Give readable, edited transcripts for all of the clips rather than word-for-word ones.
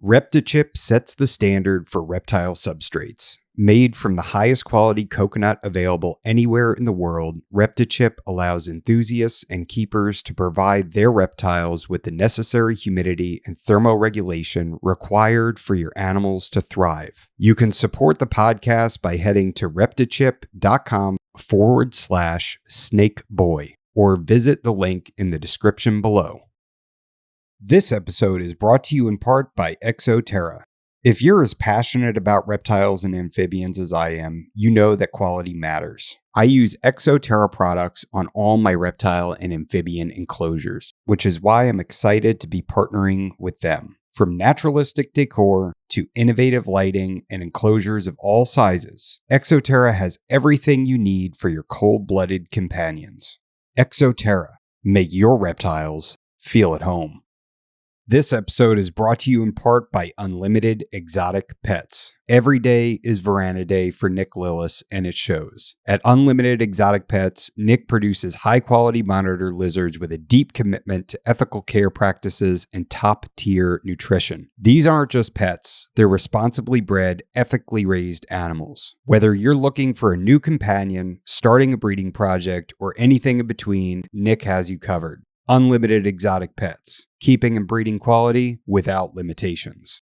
Reptichip sets the standard for reptile substrates. Made from the highest quality coconut available anywhere in the world, Reptichip allows enthusiasts and keepers to provide their reptiles with the necessary humidity and thermoregulation required for your animals to thrive. You can support the podcast by heading to reptichip.com/snakeboy or visit the link in the description below. This episode is brought to you in part by Exoterra. If you're as passionate about reptiles and amphibians as I am, you know that quality matters. I use Exoterra products on all my reptile and amphibian enclosures, which is why I'm excited to be partnering with them. From naturalistic decor to innovative lighting and enclosures of all sizes, Exoterra has everything you need for your cold-blooded companions. Exoterra, make your reptiles feel at home. This episode is brought to you in part by Unlimited Exotic Pets. Every day is Veranda Day for Nick Lillis, and it shows. At Unlimited Exotic Pets, Nick produces high-quality monitor lizards with a deep commitment to ethical care practices and top-tier nutrition. These aren't just pets. They're responsibly bred, ethically raised animals. Whether you're looking for a new companion, starting a breeding project, or anything in between, Nick has you covered. Unlimited Exotic Pets, keeping and breeding quality without limitations.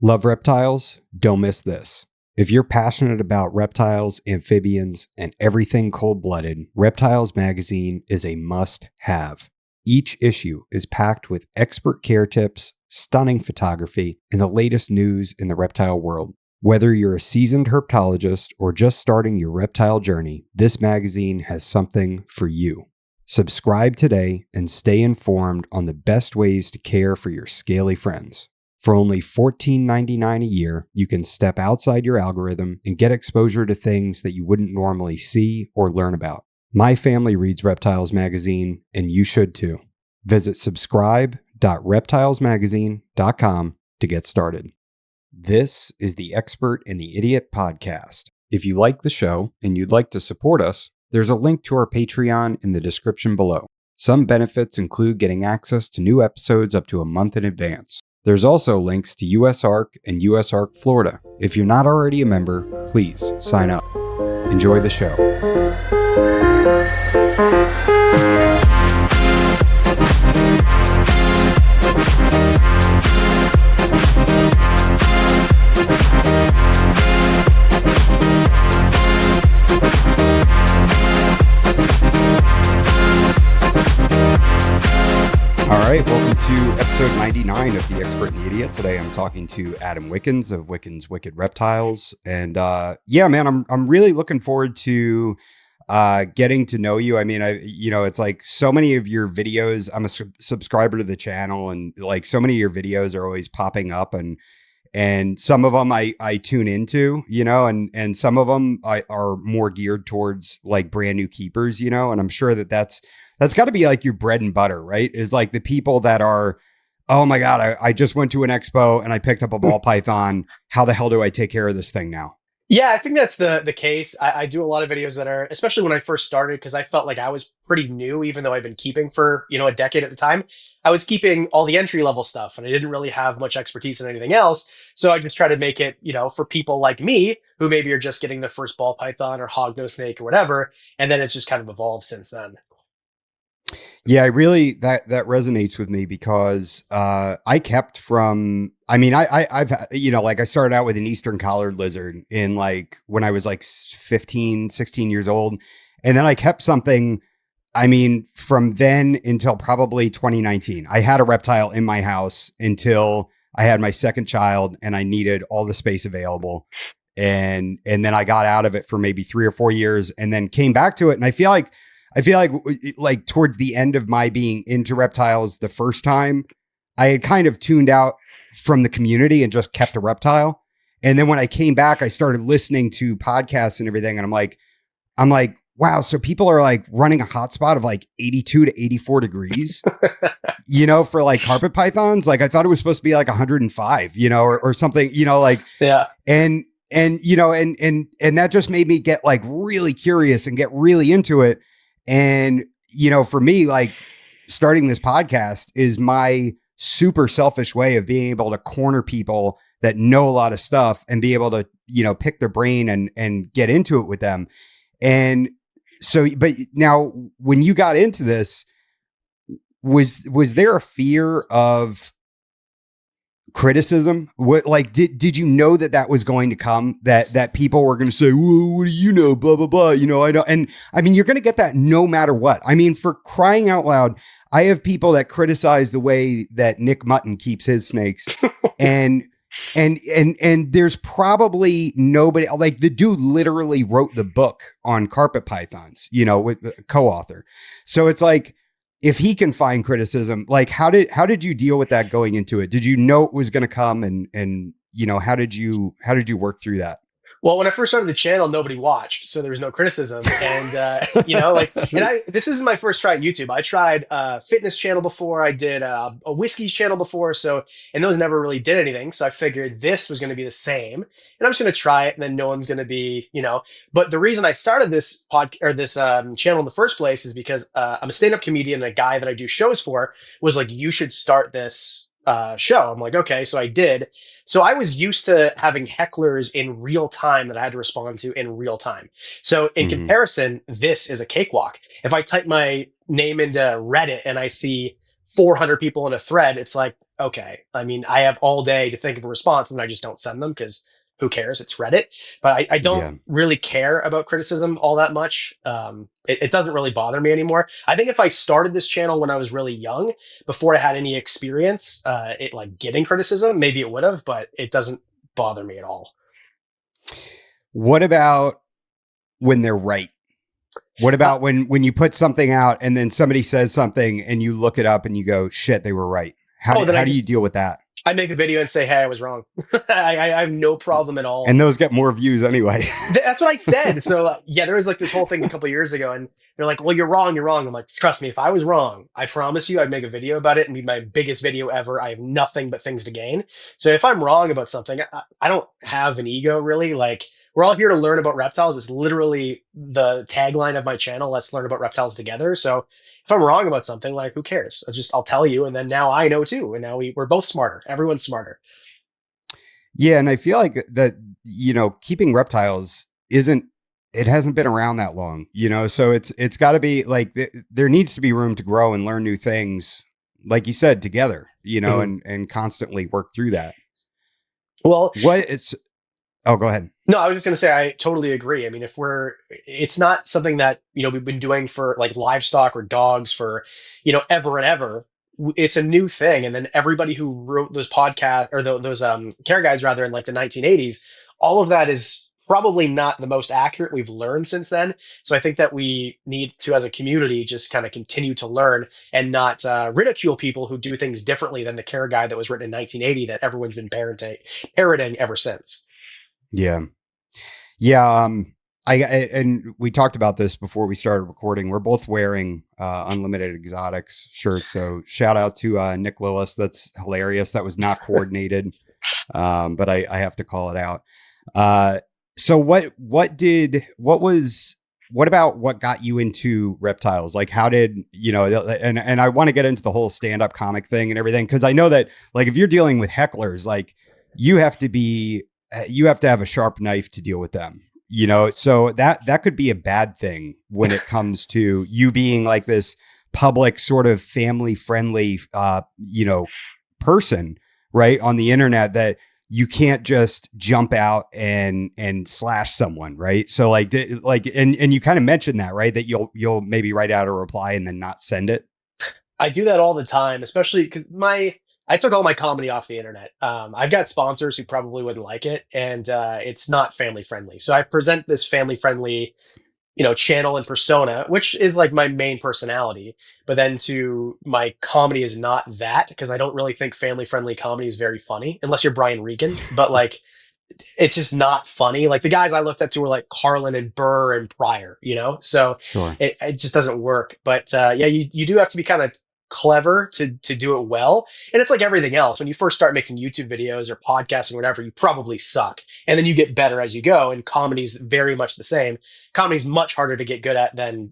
Love reptiles? Don't miss this. If you're passionate about reptiles, amphibians, and everything cold-blooded, Reptiles magazine is a must-have. Each issue is packed with expert care tips, stunning photography, and the latest news in the reptile world. Whether you're a seasoned herpetologist or just starting your reptile journey, this magazine has something for you. Subscribe today and stay informed on the best ways to care for your scaly friends. For only $14.99 a year, you can step outside your algorithm and get exposure to things that you wouldn't normally see or learn about. My family reads Reptiles magazine, and you should too. Visit subscribe.reptilesmagazine.com to get started. This is the Expert and the Idiot podcast. If you like the show and you'd like to support us, there's a link to our Patreon in the description below. Some benefits include getting access to new episodes up to a month in advance. There's also links to USARK and USARK Florida. If you're not already a member, please sign up. Enjoy the show. All right, welcome to episode 99 of The Expert and the Idiot. Today I'm talking to Adam Wickens of Wickens Wicked Reptiles. And yeah, man, I'm really looking forward to getting to know you. I mean, it's like so many of your videos, I'm a subscriber to the channel, and like so many of your videos are always popping up, and some of them I tune into, and some of them are more geared towards like brand new keepers, and I'm sure that's got to be like your bread and butter, right? Is like the people that are, oh my God, I just went to an expo and I picked up a ball python. How the hell do I take care of this thing now? Yeah, I think that's the case. I do a lot of videos that are, especially when I first started, because I felt like I was pretty new, even though I've been keeping for, a decade at the time. I was keeping all the entry level stuff and I didn't really have much expertise in anything else. So I just try to make it, for people like me who maybe are just getting their first ball python or hognose snake or whatever. And then it's just kind of evolved since then. Yeah, that resonates with me because I kept from, I've like I started out with an Eastern collared lizard in like when I was like 15, 16 years old. And then I kept something, from then until probably 2019. I had a reptile in my house until I had my second child and I needed all the space available. And then I got out of it for maybe 3 or 4 years and then came back to it. And I feel like towards the end of my being into reptiles the first time, I had kind of tuned out from the community and just kept a reptile. And then when I came back, I started listening to podcasts and everything. And I'm like, wow. So people are like running a hotspot of like 82 to 84 degrees, for like carpet pythons. Like I thought it was supposed to be like 105, or something, yeah. And that just made me get like really curious and get really into it. And, for me, like starting this podcast is my super selfish way of being able to corner people that know a lot of stuff and be able to, pick their brain and get into it with them. And so, but now when you got into this, was there a fear of criticism? Did you know that was going to come, that people were going to say, well, what do you know, blah blah blah, I know. And I mean, you're going to get that no matter what. I mean, for crying out loud, I have people that criticize the way that Nick Mutton keeps his snakes, and there's probably nobody, like, the dude literally wrote the book on carpet pythons, with the co-author. So it's like, if he can find criticism, like, how did you deal with that going into it? Did you know it was going to come, and how did you work through that? Well, when I first started the channel, nobody watched, so there was no criticism. And, this isn't my first try at YouTube. I tried a fitness channel before. I did a whiskeys channel before. And those never really did anything. So I figured this was going to be the same, and I'm just going to try it, and then no one's going to be, But the reason I started this channel in the first place is because I'm a stand-up comedian, and a guy that I do shows for was like, you should start this show. I'm like, okay. So I did. So I was used to having hecklers in real time that I had to respond to in real time. So in comparison, this is a cakewalk. If I type my name into Reddit and I see 400 people in a thread, it's like, okay, I mean, I have all day to think of a response, and I just don't send them because who cares? It's Reddit. But I don't really care about criticism all that much. It doesn't really bother me anymore. I think if I started this channel when I was really young, before I had any experience, getting criticism, maybe it would have, but it doesn't bother me at all. What about when they're right? What about when you put something out and then somebody says something and you look it up and you go, shit, they were right? How do you deal with that? I make a video and say, hey, I was wrong. I have no problem at all. And those get more views anyway. That's what I said. So there was like this whole thing a couple of years ago, and they're like, well, you're wrong. I'm like, trust me, if I was wrong, I promise you I'd make a video about it and be my biggest video ever. I have nothing but things to gain. So if I'm wrong about something, I don't have an ego, really. Like, we're all here to learn about reptiles. It's literally the tagline of my channel. Let's learn about reptiles together. So if I'm wrong about something, like, who cares? I'll tell you. And then now I know too. And now we're both smarter. Everyone's smarter. Yeah. And I feel like that, keeping reptiles it hasn't been around that long, so it's gotta be like, there needs to be room to grow and learn new things, like you said, together, and constantly work through that. Well, oh, go ahead. No, I was just going to say, I totally agree. I mean, it's not something that, we've been doing for like livestock or dogs for, ever and ever. It's a new thing. And then everybody who wrote those podcasts or those care guides, rather, in like the 1980s, all of that is probably not the most accurate we've learned since then. So I think that we need to, as a community, just kind of continue to learn and not ridicule people who do things differently than the care guide that was written in 1980 that everyone's been parroting ever since. Yeah. Yeah. And we talked about this before we started recording. We're both wearing Unlimited Exotics shirts. So shout out to Nick Lillis. That's hilarious. That was not coordinated. But I have to call it out. So what about what got you into reptiles? Like, how did, and I want to get into the whole stand-up comic thing and everything. Cause I know that, like, if you're dealing with hecklers, like, you have to have a sharp knife to deal with them, so that could be a bad thing when it comes to you being like this public sort of family friendly, person, right, on the internet, that you can't just jump out and slash someone. Right. So and you kind of mentioned that, right, that you'll maybe write out a reply and then not send it. I do that all the time, especially because I took all my comedy off the internet. I've got sponsors who probably wouldn't like it, and it's not family friendly. So I present this family friendly, channel and persona, which is like my main personality. But then my comedy is not that, because I don't really think family friendly comedy is very funny, unless you're Brian Regan. But like, it's just not funny. Like, the guys I looked up to were like Carlin and Burr and Pryor, So Sure. It just doesn't work. But you do have to be kind of clever to do it well. And it's like everything else. When you first start making YouTube videos or podcasting or whatever, you probably suck. And then you get better as you go. And comedy's very much the same. Comedy's much harder to get good at than,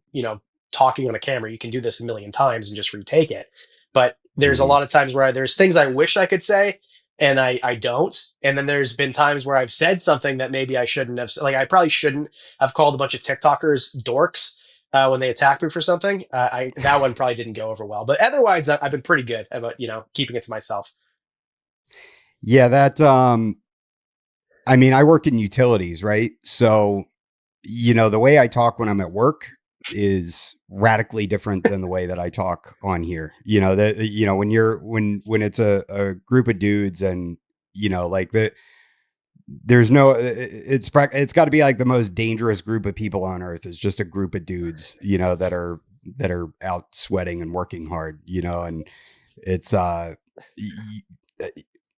talking on a camera. You can do this a million times and just retake it. But there's a Hmm. lot of times where there's things I wish I could say and I don't. And then there's been times where I've said something that maybe I shouldn't have. Like I probably shouldn't have called a bunch of TikTokers dorks when they attacked me for something. I that one probably didn't go over well. But otherwise, I've been pretty good about keeping it to myself. Yeah, that I mean, I work in utilities, right? So, the way I talk when I'm at work is radically different than the way that I talk on here. When it's a group of dudes and like there's no it's got to be like the most dangerous group of people on earth is just a group of dudes, that are out sweating and working hard, and it's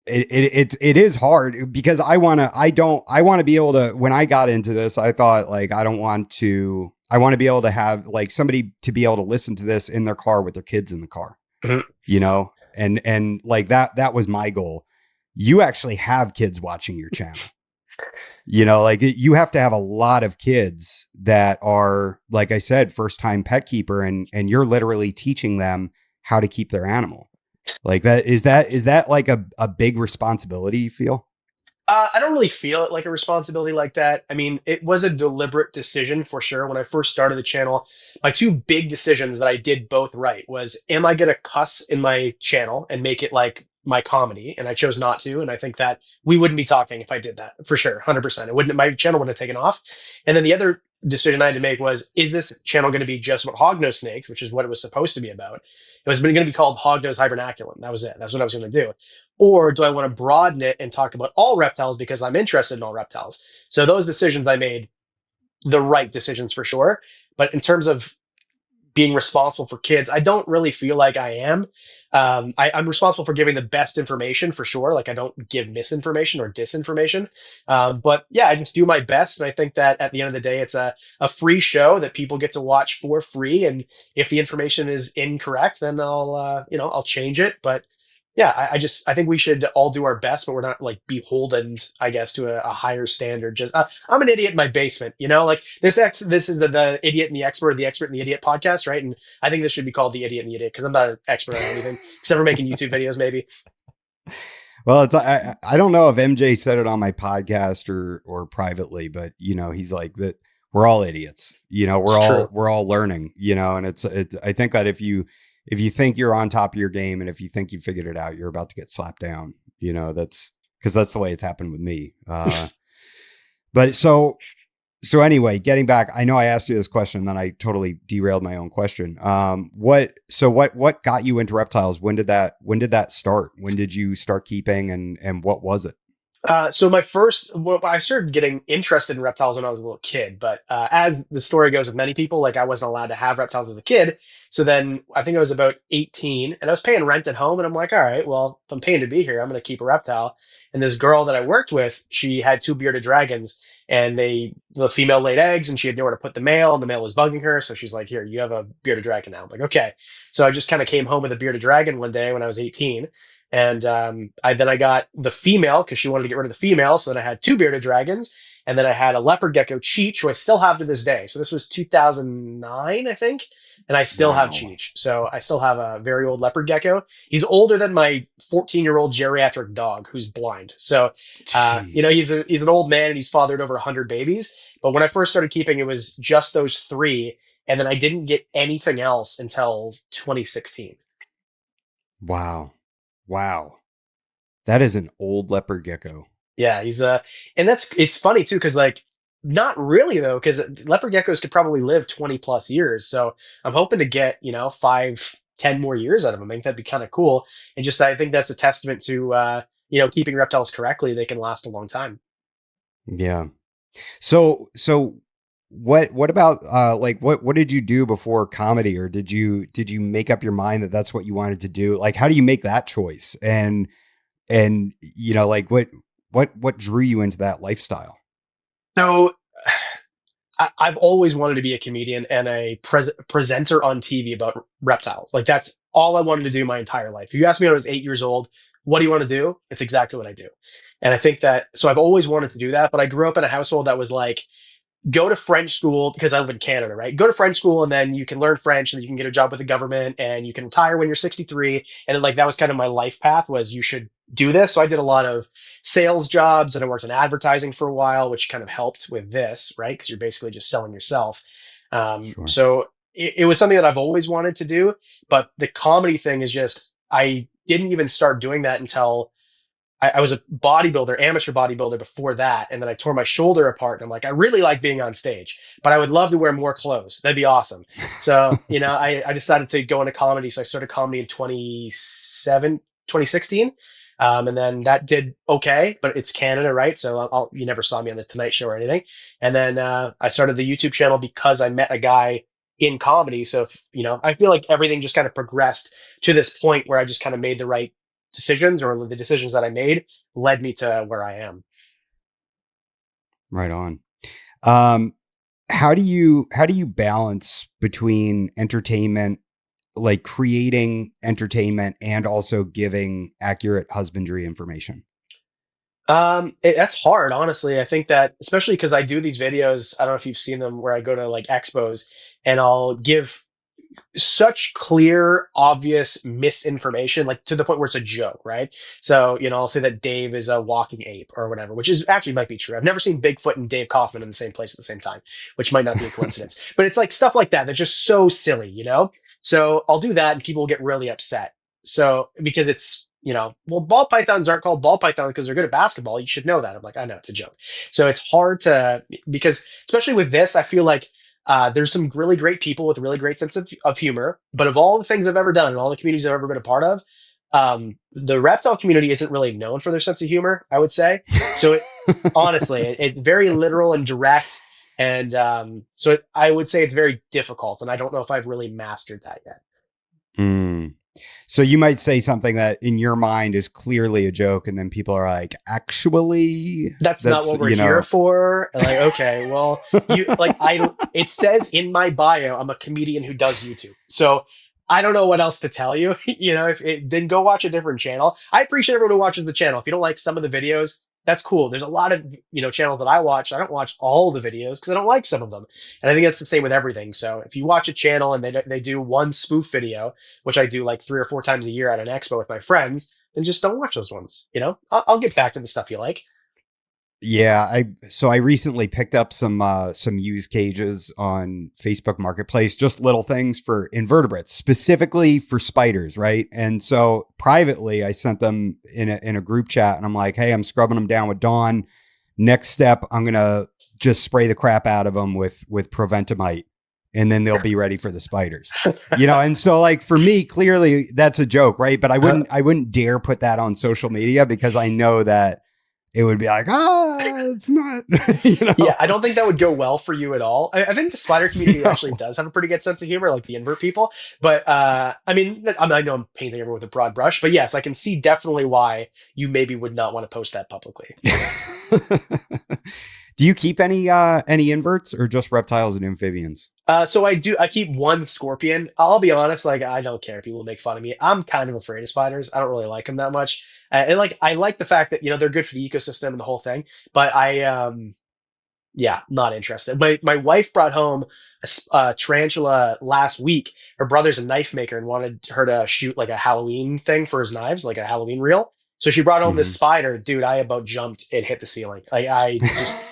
it is hard because I want to be able to, when I got into this, I thought like, I want to be able to have like somebody to be able to listen to this in their car with their kids in the car, Mhm. and like that was my goal. You actually have kids watching your channel, like you have to have a lot of kids that are, like I said, first time pet keeper, and you're literally teaching them how to keep their animal. Like that like a big responsibility you feel? I don't really feel it like a responsibility like that. I mean, it was a deliberate decision for sure. When I first started the channel, my two big decisions that I did both right was, am I going to cuss in my channel and make it like my comedy? And I chose not to. And I think that we wouldn't be talking if I did that for sure. 100%. It wouldn't, my channel wouldn't have taken off. And then the other decision I had to make was, is this channel going to be just about hognose snakes, which is what it was supposed to be about? It was going to be called Hognose Hibernaculum. That was it. That's what I was going to do. Or do I want to broaden it and talk about all reptiles because I'm interested in all reptiles? So those decisions I made, the right decisions for sure. But in terms of being responsible for kids, I don't really feel like I am. I'm responsible for giving the best information for sure. Like I don't give misinformation or disinformation. But yeah, I just do my best. And I think that at the end of the day, it's a free show that people get to watch for free. And if the information is incorrect, then I'll change it. But yeah, I think we should all do our best, but we're not like beholden, I guess, to a higher standard. Just I'm an idiot in my basement, like this is the idiot and the expert and the idiot podcast, right? And I think this should be called the idiot and the idiot because I'm not an expert on anything except for making YouTube videos, maybe. Well, I don't know if MJ said it on my podcast or privately, but he's like that we're all idiots. It's true. We're all learning, and it's I think that if you think you're on top of your game and if you think you figured it out, you're about to get slapped down. That's because that's the way it's happened with me. But so anyway, getting back, I know I asked you this question, and then I totally derailed my own question. What got you into reptiles? When did that start? When did you start keeping, and what was it? So I started getting interested in reptiles when I was a little kid, but as the story goes with many people, like I wasn't allowed to have reptiles as a kid. So then I think I was about 18 and I was paying rent at home and I'm like, all right, well, if I'm paying to be here, I'm going to keep a reptile. And this girl that I worked with, she had two bearded dragons and the female laid eggs and she had nowhere to put the male and the male was bugging her. So she's like, here, you have a bearded dragon now. I'm like, okay. So I just kind of came home with a bearded dragon one day when I was 18. And I got the female because she wanted to get rid of the female. So then I had two bearded dragons. And then I had a leopard gecko, Cheech, who I still have to this day. So this was 2009, I think. And I still have Wow. Cheech. So I still have a very old leopard gecko. He's older than my 14-year-old geriatric dog who's blind. So, Jeez. he's an old man and he's fathered over 100 babies. But when I first started keeping, it was just those three. And then I didn't get anything else until 2016. Wow. Wow. That is an old leopard gecko. Yeah, and it's funny too, because like not really though, because leopard geckos could probably live 20 plus years. So I'm hoping to get, 5, 10 more years out of them. I think that'd be kind of cool. And just I think that's a testament to keeping reptiles correctly, they can last a long time. Yeah. So what about like what did you do before comedy, or did you make up your mind that that's what you wanted to do? Like how do you make that choice? And like what drew you into that lifestyle? So I've always wanted to be a comedian and a presenter on TV about reptiles. Like that's all I wanted to do my entire life. If you asked me when I was 8 years old, what do you want to do? It's exactly what I do. And I think that, so I've always wanted to do that, but I grew up in a household that was like, go to French school because I live in Canada, right? Go to French school and then you can learn French and then you can get a job with the government and you can retire when you're 63. And then, like, that was kind of my life path, was you should do this. So I did a lot of sales jobs and I worked in advertising for a while, which kind of helped with this, right? Because you're basically just selling yourself. Sure. So it was something that I've always wanted to do, but the comedy thing is just, I didn't even start doing that until I was a bodybuilder, amateur bodybuilder before that. And then I tore my shoulder apart. And I'm like, I really like being on stage, but I would love to wear more clothes. That'd be awesome. So, I decided to go into comedy. So I started comedy in 2016. And then that did okay, but it's Canada, right? So you never saw me on the Tonight Show or anything. And then I started the YouTube channel because I met a guy in comedy. So, I feel like everything just kind of progressed to this point where I just kind of made the right decisions, or the decisions that I made led me to where I am. Right on. How do you balance between entertainment, like creating entertainment, and also giving accurate husbandry information? That's hard, honestly. I think that, especially because I do these videos, I don't know if you've seen them, where I go to like expos and I'll give such clear, obvious misinformation, like to the point where it's a joke, right? So, I'll say that Dave is a walking ape or whatever, which is actually might be true. I've never seen Bigfoot and Dave Kaufman in the same place at the same time, which might not be a coincidence. But it's like stuff like that that's just so silly. So I'll do that and people will get really upset. So because it's, well, ball pythons aren't called ball pythons because they're good at basketball. You should know that. I'm like, I know it's a joke. So it's hard to, because especially with this, I feel like there's some really great people with a really great sense of humor, but of all the things I've ever done and all the communities I've ever been a part of, the reptile community isn't really known for their sense of humor, I would say. So honestly, it's very literal and direct. And I would say it's very difficult. And I don't know if I've really mastered that yet. Mm. So you might say something that in your mind is clearly a joke, and then people are like, actually, that's not what we're here for. And like, okay, well, it says in my bio, I'm a comedian who does YouTube. So I don't know what else to tell you. Then go watch a different channel. I appreciate everyone who watches the channel. If you don't like some of the videos, that's cool. There's a lot of, channels that I watch. I don't watch all the videos because I don't like some of them. And I think that's the same with everything. So if you watch a channel and they do one spoof video, which I do like 3 or 4 times a year at an expo with my friends, then just don't watch those ones. I'll get back to the stuff you like. Yeah, I recently picked up some used cages on Facebook Marketplace, just little things for invertebrates, specifically for spiders, right? And so privately, I sent them in a group chat, and I'm like, hey, I'm scrubbing them down with Dawn. Next step, I'm gonna just spray the crap out of them with Proventamite, and then they'll be ready for the spiders. And so, like, for me, clearly that's a joke, right? But I wouldn't dare put that on social media because I know that it would be like, it's not, Yeah, I don't think that would go well for you at all. I think the spider community actually does have a pretty good sense of humor, like the invert people. But I know I'm painting everyone with a broad brush, but yes, I can see definitely why you maybe would not want to post that publicly. Do you keep any inverts, or just reptiles and amphibians? So I do. I keep one scorpion. I'll be honest, like, I don't care if people make fun of me. I'm kind of afraid of spiders. I don't really like them that much. And like, I like the fact that, they're good for the ecosystem and the whole thing, but not interested. My wife brought home a tarantula last week. Her brother's a knife maker and wanted her to shoot like a Halloween thing for his knives, like a Halloween reel. So she brought home this spider. Dude, I about jumped and hit the ceiling. Like, I just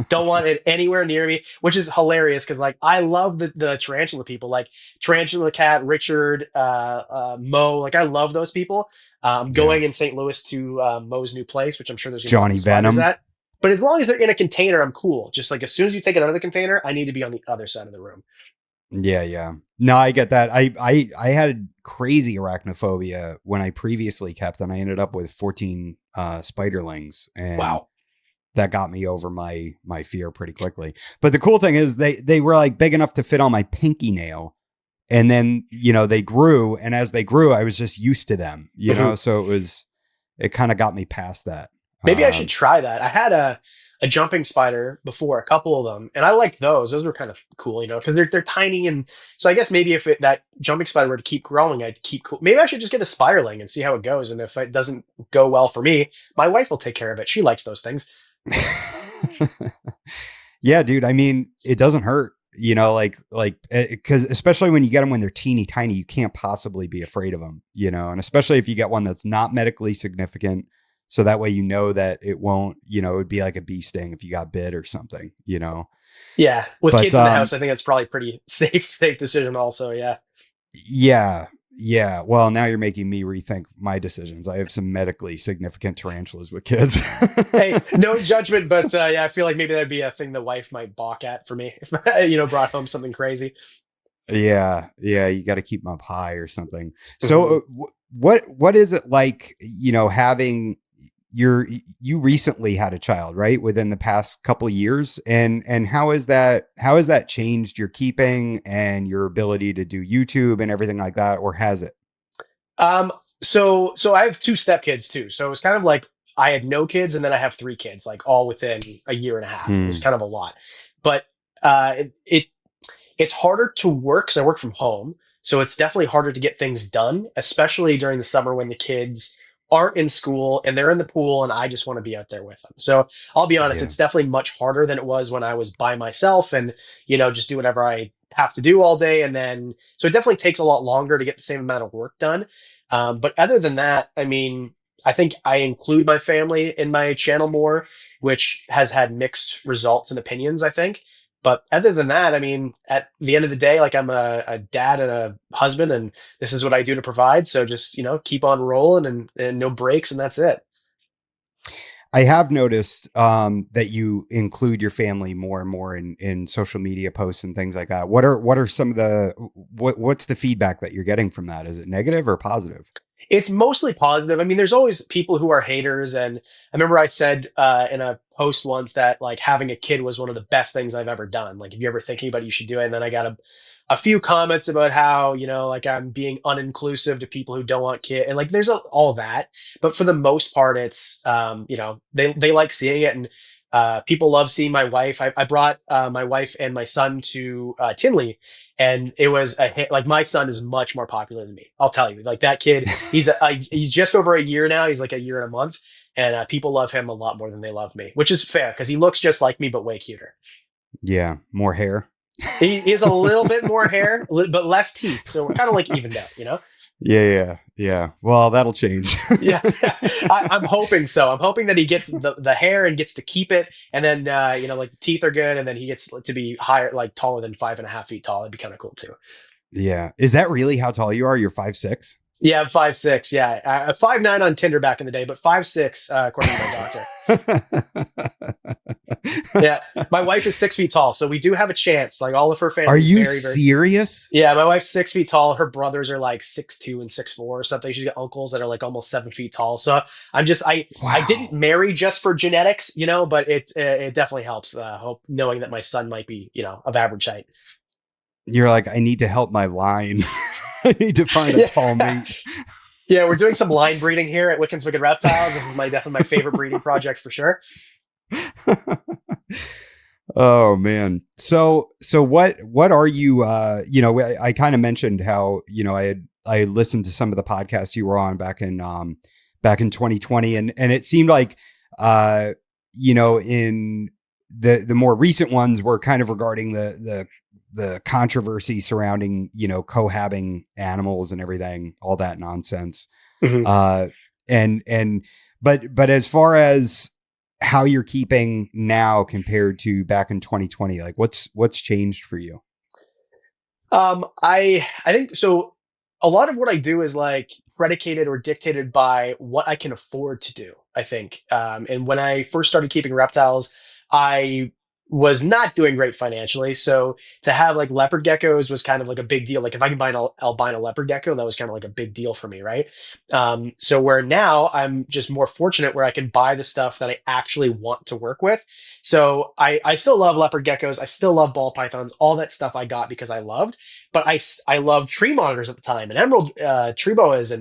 don't want it anywhere near me, which is hilarious because, like, I love the tarantula people, like Tarantula Cat, Richard, Mo. Like, I love those people. I'm going in St. Louis to Mo's new place, which I'm sure there's Johnny Venom at. But as long as they're in a container, I'm cool. Just like as soon as you take it out of the container, I need to be on the other side of the room. Yeah. No, I get that. I had crazy arachnophobia when I previously kept, and I ended up with 14 spiderlings. And wow. That got me over my fear pretty quickly. But the cool thing is they were like big enough to fit on my pinky nail. And then, they grew, and as they grew, I was just used to them, so it kind of got me past that. Maybe I should try that. I had a jumping spider before, a couple of them, and I liked those. Those were kind of cool, because they're tiny, and so I guess maybe if that jumping spider were to keep growing, I'd keep cool. Maybe I should just get a spiderling and see how it goes. And if it doesn't go well for me, my wife will take care of it. She likes those things. Yeah, dude. I mean, it doesn't hurt, because especially when you get them when they're teeny tiny, you can't possibly be afraid of them, and especially if you get one that's not medically significant. So that way, that it won't, it would be like a bee sting if you got bit or something. Yeah, with But kids in the house, I think that's probably pretty safe decision. Also, yeah. yeah, yeah. Well, now you're making me rethink my decisions. I have some medically significant tarantulas with kids. Hey, no judgment, but yeah, I feel like maybe that'd be a thing the wife might balk at for me if I, brought home something crazy. Yeah, yeah, you got to keep them up high or something. Mhm. So, what is it like? Having you recently had a child, right? Within the past couple years, and how has that changed your keeping and your ability to do YouTube and everything like that, or has it? Um, so I have two stepkids too. So it was kind of like I had no kids and then I have three kids, like all within a year and a half. It was Hmm. kind of a lot. But it's harder to work because I work from home. So it's definitely harder to get things done, especially during the summer when the kids aren't in school and they're in the pool and I just want to be out there with them. So I'll be honest, Yeah. it's definitely much harder than it was when I was by myself and, just do whatever I have to do all day. And then, so it definitely takes a lot longer to get the same amount of work done. But other than that, I mean, I think I include my family in my channel more, which has had mixed results and opinions, I think. But other than that, I mean, at the end of the day, like I'm a dad and a husband, and this is what I do to provide. So just, keep on rolling and no breaks, and that's it. I have noticed that you include your family more and more in social media posts and things like that. What are some of what's the feedback that you're getting from that? Is it negative or positive? It's mostly positive. I mean, there's always people who are haters, and I remember I said in a post once that like having a kid was one of the best things I've ever done. Like, if you're ever thinking about it, you should do it. And then I got a few comments about how like I'm being uninclusive to people who don't want kids, and like there's all that. But for the most part, it's they like seeing it, and people love seeing my wife. I brought my wife and my son to Tinley, and it was a hit. Like my son is much more popular than me. I'll tell you, like that kid, he's just over a year now. He's like a year and a month, and people love him a lot more than they love me, which is fair because he looks just like me but way cuter. Yeah, more hair. He has a little bit more hair, but less teeth, so we're kind of like evened out. Yeah, yeah. Well, that'll change. Yeah, I'm hoping so. I'm hoping that he gets the hair and gets to keep it, and then like the teeth are good, and then he gets to be higher, like taller than 5.5 feet tall. That'd be kind of cool too. Yeah. Is that really how tall you are? You're 5'6"? Yeah, I'm 5'6". Yeah, 5'9" on Tinder back in the day, but 5'6" according to my doctor. Yeah, my wife is 6 feet tall, so we do have a chance. Like all of her Are family is you very, very. serious? Yeah, my wife's 6 feet tall. Her brothers are like 6'2" and 6'4" or something. She's got uncles that are like almost 7 feet tall. So I didn't Wow. marry just for genetics, but it definitely helps. Hope knowing that my son might be of average height. You're like, I need to help my line. I need to find a tall Yeah. mate. Yeah, we're doing some line breeding here at Wickens Reptiles. This is definitely my favorite breeding project for sure. Oh man. So what are you I kind of mentioned how, I listened to some of the podcasts you were on back in 2020, and it seemed like in the more recent ones were kind of regarding the controversy surrounding, cohabbing animals and everything, all that nonsense. Mhm. Uh and but as far as how you're keeping now compared to back in 2020, like what's changed for you? I think so. A lot of what I do is like predicated or dictated by what I can afford to do, I think. And when I first started keeping reptiles, I was not doing great financially. So to have like leopard geckos was kind of like a big deal. Like if I can buy an albino leopard gecko, that was kind of like a big deal for me, right? So where now I'm just more fortunate where I can buy the stuff that I actually want to work with. So I still love leopard geckos. I still love ball pythons, all that stuff I got because I loved, but I loved tree monitors at the time and emerald tree boas,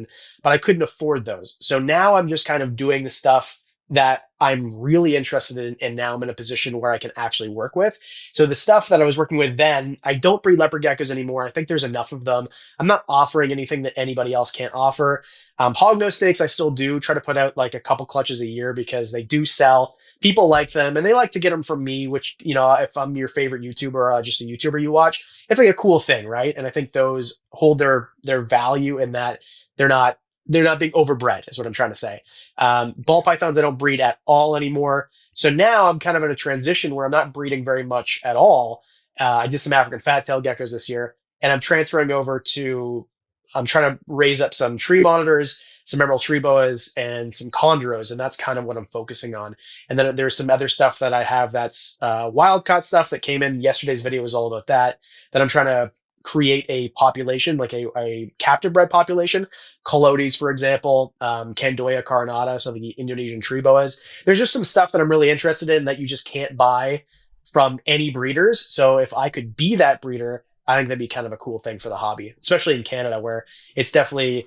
but I couldn't afford those. So now I'm just kind of doing the stuff that I'm really interested in, and now I'm in a position where I can actually work with. So the stuff that I was working with then, I don't breed leopard geckos anymore. I think there's enough of them. I'm not offering anything that anybody else can't offer. Hognose snakes, I still do try to put out like a couple clutches a year because they do sell. People like them, and they like to get them from me, which, if I'm your favorite YouTuber, just a YouTuber you watch, it's like a cool thing, right? And I think those hold their value in that they're not being overbred, is what I'm trying to say. Ball pythons I don't breed at all anymore. So now I'm kind of in a transition where I'm not breeding very much at all. I did some African fat-tailed geckos this year, and I'm transferring over to. I'm trying to raise up some tree monitors, some emerald tree boas, and some chondros, and that's kind of what I'm focusing on. And then there's some other stuff that I have that's wild caught stuff that came in. Yesterday's video was all about that. That I'm trying to create a population, like a captive bred population. Coyotes, for example, Candoya carinata, so the Indonesian tree boas. There's just some stuff that I'm really interested in that you just can't buy from any breeders. So if I could be that breeder, I think that'd be kind of a cool thing for the hobby, especially in Canada, where it's definitely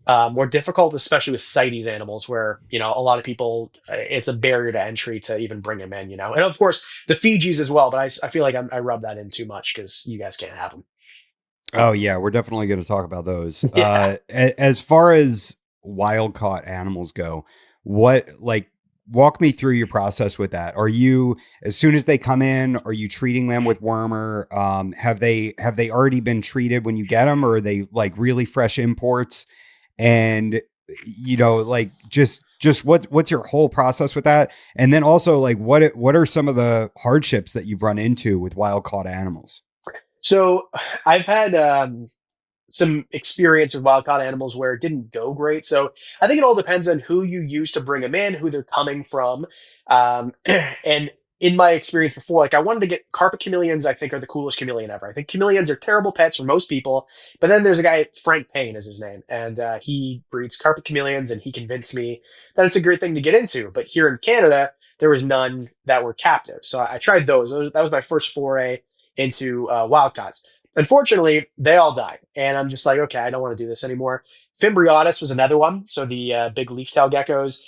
more difficult, especially with CITES animals, where, a lot of people, it's a barrier to entry to even bring them in, And of course, the Fijis as well, but I feel like I rub that in too much because you guys can't have them. Oh yeah, we're definitely going to talk about those. Yeah. As far as wild caught animals go, walk me through your process with that. Are you, as soon as they come in, are you treating them with wormer? Have they already been treated when you get them, or are they like really fresh imports? And just what's your whole process with that? And then also, like, what are some of the hardships that you've run into with wild caught animals? So I've had some experience with wild caught animals where it didn't go great. So I think it all depends on who you use to bring them in, who they're coming from. And in my experience before, like, I wanted to get carpet chameleons, I think, are the coolest chameleon ever. I think chameleons are terrible pets for most people. But then there's a guy, Frank Payne is his name, and he breeds carpet chameleons, and he convinced me that it's a great thing to get into. But here in Canada, there was none that were captive. So I tried those. That was my first foray into wildcats. Unfortunately, they all died. And I'm just like, okay, I don't want to do this anymore. Fimbriotis was another one. So the big leaf-tailed geckos,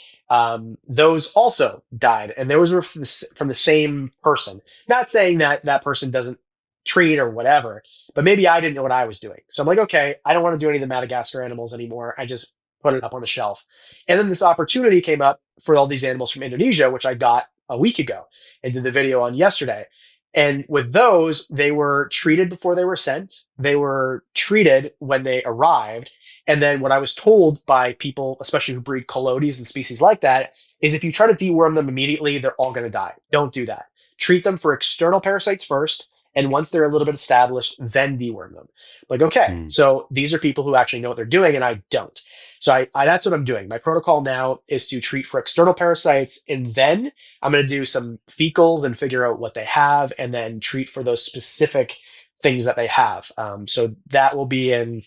those also died. And those were from the same person. Not saying that that person doesn't treat or whatever, but maybe I didn't know what I was doing. So I'm like, okay, I don't want to do any of the Madagascar animals anymore. I just put it up on the shelf. And then this opportunity came up for all these animals from Indonesia, which I got a week ago and did the video on yesterday. And with those, they were treated before they were sent. They were treated when they arrived. And then what I was told by people, especially who breed coyotes and species like that, is if you try to deworm them immediately, they're all going to die. Don't do that. Treat them for external parasites first. And once they're a little bit established, then deworm them. Like, okay, so these are people who actually know what they're doing, and I don't. So I that's what I'm doing. My protocol now is to treat for external parasites, and then I'm going to do some fecals and figure out what they have, and then treat for those specific things that they have. So that will be in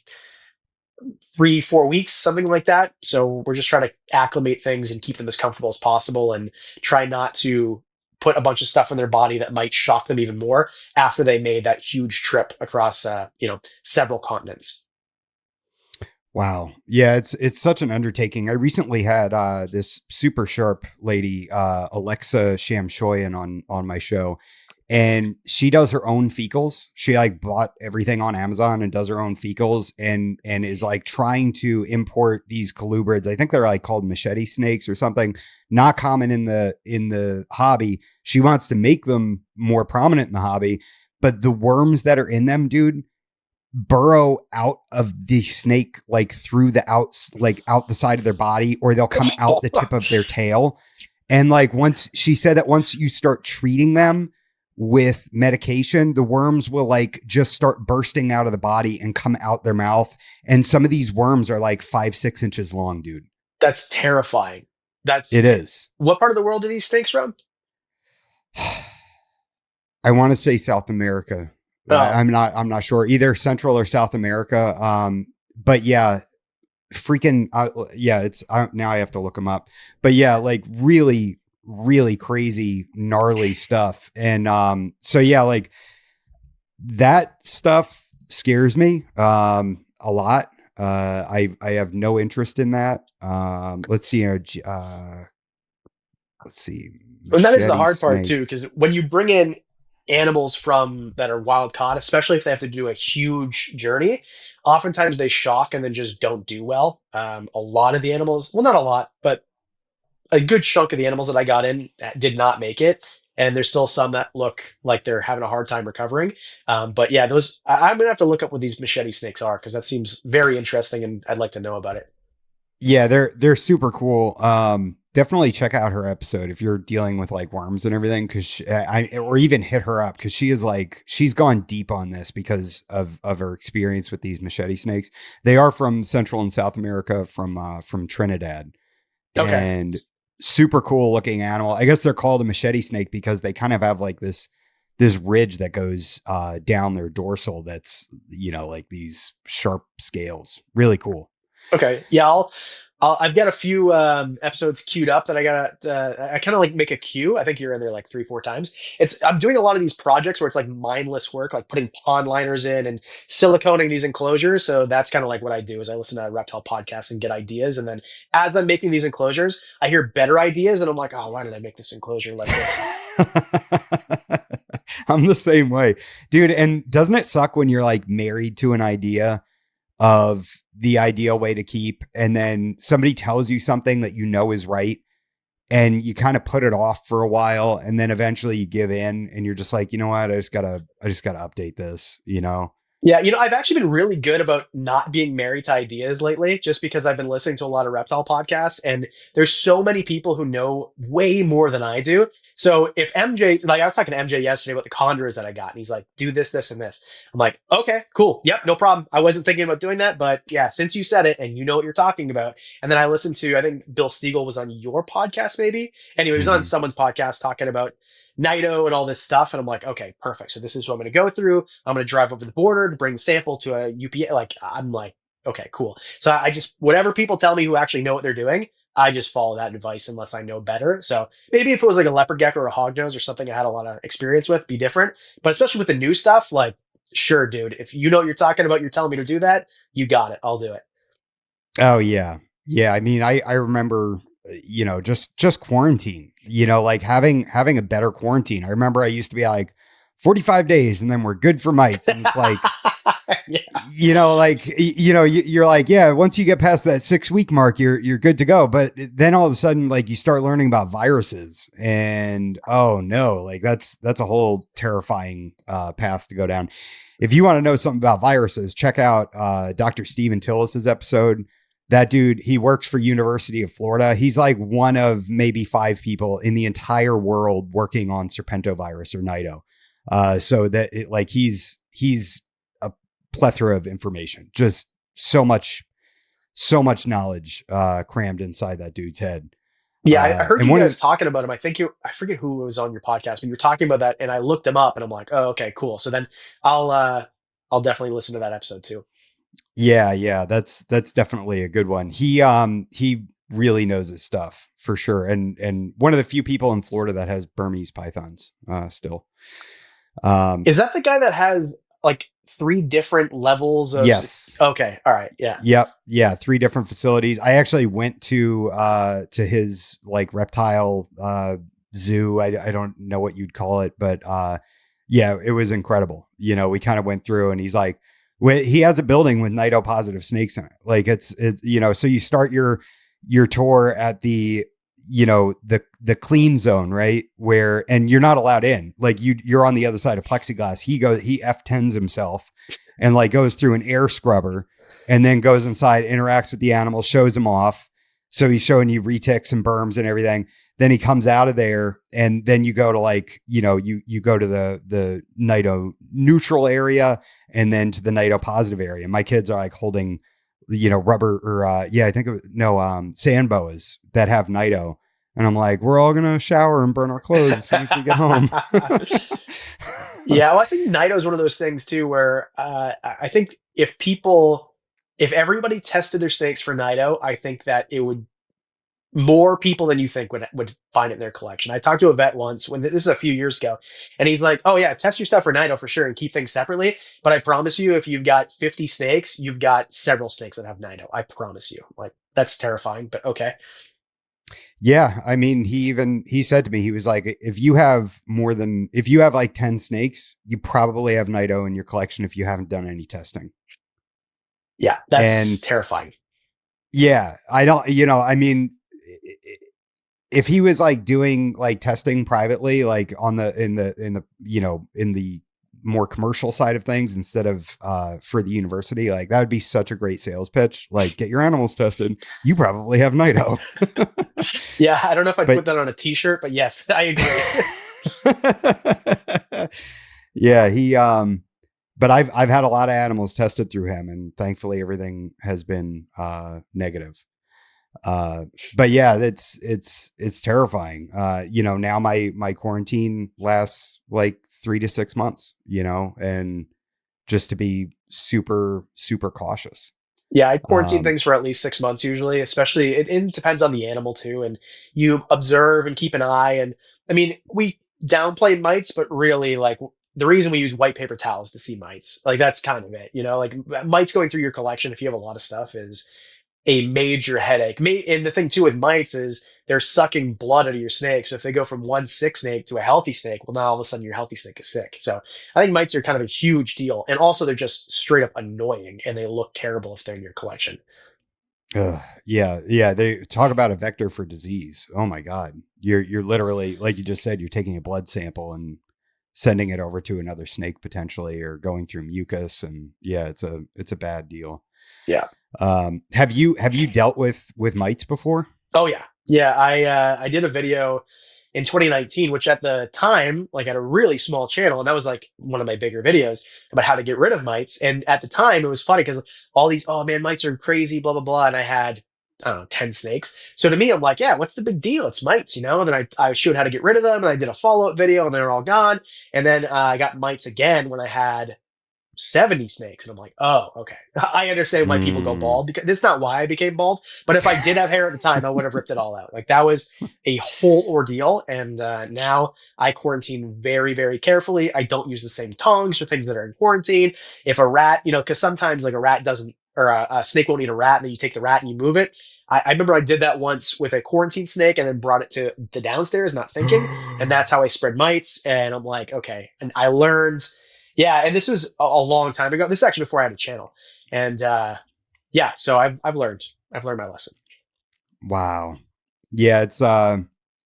3-4 weeks, something like that. So we're just trying to acclimate things and keep them as comfortable as possible, and try not to put a bunch of stuff in their body that might shock them even more after they made that huge trip across, several continents. Wow. Yeah, it's such an undertaking. I recently had this super sharp lady, Alexa Shamshoyan, on my show, and she does her own fecals. She like bought everything on Amazon and does her own fecals, and is like trying to import these colubrids. I think they're like called machete snakes or something, not common in the hobby. She wants to make them more prominent in the hobby, but the worms that are in them, dude, burrow out of the snake, like through the out the side of their body, or they'll come out the tip of their tail. And like, once she said that once you start treating them with medication, the worms will like just start bursting out of the body and come out their mouth. And some of these worms are like 5-6 inches long, dude. That's terrifying. It is. What part of the world are these snakes from? I want to say South America. Oh. I'm not sure, either Central or South America. But yeah, freaking, it's now I have to look them up, but yeah, like really, really crazy, gnarly stuff. And, so yeah, like that stuff scares me, a lot. I have no interest in that. Let's see. let's see, And that is the machete hard part too, snakes. because when you bring in animals from that are wild caught, especially if they have to do a huge journey, oftentimes they shock and then just don't do well. A lot of the animals, well, not a lot, but a good chunk of the animals that I got in did not make it. And there's still some that look like they're having a hard time recovering. But yeah, those I'm gonna have to look up what these machete snakes are because that seems very interesting and I'd like to know about it. Yeah, they're super cool. Definitely check out her episode if you're dealing with like worms and everything, because I or even hit her up because she is like she's gone deep on this because of her experience with these machete snakes. They are from Central and South America, from Trinidad, Okay. and super cool looking animal. I guess they're called a machete snake because they kind of have like this ridge that goes down their dorsal. That's like these sharp scales. Really cool. Okay. Yeah, I've got a few episodes queued up that I got. I kind of like make a queue. I think you're in there like 3, 4 times. I'm doing a lot of these projects where it's like mindless work, like putting pond liners in and siliconing these enclosures. So that's kind of like what I do is I listen to reptile podcasts and get ideas, and then as I'm making these enclosures, I hear better ideas, and I'm like, oh, why did I make this enclosure like this? I'm the same way, dude. And doesn't it suck when you're like married to an idea of the ideal way to keep, and then somebody tells you something that you know is right, and you kind of put it off for a while, and then eventually you give in, and you're just like, you know what, I just gotta update this, Yeah, I've actually been really good about not being married to ideas lately, just because I've been listening to a lot of reptile podcasts, and there's so many people who know way more than I do. So if MJ, like I was talking to MJ yesterday about the condors that I got, and he's like, "Do this, this, and this." I'm like, "Okay, cool, yep, no problem." I wasn't thinking about doing that, but yeah, since you said it and you know what you're talking about, and then I listened to, I think Bill Stiegel was on your podcast, maybe. Anyway, he was on Mhm. someone's podcast talking about Nido and all this stuff, and I'm like, okay, perfect. So this is what I'm going to go through. I'm going to drive over the border to bring the sample to a UPA. Like, I'm like, okay, cool. So I just whatever people tell me who actually know what they're doing, I just follow that advice unless I know better. So maybe if it was like a leopard gecko or a hognose or something I had a lot of experience with, be different. But especially with the new stuff, like, sure, dude, if you know what you're talking about, you're telling me to do that, you got it. I'll do it. Oh yeah. Yeah. I mean, I remember, just quarantine, like having a better quarantine. I remember I used to be like 45 days and then we're good for mites. And it's like, Yeah. you're like, yeah, once you get past that 6 week mark, you're good to go. But then all of a sudden, like you start learning about viruses and oh no, like that's a whole terrifying path to go down. If you want to know something about viruses, check out Dr. Stephen Tillis's episode. That dude, he works for University of Florida. He's like one of maybe 5 people in the entire world working on serpentovirus or Nido. So that like he's a plethora of information, just so much knowledge crammed inside that dude's head. Yeah, I heard And you one guys of talking about him. I forget who was on your podcast, but you were talking about that, and I looked him up, and I'm like, oh, okay, cool. So then I'll uh, I'll definitely listen to that episode too. yeah, that's definitely a good one. He really knows his stuff for sure, and one of the few people in Florida that has Burmese pythons still. Um, Is that the guy that has like 3 different levels of? yes. Okay, all right, yeah. Yep. Yeah. 3 different facilities. I actually went to his like reptile zoo. I don't know what you'd call it, but yeah, it was incredible. We kind of went through and he's like, he has a building with Nido positive snakes in it. Like so you start your tour at the clean zone, right? Where, and you're not allowed in, like you're on the other side of plexiglass. He F10s himself and like goes through an air scrubber and then goes inside, interacts with the animal, shows them off. So he's showing you retics and berms and everything. Then he comes out of there and then you go to like, you go to the Nido neutral area and then to the Nido positive area. My kids are like holding, rubber or, I think sand boas that have Nido. And I'm like, we're all going to shower and burn our clothes as soon as we get home. Yeah, well, I think Nido is one of those things too, where I think if everybody tested their snakes for Nido, I think that it would more people than you think would find it in their collection. I talked to a vet once when this is a few years ago, and he's like, "Oh yeah, test your stuff for Nido for sure and keep things separately." But I promise you, if you've got 50 snakes, you've got several snakes that have Nido. I promise you. Like that's terrifying, but okay. Yeah, I mean, he said to me, he was like, if you have like 10 snakes, you probably have Nido in your collection if you haven't done any testing. Yeah, that's And terrifying. yeah, I don't, I mean, if he was like doing like testing privately, like in the more commercial side of things instead of for the university, like that would be such a great sales pitch. Like, get your animals tested. You probably have Nido. Yeah, I don't know if I'd But put that on a t-shirt, but yes, I agree. yeah, but I've had a lot of animals tested through him, and thankfully everything has been negative. But yeah, it's terrifying. Now my quarantine lasts like 3 to 6 months, and just to be super, super cautious. Yeah, I quarantine Um, things for at least 6 months usually, especially it depends on the animal too. And you observe and keep an eye. And I mean, we downplay mites, but really like the reason we use white paper towels to see mites, like that's kind of it, like mites going through your collection if you have a lot of stuff is a major headache. And the thing too with mites is they're sucking blood out of your snake. So if they go from one sick snake to a healthy snake, well, now all of a sudden your healthy snake is sick. So I think mites are kind of a huge deal. And also they're just straight up annoying and they look terrible if they're in your collection. yeah. They talk about a vector for disease. Oh my God. You're literally, like you just said, you're taking a blood sample and sending it over to another snake potentially, or going through mucus. And yeah, it's a bad deal. Yeah. Have you dealt with mites before? Oh yeah. Yeah. I did a video in 2019, which at the time, like had a really small channel, and that was like one of my bigger videos about how to get rid of mites. And at the time, it was funny because all these, oh man, mites are crazy, blah blah blah, and I had I don't know 10 snakes. So to me, I'm like, yeah, what's the big deal? It's mites, And then I showed how to get rid of them, and I did a follow up video, and they're all gone. And then I got mites again when I had 70 snakes. And I'm like, oh, okay. I understand why people go Mm. bald because that's not why I became bald. But if I did have hair at the time, I would have ripped it all out. Like that was a whole ordeal. And now I quarantine very, very carefully. I don't use the same tongs for things that are in quarantine. If a rat, because sometimes like a rat doesn't, or a snake won't eat a rat, and then you take the rat and you move it. I remember I did that once with a quarantine snake and then brought it to the downstairs, not thinking. And that's how I spread mites. And I'm like, okay. And I learned yeah, and this was a long time ago. This is actually before I had a channel, and yeah, so I've learned my lesson. Wow. Yeah,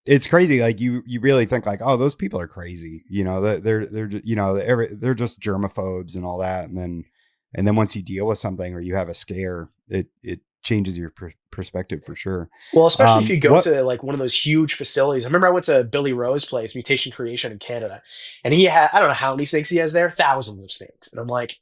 it's crazy. Like you really think like, oh, those people are crazy. They're just germaphobes and all that. And then once you deal with something or you have a scare, it changes your perspective for sure. Well, especially if you go What? to like one of those huge facilities. I remember I went to Billy Rowe's place, Mutation Creation in Canada, and he had I don't know how many snakes he has there, thousands of snakes, and I'm like,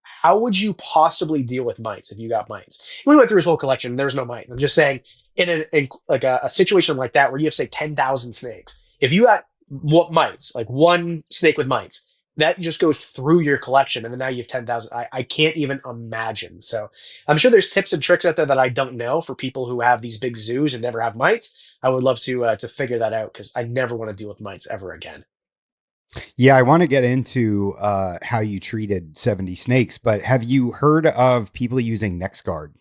how would you possibly deal with mites if you got mites? We went through his whole collection. There's no mite. I'm just saying, in like a situation like that where you have say 10,000 snakes, if you got what mites, like one snake with mites, that just goes through your collection, and then now you have 10,000. I can't even imagine. So I'm sure there's tips and tricks out there that I don't know for people who have these big zoos and never have mites. I would love to figure that out because I never want to deal with mites ever again. Yeah, I want to get into how you treated 70 snakes, but have you heard of people using Nexgard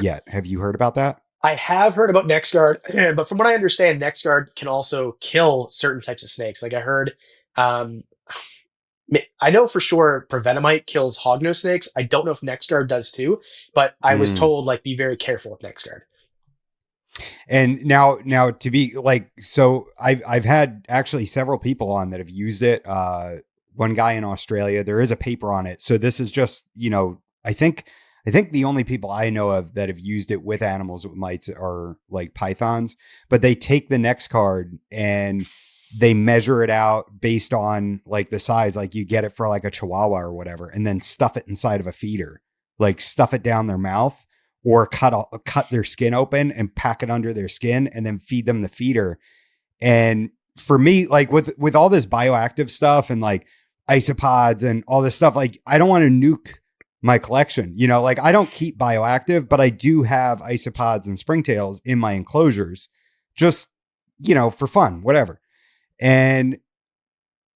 yet? Have you heard about that? I have heard about Nexgard, but from what I understand, Nexgard can also kill certain types of snakes. Like I heard, um, I know for sure Prevenamite kills hognose snakes. I don't know if Nexgard does too, but I was Mm. told like be very careful with Nexgard. And now to be like, so I've had actually several people on that have used it. One guy in Australia, there is a paper on it. So this is just, I think the only people I know of that have used it with animals with mites are like pythons, but they take the next card and they measure it out based on like the size, like you get it for like a chihuahua or whatever, and then stuff it inside of a feeder, like stuff it down their mouth or cut their skin open and pack it under their skin and then feed them the feeder. And for me, like with all this bioactive stuff and like isopods and all this stuff, like I don't want to nuke my collection. Like I don't keep bioactive, but I do have isopods and springtails in my enclosures, just for fun, whatever. And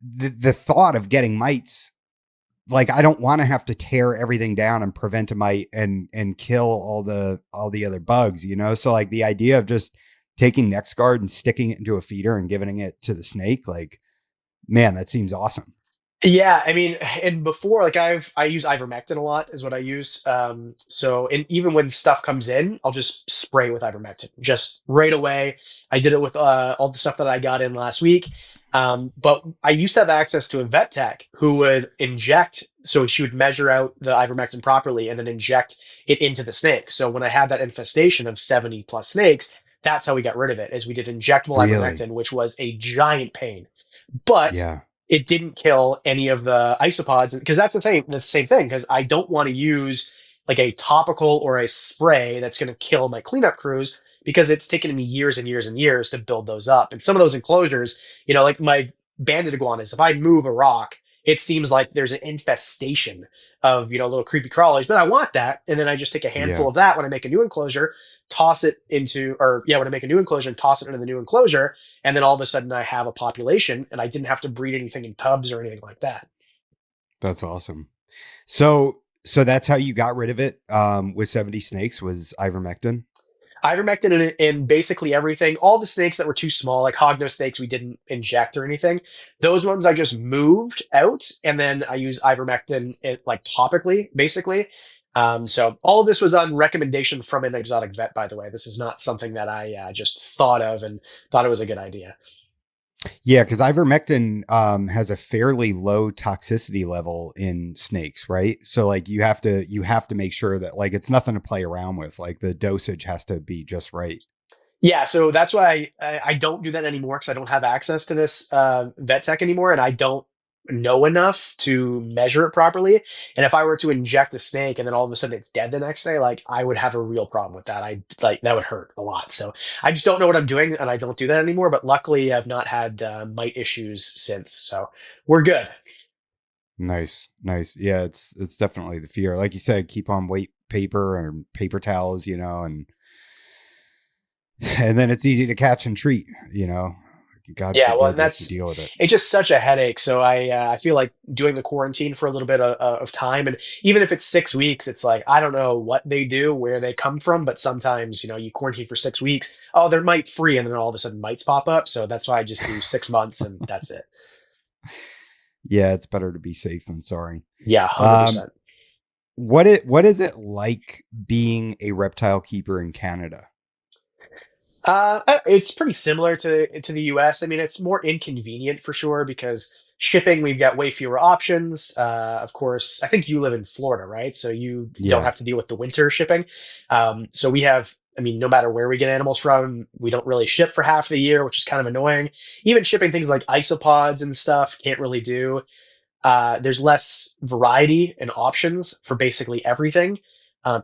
the thought of getting mites, like I don't want to have to tear everything down and prevent a mite and kill all the other bugs, So like the idea of just taking Nexgard and sticking it into a feeder and giving it to the snake, like, man, that seems awesome. Yeah, I mean, and before, like I use ivermectin a lot is what I use. So and even when stuff comes in, I'll just spray with ivermectin just right away. I did it with all the stuff that I got in last week. But I used to have access to a vet tech who would inject, so she would measure out the ivermectin properly and then inject it into the snake. So when I had that infestation of 70 plus snakes, that's how we got rid of it, is we did injectable Really? ivermectin, which was a giant pain. But Yeah. it didn't kill any of the isopods, because that's the same thing, because I don't want to use like a topical or a spray that's going to kill my cleanup crews, because it's taken me years and years and years to build those up. And some of those enclosures, like my banded iguanas, if I move a rock, it seems like there's an infestation of, little creepy crawlers, but I want that. And then I just take a handful Yeah. of that when I make a new enclosure, toss it into, or yeah, when I make a new enclosure and toss it into the new enclosure. And then all of a sudden I have a population and I didn't have to breed anything in tubs or anything like that. That's awesome. So that's how you got rid of it with 70 snakes, was ivermectin? Ivermectin in basically everything. All the snakes that were too small, like hognose snakes, we didn't inject or anything. Those ones I just moved out, and then I use ivermectin like topically, basically. So all of this was on recommendation from an exotic vet, by the way. This is not something that I just thought of and thought it was a good idea. Yeah, because ivermectin has a fairly low toxicity level in snakes, right? So like you have to make sure that like it's nothing to play around with. Like the dosage has to be just right. Yeah, so that's why I don't do that anymore, because I don't have access to this vet tech anymore, and I don't know enough to measure it properly. And if I were to inject a snake and then all of a sudden it's dead the next day, like I would have a real problem with that. I like that would hurt a lot. So I just don't know what I'm doing, and I don't do that anymore. But luckily, I've not had mite issues since, so we're good. Nice, nice. Yeah, it's definitely the fear. Like you said, keep on weight paper or paper towels, and then it's easy to catch and treat. God Yeah, well, and forbid if you that's deal with it. it's just such a headache. So I feel like doing the quarantine for a little bit of time, and even if it's 6 weeks, it's like I don't know what they do, where they come from, but sometimes you quarantine for 6 weeks. Oh, they're mite free, and then all of a sudden mites pop up. So that's why I just do 6 months, and that's it. Yeah, it's better to be safe than sorry. Yeah, 100%. What is it like being a reptile keeper in Canada? It's pretty similar to the US. I mean, it's more inconvenient for sure, because shipping, we've got way fewer options. Of course, I think you live in Florida, right? So you don't Yeah. have to deal with the winter shipping. So we have, I mean, no matter where we get animals from, we don't really ship for half the year, which is kind of annoying. Even shipping things like isopods and stuff, can't really do. There's less variety and options for basically everything.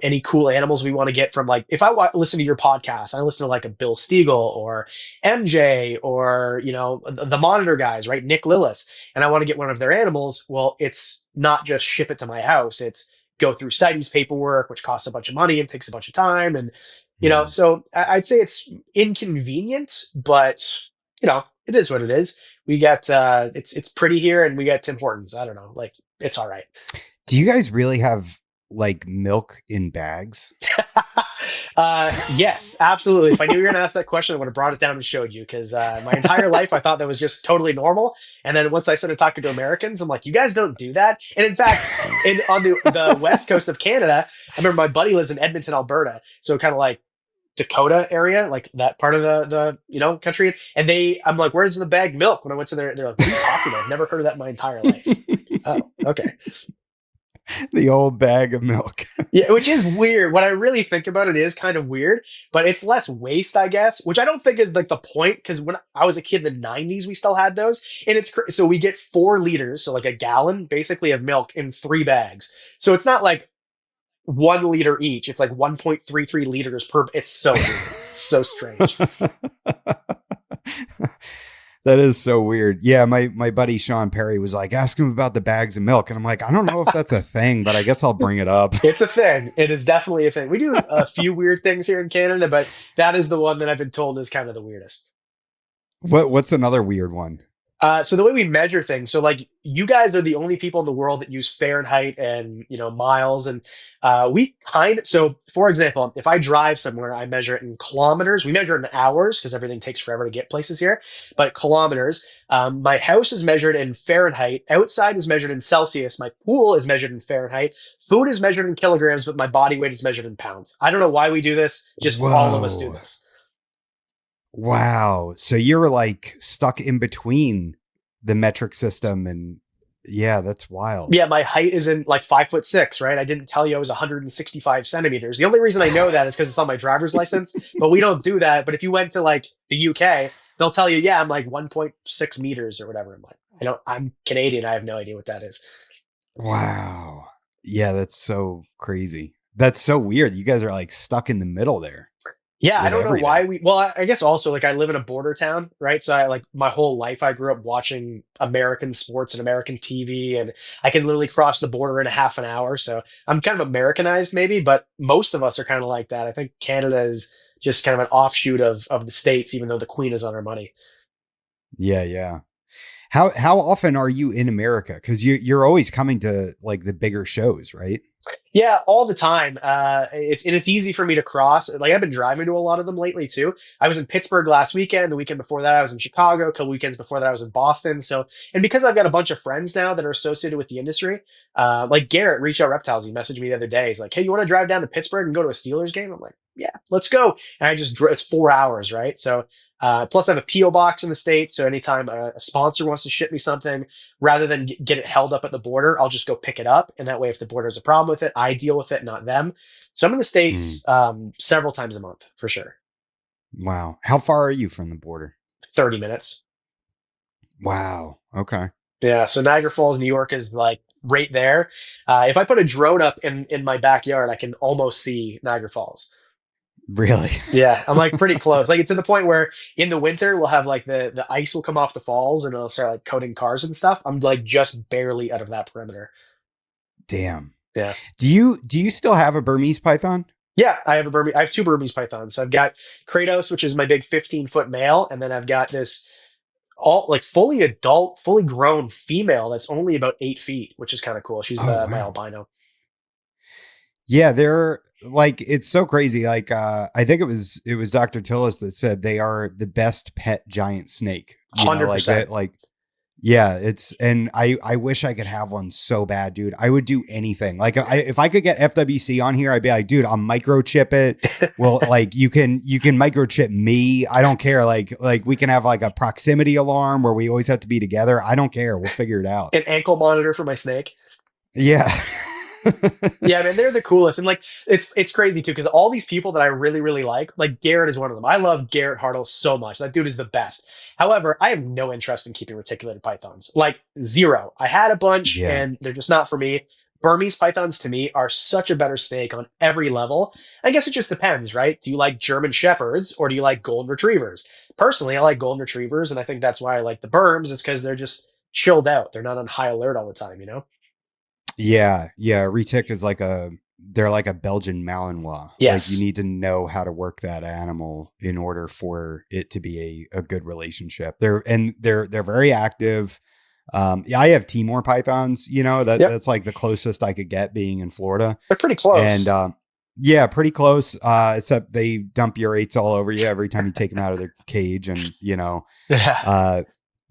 Any cool animals we want to get from, like, if I listen to your podcast, I listen to like a Bill Stiegel or MJ or, the Monitor guys, right? Nick Lillis, and I want to get one of their animals. Well, it's not just ship it to my house. It's go through CITES paperwork, which costs a bunch of money and takes a bunch of time. And, Mhm. so I'd say it's inconvenient, but, it is what it is. We got, it's pretty here, and we got Tim Hortons. I don't know, like, it's all right. Do you guys really have like milk in bags? Yes, absolutely. If I knew you were going to ask that question, I would have brought it down and showed you, because my entire life I thought that was just totally normal. And then once I started talking to Americans, I'm like, you guys don't do that. And in fact, on the west coast of Canada, I remember my buddy lives in Edmonton, Alberta. So kind of like Dakota area, like that part of the country. And I'm like, where's the bagged milk? When I went to they're like, what are you talking about? I've never heard of that in my entire life. Oh, okay. The old bag of milk. Yeah, which is weird. When I really think about it, it is kind of weird, but it's less waste, I guess, which I don't think is like the point, because when I was a kid in the 90s, we still had those. And so we get 4 liters, so like a gallon basically of milk in 3 bags. So it's not like 1 liter each. It's like 1.33 liters per. It's so weird. It's so strange. That is so weird. Yeah, my buddy Sean Perry was like, ask him about the bags of milk. And I'm like, I don't know if that's a thing, but I guess I'll bring it up. It's a thing. It is definitely a thing. We do a few weird things here in Canada, but that is the one that I've been told is kind of the weirdest. What's another weird one? So the way we measure things, so like you guys are the only people in the world that use Fahrenheit and miles, and so for example, if I drive somewhere, I measure it in kilometers. We measure it in hours because everything takes forever to get places here, but kilometers. My house is measured in Fahrenheit. Outside is measured in Celsius. My pool is measured in Fahrenheit. Food is measured in kilograms, but my body weight is measured in pounds. I don't know why we do this. Just all of us do Whoa. this. Wow. So you're like stuck in between the metric system and yeah, that's wild. Yeah, my height isn't like 5'6", right? I didn't tell you I was 165 centimeters. The only reason I know that is because it's on my driver's license, but we don't do that. But if you went to like the UK, they'll tell you, yeah, I'm like 1.6 meters or whatever. I'm like, I'm Canadian. I have no idea what that is. Wow. Yeah, that's so crazy. That's so weird. You guys are like stuck in the middle there Yeah, I with don't know why everything. well, I guess also like I live in a border town, right? So I like my whole life I grew up watching American sports and American TV, and I can literally cross the border in a half an hour. So I'm kind of Americanized maybe, but most of us are kind of like that. I think Canada is just kind of an offshoot of the States, even though the Queen is on our money. Yeah, yeah. How often are you in America? Because you're always coming to like the bigger shows, right? Yeah, all the time. It's easy for me to cross. Like I've been driving to a lot of them lately too. I was in Pittsburgh last weekend. The weekend before that, I was in Chicago. A couple weekends before that, I was in Boston. So, and because I've got a bunch of friends now that are associated with the industry, like Garrett, Reach Out Reptiles, he messaged me the other day. He's like, "Hey, you want to drive down to Pittsburgh and go to a Steelers game?" I'm like, "Yeah, let's go." And it's 4 hours, right? So, plus I have a PO box in the States. So anytime a sponsor wants to ship me something, rather than get it held up at the border, I'll just go pick it up. And that way, if the border has a problem with it, I deal with it, not them. So I'm in the Mm. States several times a month for sure. Wow. How far are you from the border? 30 minutes. Wow. Okay. Yeah. So Niagara Falls, New York is like right there. If I put a drone up in my backyard, I can almost see Niagara Falls. Really? Yeah, I'm like pretty close. Like it's to the point where in the winter we'll have like the ice will come off the falls and it'll start like coating cars and stuff. I'm like just barely out of that perimeter. Damn. Yeah. Do you still have a Burmese python? Yeah, I have two Burmese pythons. So I've got Kratos, which is my big 15-foot male, and then I've got this all like fully adult, fully grown female that's only about 8 feet, which is kind of cool. She's Oh my wow. albino. Yeah, they're like it's so crazy. Like I think it was Dr. Tillis that said they are the best pet giant snake. You know, like 100%. that like yeah, it's and I wish I could have one so bad, dude. I would do anything. Like if I could get FWC on here, I'd be like, dude, I'll microchip it. Well, like you can microchip me. I don't care. Like we can have like a proximity alarm where we always have to be together. I don't care. We'll figure it out. An ankle monitor for my snake. Yeah. Yeah, man, they're the coolest, and like it's crazy too because all these people that I really really like Garrett is one of them. I love Garrett Hartle so much. That dude is the best. However, I have no interest in keeping reticulated pythons, like zero. I had a bunch, Yeah. and they're just not for me. Burmese pythons to me are such a better snake on every level. I guess it just depends, right? Do you like German shepherds or do you like golden retrievers? Personally, I like golden retrievers, and I think that's why I like the Burms is because they're just chilled out. They're not on high alert all the time, you know? Yeah, yeah. Retic is like they're like a Belgian Malinois. Like you Yes. need to know how to work that animal in order for it to be a good relationship. They're very active. Yeah, I have Timor pythons. You know Yep. that's like the closest I could get being in Florida, They're pretty and close. yeah, pretty close. Except they dump urates all over you every time you take them out of their cage, and Yeah. uh,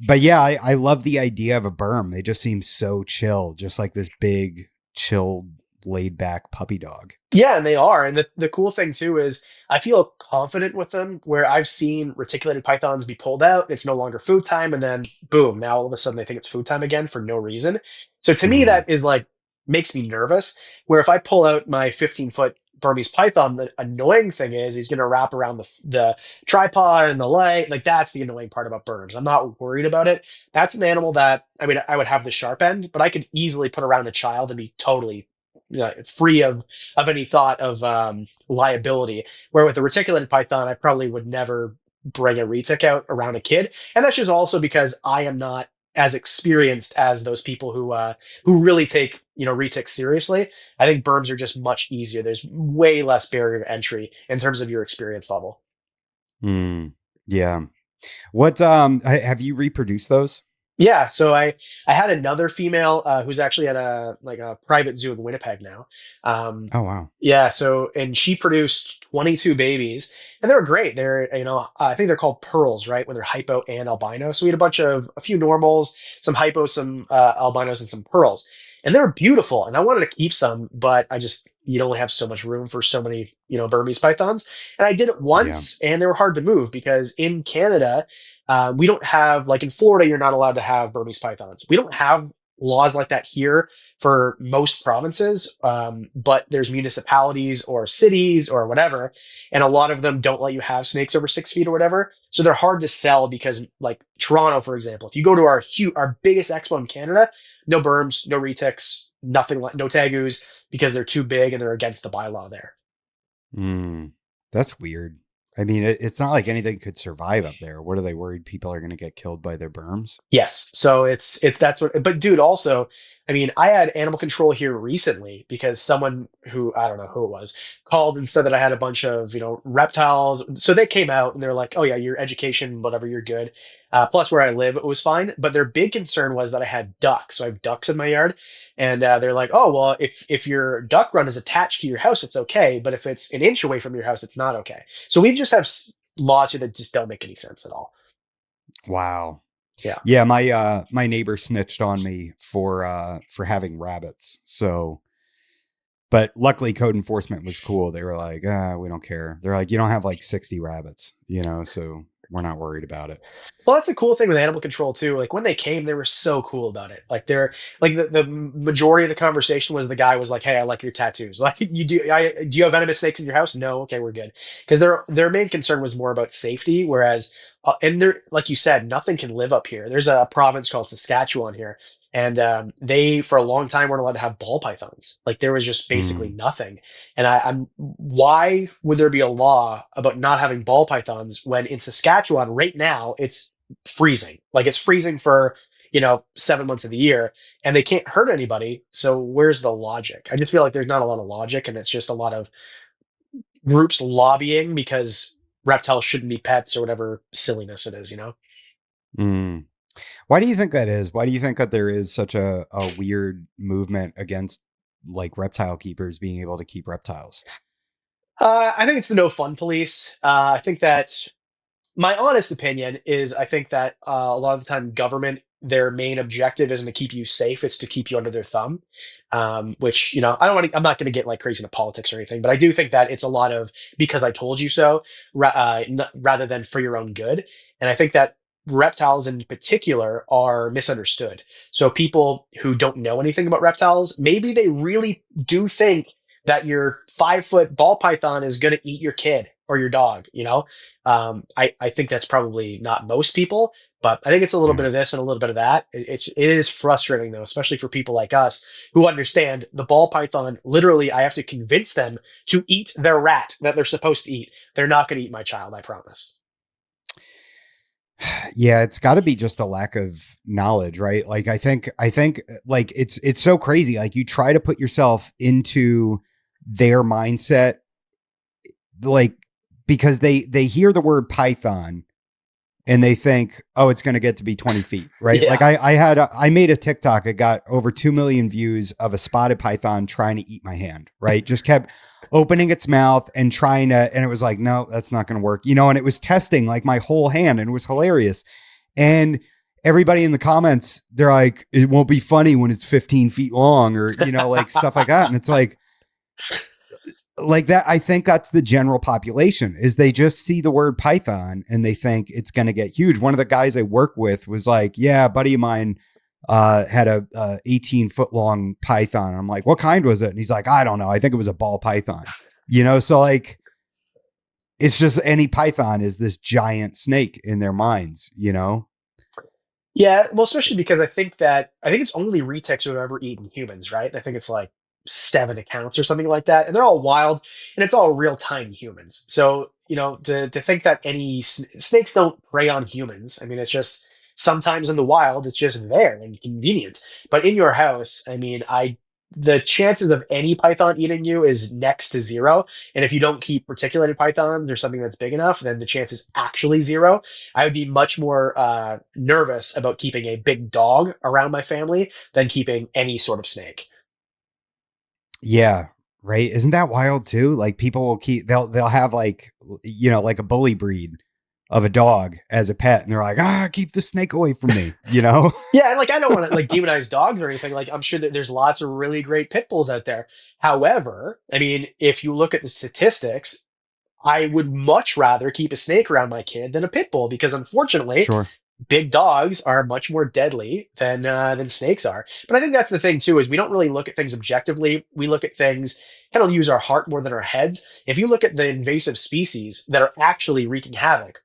but yeah, I love the idea of a berm. They just seem so chill, just like this big, chilled, laid back puppy dog. Yeah, and they are. And the cool thing too is I feel confident with them where I've seen reticulated pythons be pulled out, it's no longer food time, and then boom, now all of a sudden they think it's food time again for no reason. So to me, Mm, that is like makes me nervous. Where if I pull out my 15-foot Burmese python, the annoying thing is he's gonna wrap around the tripod and the light. Like that's the annoying part about birds. I'm not worried about it. That's an animal that I would have the sharp end, but I could easily put around a child and be totally free of any thought of liability. Where with a reticulated python, I probably would never bring a retic out around a kid, and that's just also because I am not as experienced as those people who really take retics seriously. I think berms are just much easier. There's way less barrier to entry in terms of your experience level. mm, yeah. What have you reproduced those? Yeah, so I had another female who's actually at a private zoo in Winnipeg now. Um, Oh wow. yeah, so and she produced 22 babies, and they were great. They're I think they're called pearls, right? When they're hypo and albino. So we had a few normals, some hypos, some albinos, and some pearls, and they were beautiful. And I wanted to keep some, but I just you'd only have so much room for so many Burmese pythons. And I did it Yeah. once, and they were hard to move because in Canada we don't have, like in Florida, you're not allowed to have Burmese pythons. We don't have laws like that here for most provinces, but there's municipalities or cities or whatever, and a lot of them don't let you have snakes over 6 feet or whatever. So they're hard to sell because, like Toronto, for example, if you go to our biggest expo in Canada, no berms, no retics, nothing, no tegus, because they're too big and they're against the bylaw there. Mm, that's weird. I mean, it's not like anything could survive up there. What are they worried people are going to get killed by their berms? Yes. So it's that's what, but dude, also, I mean, I had animal control here recently because someone who, I don't know who it was, called and said that I had a bunch of, reptiles. So they came out and they're like, oh yeah, your education, whatever, you're good. Plus where I live, it was fine. But their big concern was that I had ducks. So I have ducks in my yard. And they're like, oh, well, if your duck run is attached to your house, it's okay. But if it's an inch away from your house, it's not okay. So we just have laws here that just don't make any sense at all. Wow. Yeah. Yeah, my neighbor snitched on me for having rabbits. So, but luckily code enforcement was cool. They were like, we don't care. They're like, you don't have like 60 rabbits, so we're not worried about it. Well, that's a cool thing with animal control too. Like when they came, they were so cool about it. Like they're like the majority of the conversation was the guy was like, "Hey, I like your tattoos. Like do you have venomous snakes in your house? No, okay, we're good." Because their main concern was more about safety. Whereas, and they're like you said, nothing can live up here. There's a province called Saskatchewan here, and they for a long time weren't allowed to have ball pythons. Like there was just basically Mm, nothing. And I'm why would there be a law about not having ball pythons when in Saskatchewan right now it's freezing. Like it's freezing for, 7 months of the year and they can't hurt anybody. So where's the logic? I just feel like there's not a lot of logic and it's just a lot of groups lobbying because reptiles shouldn't be pets or whatever silliness it is. mm. Why do you think that is? Why do you think that there is such a weird movement against like reptile keepers being able to keep reptiles? I think it's the no fun police. I think that my honest opinion is I think that a lot of the time government their main objective isn't to keep you safe, it's to keep you under their thumb. Which I don't want to, I'm not going to get like crazy into politics or anything, but I do think that it's a lot of because I told you so rather than for your own good. And I think that reptiles in particular are misunderstood. So people who don't know anything about reptiles, maybe they really do think that your 5 foot ball python is going to eat your kid or your dog. I think that's probably not most people, but I think it's a little Yeah. bit of this and a little bit of that. It is frustrating though, especially for people like us who understand the ball python. Literally, I have to convince them to eat their rat that they're supposed to eat. They're not going to eat my child, I promise. Yeah, it's got to be just a lack of knowledge, right? Like I think like it's so crazy. Like you try to put yourself into their mindset, like because they hear the word python and they think, oh, it's going to get to be 20 feet, right? Like Yeah. I made a TikTok. It got over 2 million views of a spotted python trying to eat my hand, right? Just kept opening its mouth and trying to, and it was like, no, that's not going to work, and it was testing like my whole hand and it was hilarious. And everybody in the comments, they're like, it won't be funny when it's 15 feet long or, like stuff like that. And it's like that. I think that's the general population is they just see the word python and they think it's going to get huge. One of the guys I work with was like, yeah, a buddy of mine had a 18-foot long python. I'm like, what kind was it? And he's like, I don't know. I think it was a ball python, so like, it's just any python is this giant snake in their minds. Yeah, well, especially because I think it's only retics who have ever eaten humans, right? I think it's like 7 accounts or something like that, and they're all wild, and it's all real tiny humans. So to think that any snakes don't prey on humans, I mean, it's just sometimes in the wild, it's just there and convenient. But in your house, I mean, the chances of any python eating you is next to zero. And if you don't keep reticulated pythons or something that's big enough, then the chance is actually zero. I would be much more nervous about keeping a big dog around my family than keeping any sort of snake. Yeah. Right. Isn't that wild too? Like people will they'll have like, like a bully breed of a dog as a pet. And they're like, keep the snake away from me, Yeah, and like I don't want to like demonize dogs or anything. Like I'm sure that there's lots of really great pit bulls out there. However, I mean, if you look at the statistics, I would much rather keep a snake around my kid than a pit bull because unfortunately, Sure. big dogs are much more deadly than snakes are. But I think that's the thing too, is we don't really look at things objectively. We look at things kind of use our heart more than our heads. If you look at the invasive species that are actually wreaking havoc,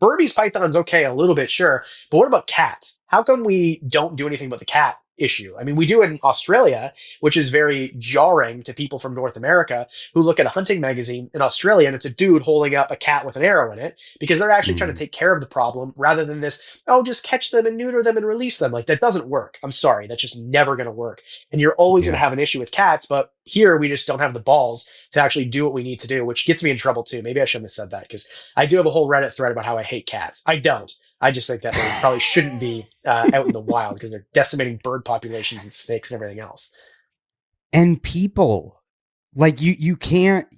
Burmese python's okay, a little bit, sure. But what about cats? How come we don't do anything about the cat issue? I mean, we do in Australia, which is very jarring to people from North America who look at a hunting magazine in Australia and it's a dude holding up a cat with an arrow in it because they're actually trying to take care of the problem rather than this, oh, just catch them and neuter them and release them. Like that doesn't work. I'm sorry. That's just never going to work. And you're always going to have an issue with cats, but here we just don't have the balls to actually do what we need to do, which gets me in trouble too. Maybe I shouldn't have said that because I do have a whole Reddit thread about how I hate cats. I don't. I just think that they probably shouldn't be out in the wild because they're decimating bird populations and snakes and everything else. And people, like you can't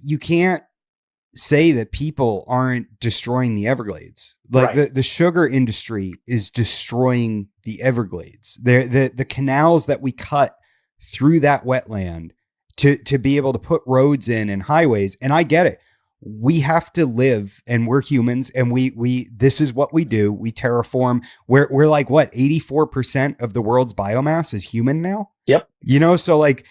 say that people aren't destroying the Everglades. Like the sugar industry is destroying the Everglades. The canals that we cut through that wetland to be able to put roads in and highways. And I get it. We have to live and we're humans and we this is what we do. We terraform. We're like what 84% of the world's biomass is human now. Yep. So like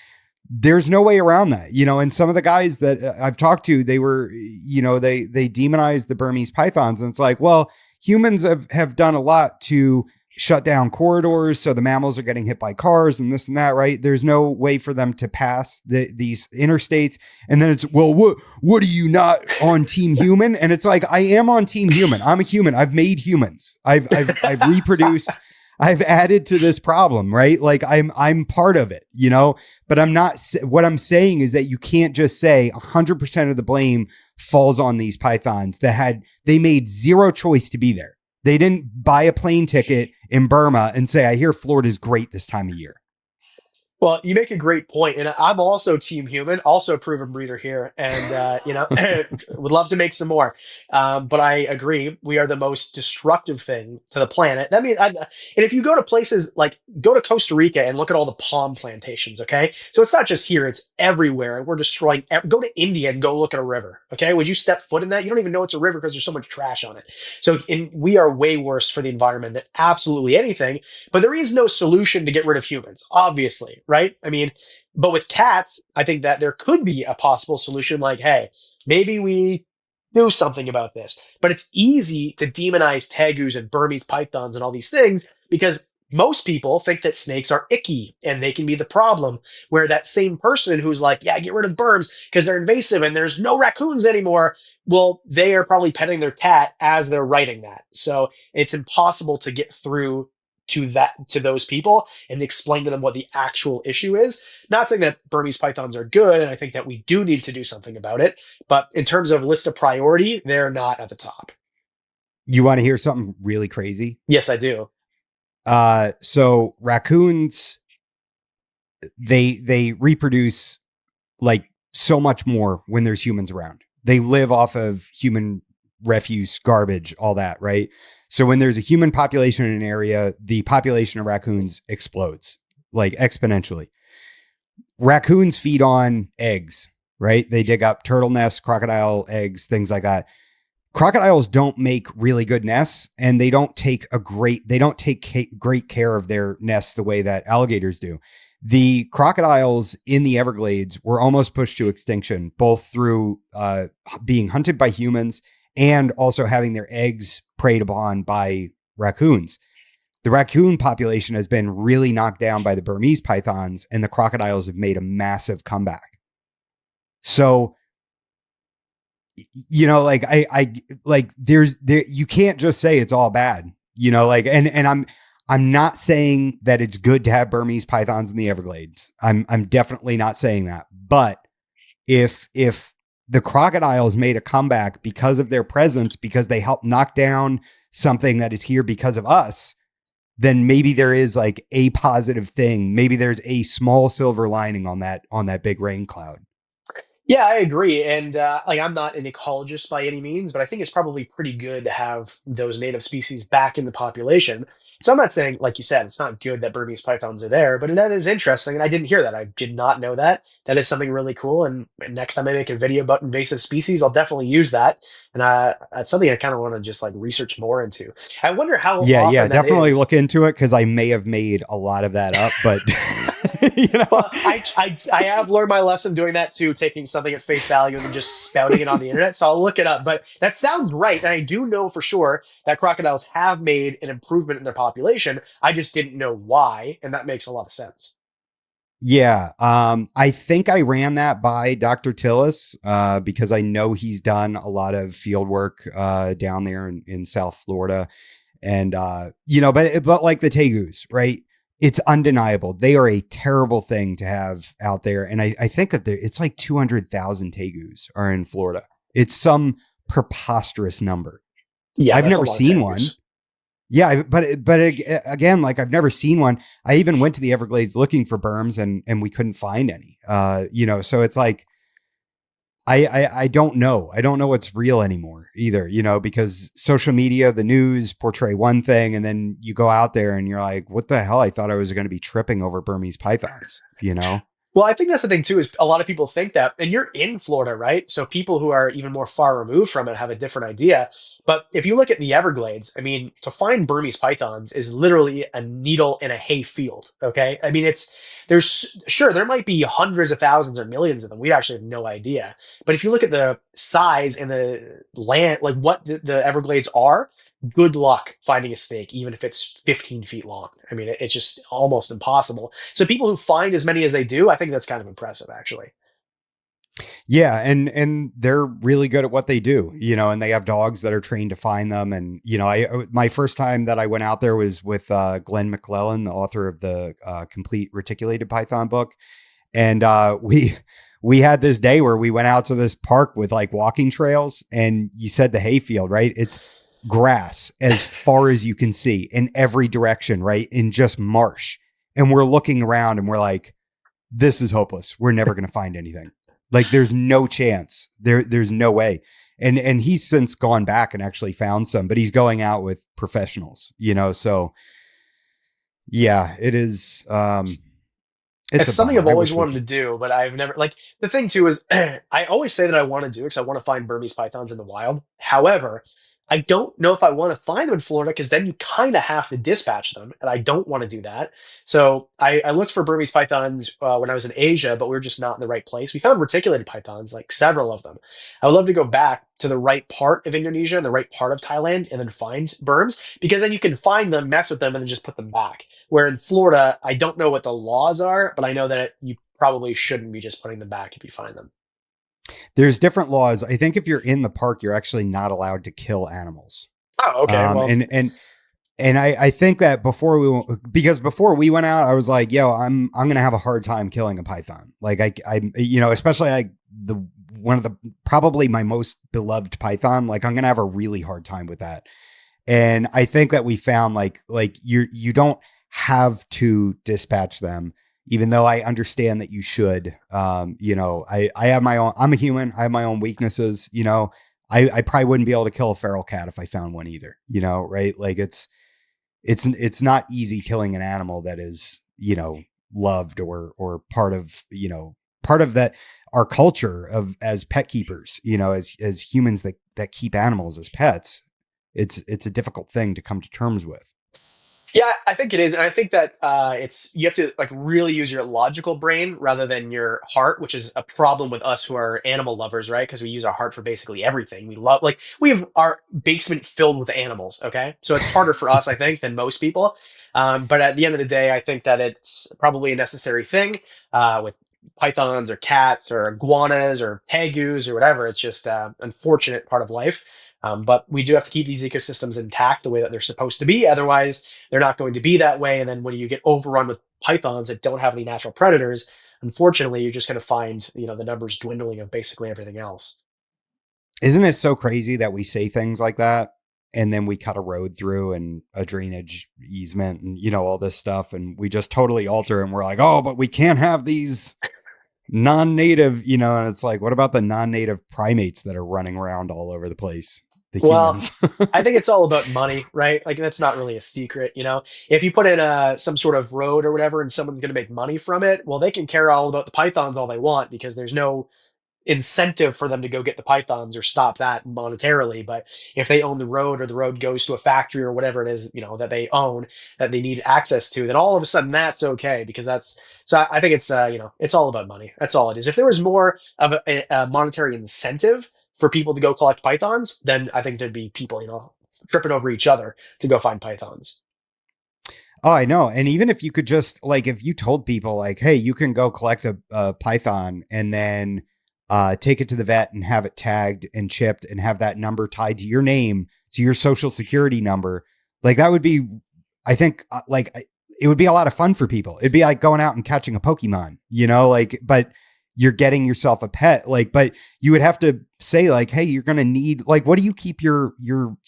there's no way around that, and some of the guys that I've talked to, they were, they demonized the Burmese pythons. And it's like, well, humans have done a lot to shut down corridors. So the mammals are getting hit by cars and this and that, right? There's no way for them to pass these interstates. And then it's, well, what are you not on team human? And it's like, I am on team human. I'm a human. I've made humans. I've reproduced. I've added to this problem, right? Like I'm part of it, but I'm not, what I'm saying is that you can't just say 100% of the blame falls on these pythons they made zero choice to be there. They didn't buy a plane ticket in Burma and say, I hear Florida's great this time of year. Well, you make a great point, and I'm also team human, also a proven breeder here, and would love to make some more. But I agree, we are the most destructive thing to the planet. That means, and if you go to places like go to Costa Rica and look at all the palm plantations, okay? So it's not just here; it's everywhere. We're destroying. Go to India and go look at a river, okay? Would you step foot in that? You don't even know it's a river because there's so much trash on it. So we are way worse for the environment than absolutely anything. But there is no solution to get rid of humans, obviously. Right? I mean, but with cats, I think that there could be a possible solution like, hey, maybe we do something about this. But it's easy to demonize tegus and Burmese pythons and all these things because most people think that snakes are icky and they can be the problem. Where that same person who's like, yeah, get rid of berms because they're invasive and there's no raccoons anymore. Well, they are probably petting their cat as they're writing that. So it's impossible to get through to those people and explain to them what the actual issue is. Not saying that Burmese pythons are good, and I think that we do need to do something about it. But in terms of list of priority, they're not at the top. You want to hear something really crazy? Yes, I do. So raccoons, they reproduce like so much more when there's humans around. They live off of human refuse, garbage, all that, right? So when there's a human population in an area, the population of raccoons explodes like exponentially. Raccoons feed on eggs, right? They dig up turtle nests, crocodile eggs, things like that. Crocodiles don't make really good nests, and they don't take great care of their nests the way that alligators do. The crocodiles in the Everglades were almost pushed to extinction, both through being hunted by humans and also having their eggs preyed upon by raccoons. The raccoon population has been really knocked down by the Burmese pythons, and the crocodiles have made a massive comeback. So, like you can't just say it's all bad, and I'm not saying that it's good to have Burmese pythons in the Everglades. I'm definitely not saying that. But if the crocodiles made a comeback because of their presence, because they helped knock down something that is here because of us, then maybe there is like a positive thing. Maybe there's a small silver lining on that big rain cloud. Yeah, I agree. And like, I'm not an ecologist by any means, but I think it's probably pretty good to have those native species back in the population. So I'm not saying, like you said, it's not good that Burmese pythons are there, but that is interesting. And I didn't hear that. I did not know that. That is something really cool. And next time I make a video about invasive species, I'll definitely use that. And that's something I kind of want to just like research more into. I wonder how Yeah, often that definitely is. look into it because I may have made a lot of that up, but you know, Well, I have learned my lesson doing that too, taking something at face value and then just spouting it on the internet. So I'll look it up. But that sounds right. And I do know for sure that crocodiles have made an improvement in their population. I just didn't know why. And that makes a lot of sense. yeah. I think I ran that by Dr. Tillis because I know he's done a lot of field work down there in South Florida. And you know, but like the tegus, right? It's undeniable. They are a terrible thing to have out there. And I think that it's like 200,000 tegus are in Florida. It's some preposterous number. Yeah, I've that's a never lot of seen one. tegus. Yeah, but again, like I've never seen one. I even went to the Everglades looking for berms and we couldn't find any. You know, so it's like I don't know. I don't know what's real anymore either, you know, because social media, the news portray one thing and then you go out there and you're like, what the hell? I thought I was going to be tripping over Burmese pythons, you know? Well, I think that's the thing too, is a lot of people think that, and you're in Florida, right? So people who are even more far removed from it have a different idea. But if you look at the Everglades, I mean, to find Burmese pythons is literally a needle in a hay field. Okay. I mean, there's sure there might be hundreds of thousands or millions of them. We actually have no idea. But if you look at the size and the land, like what the Everglades are, good luck finding a snake, even if it's 15 feet long. I mean, it's just almost impossible. So people who find as many as they do, I think that's kind of impressive, actually. Yeah, and they're really good at what they do, you know, and they have dogs that are trained to find them. And you know, I my first time that I went out there was with Glenn McClellan, the author of the complete reticulated python book, and we had this day where we went out to this park with like walking trails, and you said the hayfield, right? It's grass as far as you can see in every direction, right? In just marsh, and we're looking around and we're like, this is hopeless. We're never going to find anything. Like there's no chance. There's no way. And he's since gone back and actually found some, but he's going out with professionals, you know. So yeah, it is it's It's a something bummer. I've I always wish we wanted to could. do, but I've never like the thing too is I always say that I want to do it because I want to find Burmese pythons in the wild. However, I don't know if I want to find them in Florida because then you kind of have to dispatch them, and I don't want to do that. So I looked for Burmese pythons when I was in Asia, but we were just not in the right place. We found reticulated pythons, like several of them. I would love to go back to the right part of Indonesia and the right part of Thailand and then find berms because then you can find them, mess with them, and then just put them back. Where in Florida, I don't know what the laws are, but I know that you probably shouldn't be just putting them back if you find them. There's different laws. I think if you're in the park, you're actually not allowed to kill animals. Oh, okay. Um, Well, and and and I think that because before we went out, I was like, yo, I'm gonna have a hard time killing a python. Like I you know, especially like the one of the probably my most beloved python. Like I'm gonna have a really hard time with that. And I think that we found like you don't have to dispatch them, even though I understand that you should. You know, I have my own. I'm a human. I have my own weaknesses. You know, I probably wouldn't be able to kill a feral cat if I found one either. You know, right? Like it's not easy killing an animal that is, you know, loved or part of, you know, part of that our culture of as pet keepers, you know, as humans that keep animals as pets. It's a difficult thing to come to terms with. yeah, I think it is, and I think that it's you have to like really use your logical brain rather than your heart, which is a problem with us who are animal lovers, right? Because we use our heart for basically everything. We love like we have our basement filled with animals. Okay, so it's harder for us, I think, than most people. But at the end of the day, I think that it's probably a necessary thing with pythons or cats or iguanas or tegus or whatever. It's just unfortunate part of life. But we do have to keep these ecosystems intact the way that they're supposed to be. Otherwise, they're not going to be that way. And then when you get overrun with pythons that don't have any natural predators, unfortunately, you're just going to find, the numbers dwindling of basically everything else. Isn't it so crazy that we say things like that and then we cut a road through and a drainage easement and, all this stuff, and we just totally alter and we're like, oh, but we can't have these non-native, and it's like, what about the non-native primates that are running around all over the place? The Well, humans. I think it's all about money, right? Like that's not really a secret, If you put in some sort of road or whatever, and someone's going to make money from it, well, they can care all about the pythons all they want because there's no incentive for them to go get the pythons or stop that monetarily. But if they own the road or the road goes to a factory or whatever it is, that they own that they need access to, then all of a sudden that's okay because that's so I think it's it's all about money. That's all it is. If there was more of a monetary incentive for people to go collect pythons, then I think there'd be people, tripping over each other to go find pythons. Oh, I know. And even if you could just like, if you told people like, hey, you can go collect a python and then take it to the vet and have it tagged and chipped and have that number tied to your name, to your social security number. Like that would be, I think it would be a lot of fun for people. It'd be like going out and catching a Pokemon, but you're getting yourself a pet, but you would have to say like, hey, you're going to need, what do you keep your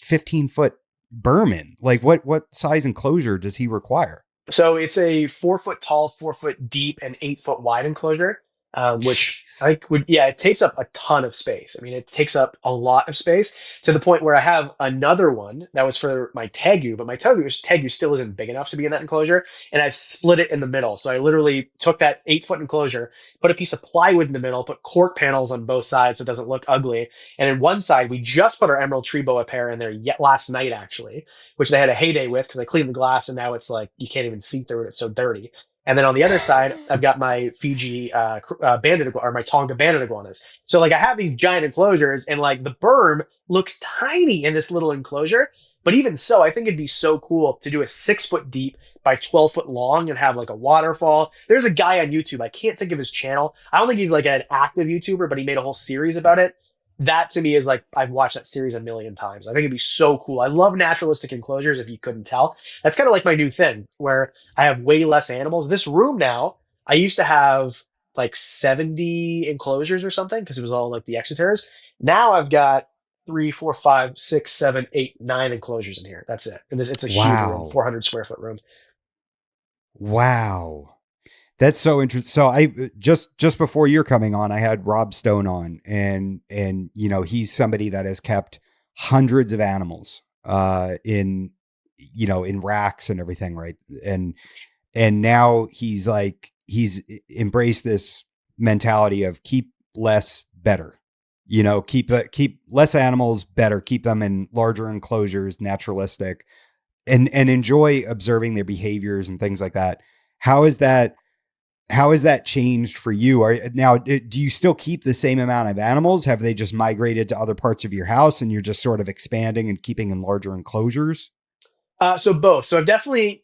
15-foot Burman? Like what size enclosure does he require? So it's a 4 foot tall, 4 foot deep, and 8 foot wide enclosure, which Jeez. I think it takes up a ton of space. I mean, it takes up a lot of space to the point where I have another one that was for my tegu, but my tegu still isn't big enough to be in that enclosure, and I've split it in the middle. So I literally took that 8 foot enclosure, put a piece of plywood in the middle, put cork panels on both sides so it doesn't look ugly, and in one side we just put our emerald tree boa pair in there yet last night actually, which they had a heyday with because I cleaned the glass and now it's like you can't even see through it. It's so dirty. And then on the other side, I've got my Fiji banded or my Tonga banded iguanas. So like I have these giant enclosures, and like the berm looks tiny in this little enclosure. But even so, I think it'd be so cool to do a 6 foot deep by 12 foot long and have like a waterfall. There's a guy on YouTube. I can't think of his channel. I don't think he's like an active YouTuber, but he made a whole series about it. That to me is like I've watched that series a million times. I think it'd be so cool. I love naturalistic enclosures, if you couldn't tell. That's kind of like my new thing where I have way less animals. This room now, I used to have like 70 enclosures or something because it was all like the exoteras. Now I've got three, four, five, six, seven, eight, nine enclosures in here. That's it. And it's a huge room, Wow. 400 square foot room. Wow. That's so interesting. So I just before you're coming on, I had Rob Stone on, and he's somebody that has kept hundreds of animals in racks and everything, right? And now he's embraced this mentality of keep less better. Keep less animals better, keep them in larger enclosures, naturalistic, and enjoy observing their behaviors and things like that. How is that changed for you? Do you still keep the same amount of animals? Have they just migrated to other parts of your house and you're just sort of expanding and keeping in larger enclosures? So both. So I've definitely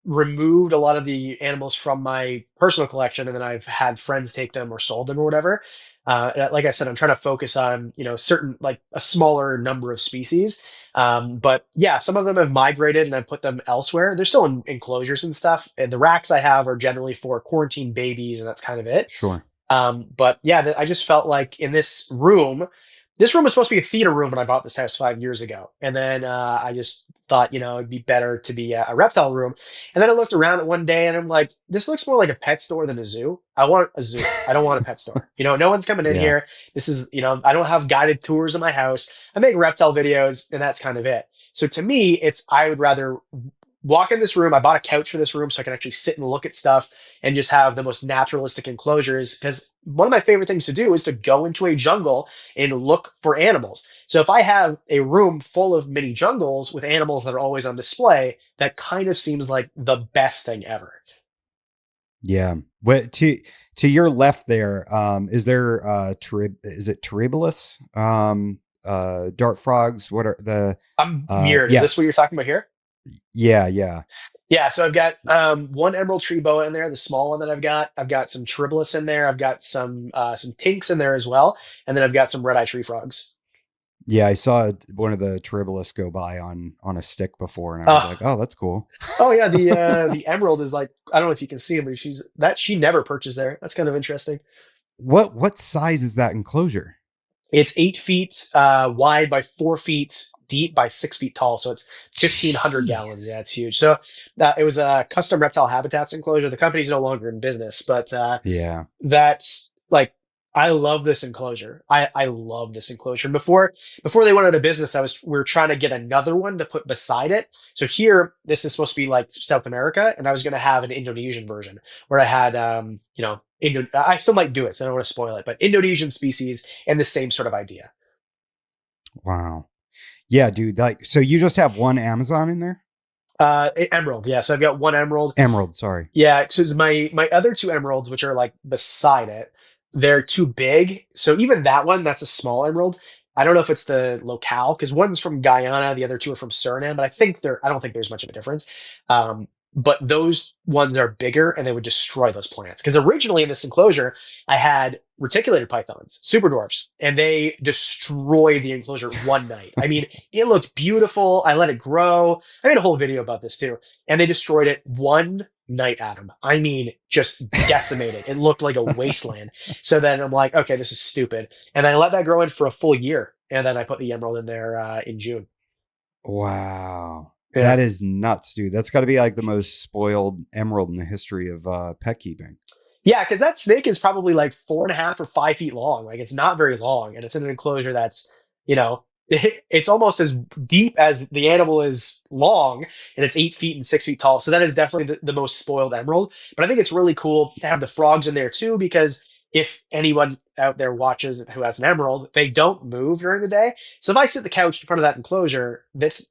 removed a lot of the animals from my personal collection, and then I've had friends take them or sold them or whatever. Like I said, I'm trying to focus on certain like a smaller number of species. But yeah, some of them have migrated, and I put them elsewhere. They're still in enclosures and stuff. And the racks I have are generally for quarantine babies, and that's kind of it. Sure. But yeah, I just felt like in this room was supposed to be a theater room when I bought this house 5 years ago. And then I just thought, it'd be better to be a reptile room. And then I looked around it one day and I'm like, this looks more like a pet store than a zoo. I want a zoo. I don't want a pet store. No one's coming in Yeah. here. This is, I don't have guided tours of my house. I make reptile videos and that's kind of it. So to me, I would rather walk in this room. I bought a couch for this room so I can actually sit and look at stuff and just have the most naturalistic enclosures. Because one of my favorite things to do is to go into a jungle and look for animals. So if I have a room full of mini jungles with animals that are always on display, that kind of seems like the best thing ever. Yeah. What to your left there, is there is it Terribilis? Dart frogs? What are the I'm weird. yes. Is this what you're talking about here? Yeah, yeah. Yeah, so I've got one emerald tree boa in there, the small one that I've got. I've got some Terribilis in there. I've got some tinks in there as well, and then I've got some red eye tree frogs. Yeah, I saw one of the Terribilis go by on a stick before, and I was Uh, like, "Oh, that's cool." oh yeah, the emerald is like, I don't know if you can see him, but she never perches there. That's kind of interesting. What size is that enclosure? It's 8 feet wide by 4 feet deep by 6 feet tall. So it's 1,500 gallons. Jeez. Yeah, it's huge. So it was a custom reptile habitats enclosure. The company's no longer in business, but Yeah. that's like, I love this enclosure. I love this enclosure. Before they went out of business, we were trying to get another one to put beside it. So here, this is supposed to be like South America, and I was going to have an Indonesian version where I had I still might do it, so I don't want to spoil it, but Indonesian species and the same sort of idea. Wow. Yeah, dude. Like, so you just have one Amazon in there? Emerald, yeah. So I've got one emerald. Emerald. Sorry. Yeah, because my other two emeralds, which are like beside it, they're too big. So even that one, that's a small emerald. I don't know if it's the locale because one's from Guyana, the other two are from Suriname, but I don't think there's much of a difference. But those ones are bigger and they would destroy those plants. Because originally in this enclosure, I had reticulated pythons, super dwarfs, and they destroyed the enclosure one night. I mean, it looked beautiful. I let it grow. I made a whole video about this too. And they destroyed it one night, Adam. I mean, just decimated. It looked like a wasteland. So then I'm like, okay, this is stupid. And then I let that grow in for a full year. And then I put the emerald in there in June. Wow. Yeah. That is nuts, dude. That's got to be like the most spoiled emerald in the history of pet keeping. Yeah, because that snake is probably like 4.5 or 5 feet long. Like it's not very long, and it's in an enclosure that's, it's almost as deep as the animal is long, and it's 8 feet and 6 feet tall. So that is definitely the most spoiled emerald. But I think it's really cool to have the frogs in there too, because if anyone out there watches who has an emerald, they don't move during the day. So if I sit the couch in front of that enclosure, that's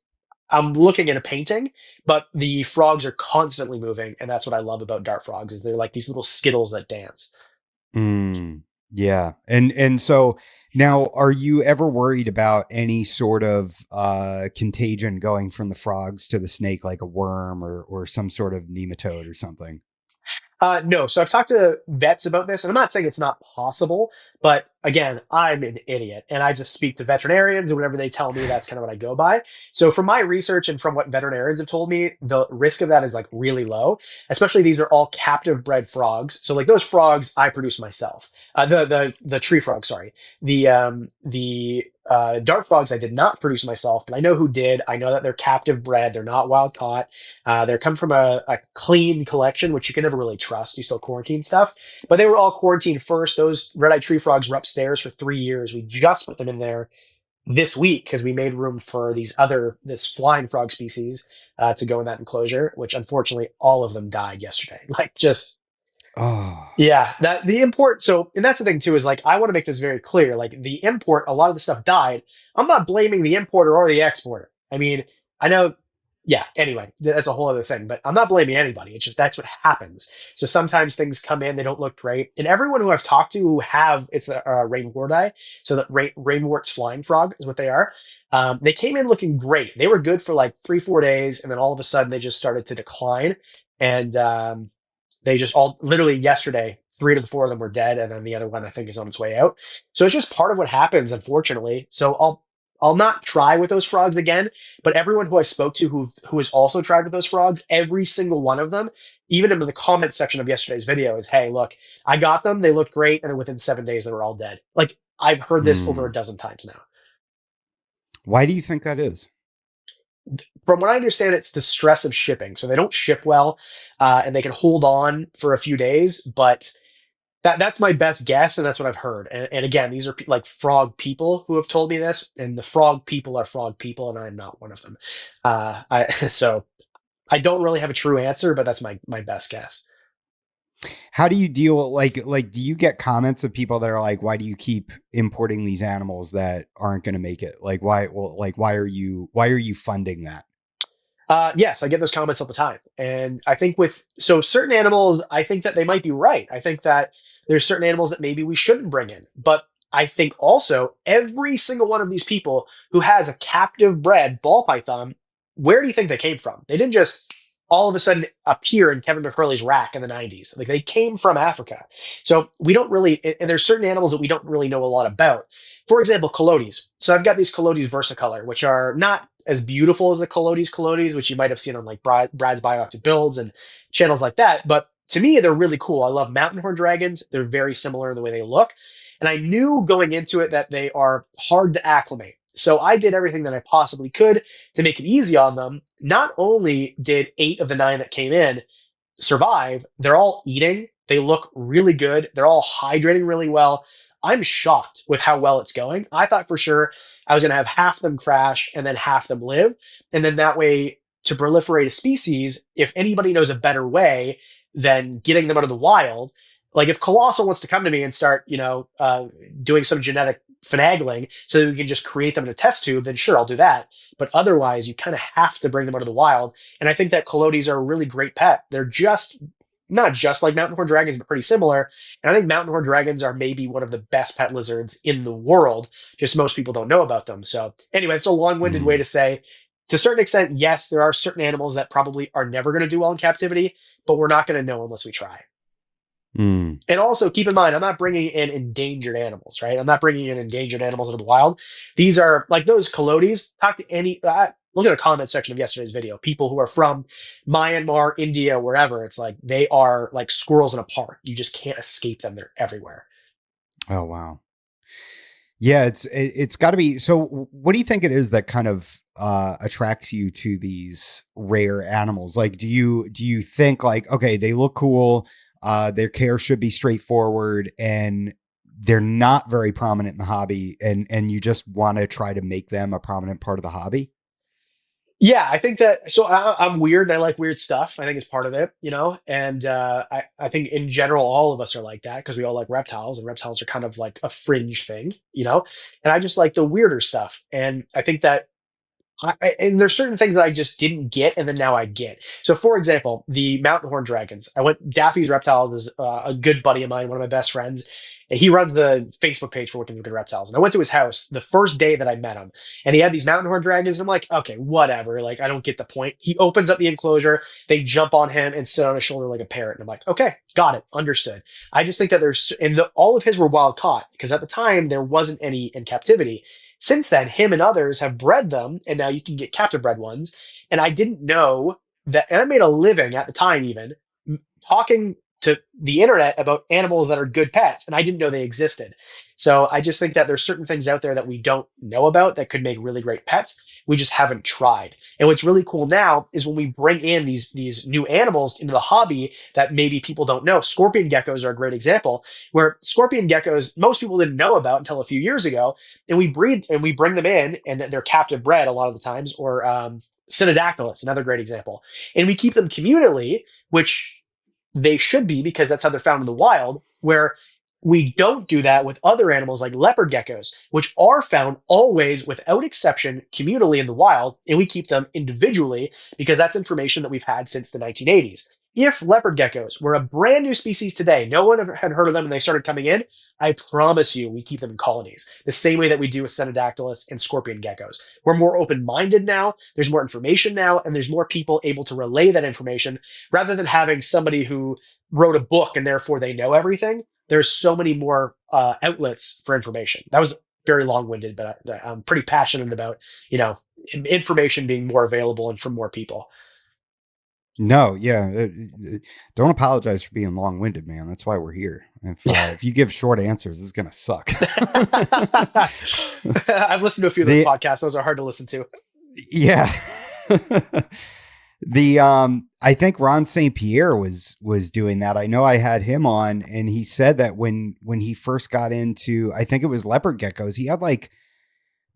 I'm looking at a painting, but the frogs are constantly moving, and that's what I love about dart frogs is they're like these little skittles that dance. Yeah. And so now, are you ever worried about any sort of contagion going from the frogs to the snake, like a worm or some sort of nematode or something? No, so I've talked to vets about this, and I'm not saying it's not possible, but again, I'm an idiot, and I just speak to veterinarians, and whatever they tell me, that's kind of what I go by. So, from my research and from what veterinarians have told me, the risk of that is like really low. Especially these are all captive bred frogs, so like those frogs I produce myself. The tree frog, sorry, the dart frogs I did not produce myself, but I know who did. I know that they're captive bred; they're not wild caught. They come from a clean collection, which you can never really trust. You still quarantine stuff, but they were all quarantined first. Those red-eyed tree frogs were upstairs for 3 years. We just put them in there this week because we made room for this flying frog species to go in that enclosure, which unfortunately all of them died yesterday. Like just Oh, yeah, that the import. So, and that's the thing too, is like, I want to make this very clear. Like the import, a lot of the stuff died. I'm not blaming the importer or the exporter. I mean, I know, yeah, anyway, that's a whole other thing, but I'm not blaming anybody. It's just, that's what happens. So sometimes things come in, they don't look great. And everyone who I've talked to who it's a rainworti. So that rainwort's flying frog is what they are. They came in looking great. They were good for like 3, 4 days. And then all of a sudden they just started to decline. And, they just all literally yesterday, 3 to 4 of them were dead, and then the other one I think is on its way out. So it's just part of what happens, unfortunately. So I'll not try with those frogs again. But everyone who I spoke to who has also tried with those frogs, every single one of them, even in the comment section of yesterday's video, is, hey, look, I got them, they looked great, and then within 7 days they were all dead. Like I've heard this over a dozen times now. why do you think that is? From what I understand, it's the stress of shipping. So they don't ship well, and they can hold on for a few days. But that's my best guess, and that's what I've heard. And again, these are like frog people who have told me this, and the frog people are frog people, and I'm not one of them. So I don't really have a true answer, but that's my best guess. How do you deal like do you get comments of people that are like, why do you keep importing these animals that aren't going to make it? Like why are you funding that? Yes, I get those comments all the time. And I think certain animals, I think that they might be right. I think that there's certain animals that maybe we shouldn't bring in. But I think also every single one of these people who has a captive bred ball python, where do you think they came from? They didn't just all of a sudden appear in Kevin McCurley's rack in the 90s. Like they came from Africa. So we don't really, and there's certain animals that we don't really know a lot about. For example, coyotes. So I've got these coyotes versicolor, which are not as beautiful as the coyotes, which you might have seen on like Brad's Bioactive Builds and channels like that. But to me, they're really cool. I love mountain horn dragons. They're very similar in the way they look. And I knew going into it that they are hard to acclimate. So I did everything that I possibly could to make it easy on them. Not only did 8 of the 9 that came in survive, they're all eating. They look really good. They're all hydrating really well. I'm shocked with how well it's going. I thought for sure I was going to have half them crash and then half them live. And then that way, to proliferate a species, if anybody knows a better way than getting them out of the wild, like if Colossal wants to come to me and start, doing some genetic finagling so that we can just create them in a test tube, then sure, I'll do that. But otherwise, you kind of have to bring them out of the wild. And I think that coyotes are a really great pet. They're just not just like mountain horn dragons, but pretty similar. And I think mountain horn dragons are maybe one of the best pet lizards in the world. Just most people don't know about them. So anyway, it's a long-winded way to say, to a certain extent, yes, there are certain animals that probably are never going to do well in captivity, but we're not going to know unless we try. And also keep in mind, I'm not bringing in endangered animals, right? I'm not bringing in endangered animals into the wild. These are like those coyotes. Talk to any, look at the comment section of yesterday's video. People who are from Myanmar, India, wherever. It's like they are like squirrels in a park. You just can't escape them. They're everywhere. Oh, wow. Yeah, it's got to be. So what do you think it is that kind of attracts you to these rare animals? Like, do you think like, okay, they look cool, their care should be straightforward, and they're not very prominent in the hobby, and you just want to try to make them a prominent part of the hobby? Yeah, I think that. So I'm weird and I like weird stuff. I think it's part of it, and I think in general, all of us are like that because we all like reptiles, and reptiles are kind of like a fringe thing, and I just like the weirder stuff. And I think that and there's certain things that I just didn't get, and then now I get. So, for example, the mountain horn dragons. Daffy's Reptiles is a good buddy of mine, one of my best friends. And he runs the Facebook page for Wickens Reptiles. And I went to his house the first day that I met him, and he had these mountain horn dragons. And I'm like, okay, whatever. Like, I don't get the point. He opens up the enclosure, they jump on him and sit on his shoulder like a parrot. And I'm like, okay, got it, understood. I just think that all of his were wild caught because at the time there wasn't any in captivity. Since then, him and others have bred them, and now you can get captive bred ones. And I didn't know that, and I made a living at the time even talking to the internet about animals that are good pets, and I didn't know they existed. So I just think that there's certain things out there that we don't know about that could make really great pets. We just haven't tried. And what's really cool now is when we bring in these new animals into the hobby that maybe people don't know. Scorpion geckos are a great example, where scorpion geckos, most people didn't know about until a few years ago. And we breed and we bring them in, and they're captive bred a lot of the times, or Synodactylus, another great example. And we keep them communally, which they should be because that's how they're found in the wild, where we don't do that with other animals like leopard geckos, which are found always, without exception, communally in the wild, and we keep them individually because that's information that we've had since the 1980s. If leopard geckos were a brand new species today, no one had heard of them and they started coming in, I promise you we keep them in colonies, the same way that we do with Synodactylus and scorpion geckos. We're more open-minded now, there's more information now, and there's more people able to relay that information rather than having somebody who wrote a book and therefore they know everything. There's so many more outlets for information. That was very long-winded, but I'm pretty passionate about, information being more available and from more people. No, yeah. Don't apologize for being long-winded, man. That's why we're here. If you give short answers, it's going to suck. I've listened to a few of those podcasts. Those are hard to listen to. Yeah. I think Ron St. Pierre was doing that. I know I had him on, and he said that when he first got into, I think it was leopard geckos, he had like,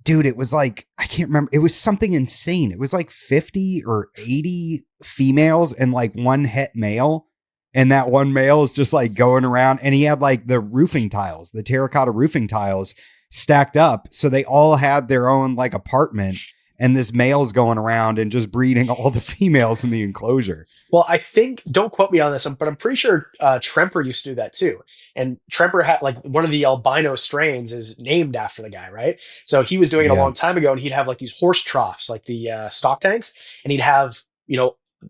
dude, it was like, I can't remember. It was something insane. It was like 50 or 80 females and like one het male. And that one male is just like going around, and he had like the roofing tiles, the terracotta roofing tiles stacked up. So they all had their own like apartment, and this male's going around and just breeding all the females in the enclosure. Well, I think, don't quote me on this, but I'm pretty sure Tremper used to do that too. And Tremper had like one of the albino strains is named after the guy, right? So he was doing it a long time ago, and he'd have like these horse troughs, like the stock tanks, and he'd have,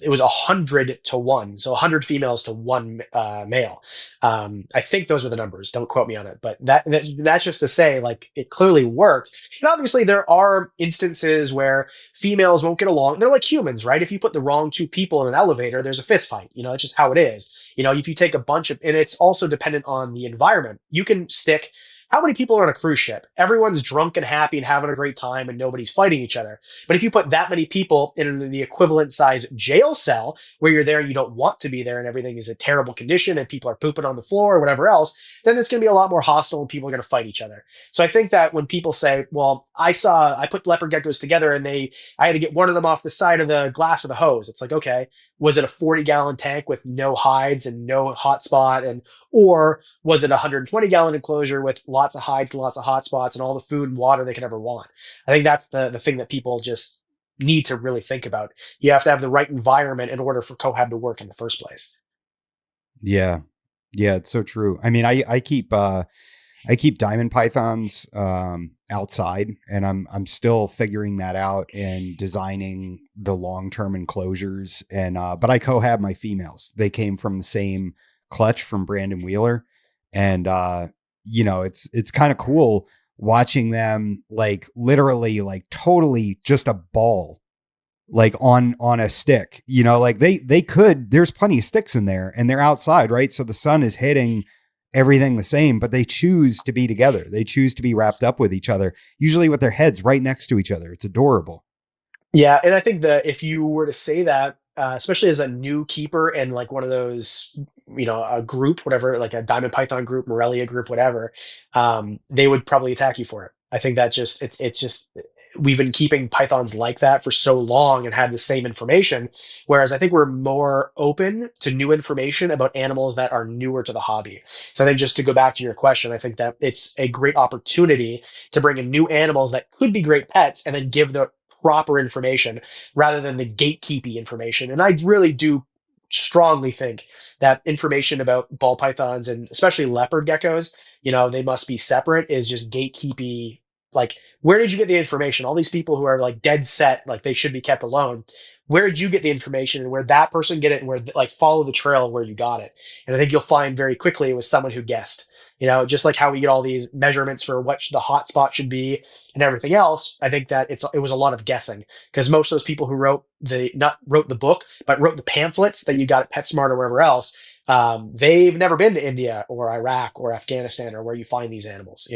it was 100 to 1, so 100 females to 1 male. I think those were the numbers. Don't quote me on it, but that's just to say, like, it clearly worked. And obviously, there are instances where females won't get along. They're like humans, right? If you put the wrong two people in an elevator, there's a fist fight. It's just how it is. If you take a bunch of, and it's also dependent on the environment. You can stick. How many people are on a cruise ship? Everyone's drunk and happy and having a great time, and nobody's fighting each other. But if you put that many people in the equivalent size jail cell where you're there and you don't want to be there and everything is a terrible condition and people are pooping on the floor or whatever else, then it's going to be a lot more hostile and people are going to fight each other. So I think that when people say, well, I put leopard geckos together and I had to get one of them off the side of the glass with a hose. It's like, okay, was it a 40-gallon tank with no hides and no hotspot, or was it a 120-gallon enclosure with lots of hides, lots of hot spots, and all the food and water they could ever want? I think that's the thing that people just need to really think about. You have to have the right environment in order for cohab to work in the first place. Yeah. Yeah, it's so true. I mean, I keep diamond pythons outside, and I'm still figuring that out and designing the long-term enclosures. And but I cohab my females. They came from the same clutch from Brandon Wheeler, and it's kind of cool watching them, like, literally, like, totally just a ball, like on a stick. Like they could, there's plenty of sticks in there and they're outside, right? So the sun is hitting everything the same, but they choose to be together. They choose to be wrapped up with each other, usually with their heads right next to each other. It's adorable. Yeah, and I think that if you were to say that, especially as a new keeper and like one of those, a group, whatever, like a diamond python group, Morelia group, whatever, they would probably attack you for it. I think that it's just we've been keeping pythons like that for so long and had the same information. Whereas I think we're more open to new information about animals that are newer to the hobby. So I think, just to go back to your question, I think that it's a great opportunity to bring in new animals that could be great pets and then give the proper information rather than the gatekeepy information. And I really do strongly think that information about ball pythons and especially leopard geckos, they must be separate, is just gatekeepy. Like, where did you get the information? All these people who are like dead set, like they should be kept alone. Where did you get the information, and where that person get it, and where, like, follow the trail of where you got it? And I think you'll find very quickly it was someone who guessed. Just like how we get all these measurements for what the hot spot should be and everything else. I think that it was a lot of guessing, because most of those people who not wrote the book, but wrote the pamphlets that you got at PetSmart or wherever else, they've never been to India or Iraq or Afghanistan or where you find these animals.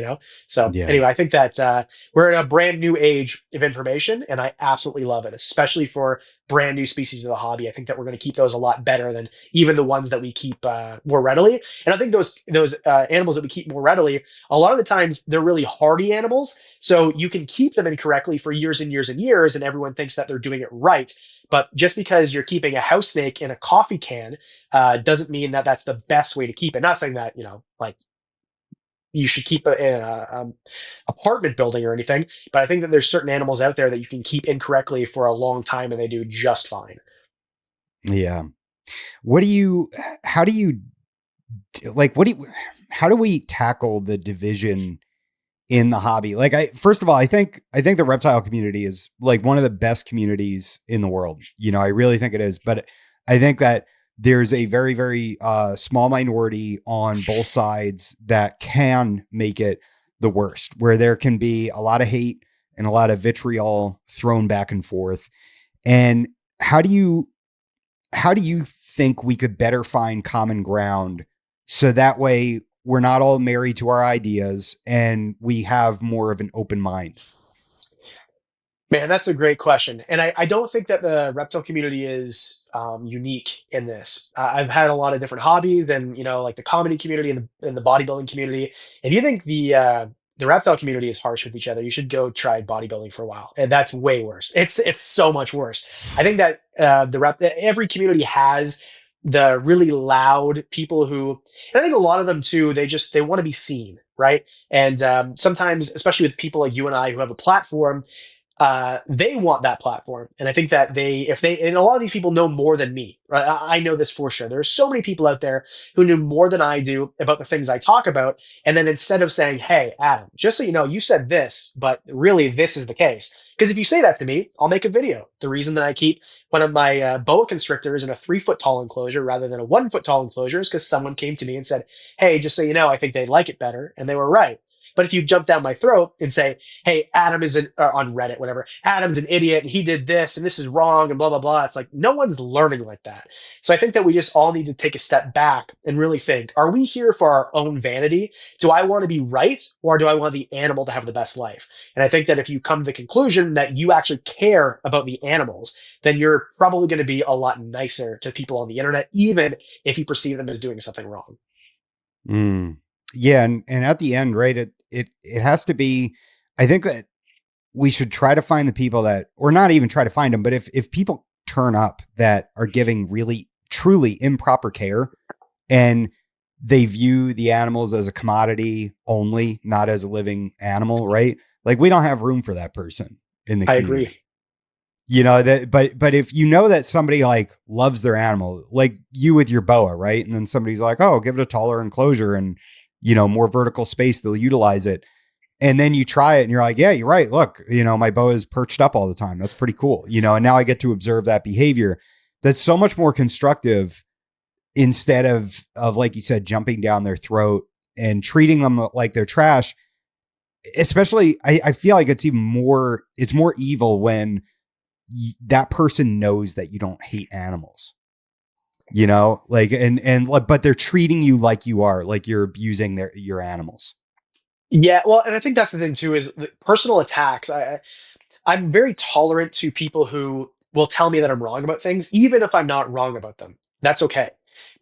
So Yeah. anyway, I think that we're in a brand new age of information, and I absolutely love it, especially for brand new species of the hobby. I think that we're going to keep those a lot better than even the ones that we keep more readily. And I think those animals that we keep more readily, a lot of the times they're really hardy animals, so you can keep them incorrectly for years and years and years, and everyone thinks that they're doing it right. But just because you're keeping a house snake in a coffee can doesn't mean that that's the best way to keep it. Not saying that, like, you should keep it in a apartment building or anything, but I think that there's certain animals out there that you can keep incorrectly for a long time and they do just fine. Yeah. How do you how do we tackle the division in the hobby? Like, first of all, I think the reptile community is like one of the best communities in the world. I really think it is, but I think that there's a very, very small minority on both sides that can make it the worst, where there can be a lot of hate and a lot of vitriol thrown back and forth. And how do you think we could better find common ground so that way we're not all married to our ideas and we have more of an open mind? Man, that's a great question. And I don't think that the reptile community is unique in this. I've had a lot of different hobbies, and, like the comedy community and the bodybuilding community. If you think the reptile community is harsh with each other, you should go try bodybuilding for a while. And that's way worse. It's so much worse. I think that every community has the really loud people who, and I think a lot of them too, they want to be seen, right? And sometimes, especially with people like you and I who have a platform, they want that platform. And I think that and a lot of these people know more than me, right? I know this for sure. There are so many people out there who knew more than I do about the things I talk about. And then instead of saying, hey, Adam, just so you know, you said this, but really this is the case, Because if you say that to me, I'll make a video. The reason that I keep one of my boa constrictors in a 3 foot tall enclosure rather than a 1 foot tall enclosure is because someone came to me and said, hey, just so you know, I think they'd like it better. And they were right. But if you jump down my throat and say, hey, Adam is on Reddit, whatever, Adam's an idiot and he did this and this is wrong and blah, blah, blah. It's like no one's learning like that. So I think that we just all need to take a step back and really think, are we here for our own vanity? Do I want to be right or do I want the animal to have the best life? And I think that if you come to the conclusion that you actually care about the animals, then you're probably going to be a lot nicer to people on the internet, even if you perceive them as doing something wrong. Yeah. And at the end, right, it has to be, I think that we should try to find the people that, or not even try to find them, but if people turn up that are giving really, truly improper care and they view the animals as a commodity only, not as a living animal, right? Like we don't have room for that person in the community. I agree. You know, that, but if you know that somebody like loves their animal, like you with your boa, right? And then somebody's like, oh, give it a taller enclosure and, you know, more vertical space, they'll utilize it. And then you try it and you're like, yeah, you're right. Look, you know, my boa is perched up all the time. That's pretty cool. You know, and now I get to observe that behavior. That's so much more constructive instead of like you said, jumping down their throat and treating them like they're trash. Especially, I feel like it's more evil when that person knows that you don't hate animals. You know, like, but they're treating you like you are, like you're abusing your animals. Yeah, well, and I think that's the thing too is personal attacks. I'm very tolerant to people who will tell me that I'm wrong about things, even if I'm not wrong about them. That's okay.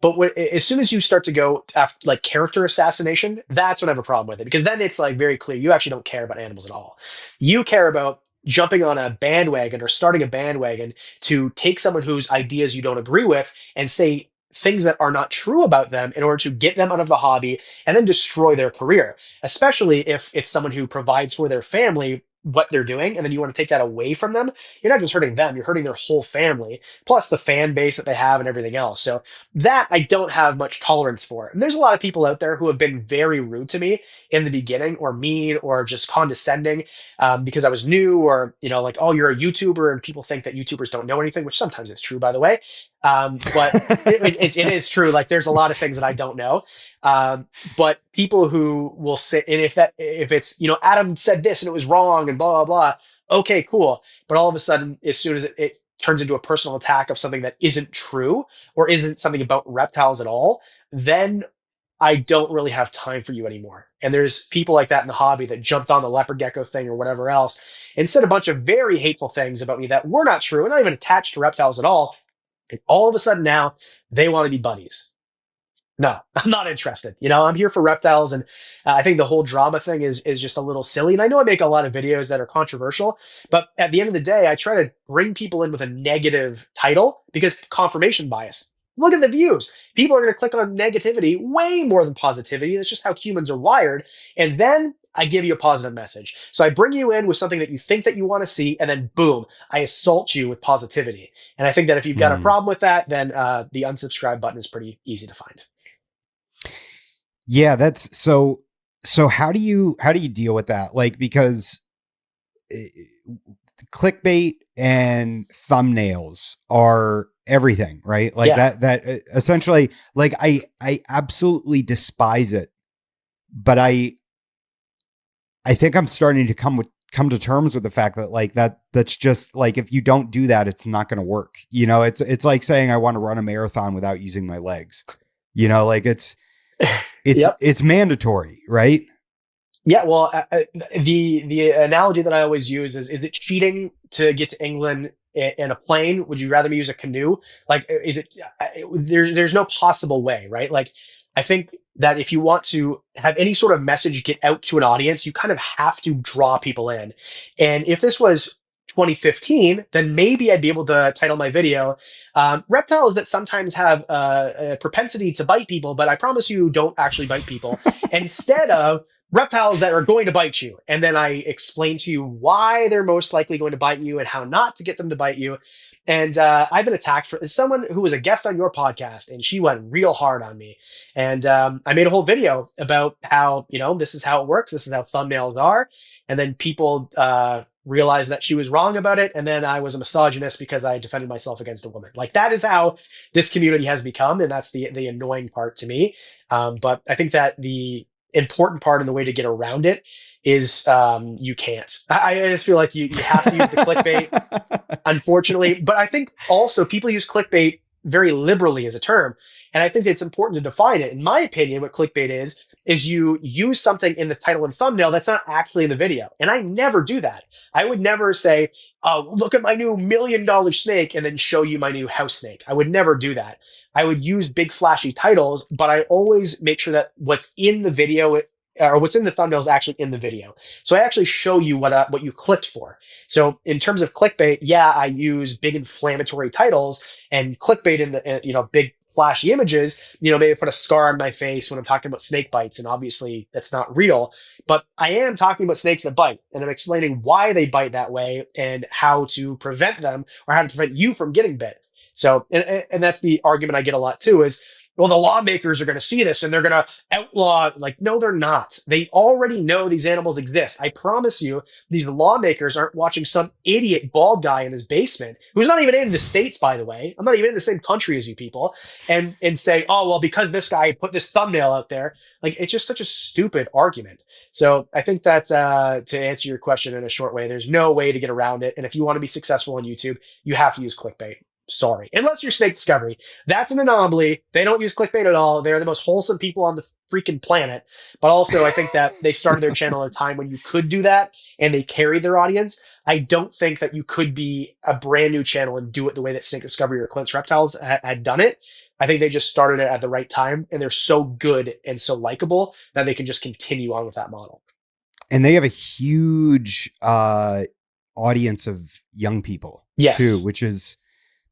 But as soon as you start to go after like character assassination, that's when I have a problem with it because then it's like very clear you actually don't care about animals at all. You care about jumping on a bandwagon or starting a bandwagon to take someone whose ideas you don't agree with and say things that are not true about them in order to get them out of the hobby and then destroy their career, especially if it's someone who provides for their family what they're doing and then you want to take that away from them. You're not just hurting them, you're hurting their whole family plus the fan base that they have and everything else. So that I don't have much tolerance for. And there's a lot of people out there who have been very rude to me in the beginning or mean or just condescending because I was new or, you know, like, oh, you're a YouTuber and people think that YouTubers don't know anything, which sometimes is true, by the way. But it is true. Like there's a lot of things that I don't know. But people who will sit and if it's, you know, Adam said this and it was wrong and blah, blah, blah. Okay, cool. But all of a sudden, as soon as it turns into a personal attack of something that isn't true or isn't something about reptiles at all, then I don't really have time for you anymore. And there's people like that in the hobby that jumped on the leopard gecko thing or whatever else and said a bunch of very hateful things about me that were not true and not even attached to reptiles at all. And all of a sudden now they want to be buddies. No, I'm not interested. You know, I'm here for reptiles. And I think the whole drama thing is just a little silly. And I know I make a lot of videos that are controversial, but at the end of the day, I try to bring people in with a negative title because confirmation bias. Look at the views. People are going to click on negativity way more than positivity. That's just how humans are wired. And then I give you a positive message. So I bring you in with something that you think that you want to see, and then boom, I assault you with positivity. And I think that if you've got a problem with that, then the unsubscribe button is pretty easy to find. Yeah, that's so how do you deal with that? Like, because clickbait and thumbnails are everything, right? Like that essentially, like I absolutely despise it, but I think I'm starting to come to terms with the fact that like that's just like, if you don't do that, it's not going to work. You know, it's like saying I want to run a marathon without using my legs, you know, like it's mandatory, right? Yeah, well, the analogy that I always use is it cheating to get to England in a plane? Would you rather me use a canoe? Like, is it? There's no possible way, right? Like, I think that if you want to have any sort of message get out to an audience, you kind of have to draw people in. And if this was 2015, then maybe I'd be able to title my video reptiles that sometimes have a propensity to bite people, but I promise you don't actually bite people, instead of reptiles that are going to bite you. And then I explain to you why they're most likely going to bite you and how not to get them to bite you. And I've been attacked for someone who was a guest on your podcast, and she went real hard on me. And I made a whole video about how, you know, this is how it works. This is how thumbnails are. And then people realized that she was wrong about it, and then I was a misogynist because I defended myself against a woman. Like that is how this community has become, and that's the annoying part to me. But I think that the important part and the way to get around it is you can't. I just feel like you have to use the clickbait, unfortunately. But I think also people use clickbait very liberally as a term. And I think it's important to define it. In my opinion, what clickbait is you use something in the title and thumbnail that's not actually in the video. And I never do that. I would never say, oh, look at my new $1 million snake and then show you my new house snake. I would never do that. I would use big flashy titles, but I always make sure that what's in the video or what's in the thumbnail is actually in the video. So I actually show you what you clicked for. So in terms of clickbait, yeah, I use big inflammatory titles and clickbait in the big flashy images, maybe put a scar on my face when I'm talking about snake bites, and obviously that's not real, but I am talking about snakes that bite, and I'm explaining why they bite that way and how to prevent them or how to prevent you from getting bit. So, and that's the argument I get a lot too is, well, the lawmakers are going to see this and they're going to outlaw. Like, no, they're not. They already know these animals exist. I promise you, these lawmakers aren't watching some idiot bald guy in his basement who's not even in the States, by the way. I'm not even in the same country as you people, and say, oh, well, because this guy put this thumbnail out there. Like, it's just such a stupid argument. So I think that to answer your question in a short way, there's no way to get around it. And if you want to be successful on YouTube, you have to use clickbait. Sorry. Unless you're Snake Discovery. That's an anomaly. They don't use clickbait at all. They're the most wholesome people on the freaking planet. But also, I think that they started their channel at a time when you could do that and they carried their audience. I don't think that you could be a brand new channel and do it the way that Snake Discovery or Clint's Reptiles had done it. I think they just started it at the right time, and they're so good and so likable that they can just continue on with that model. And they have a huge audience of young people, too, which is...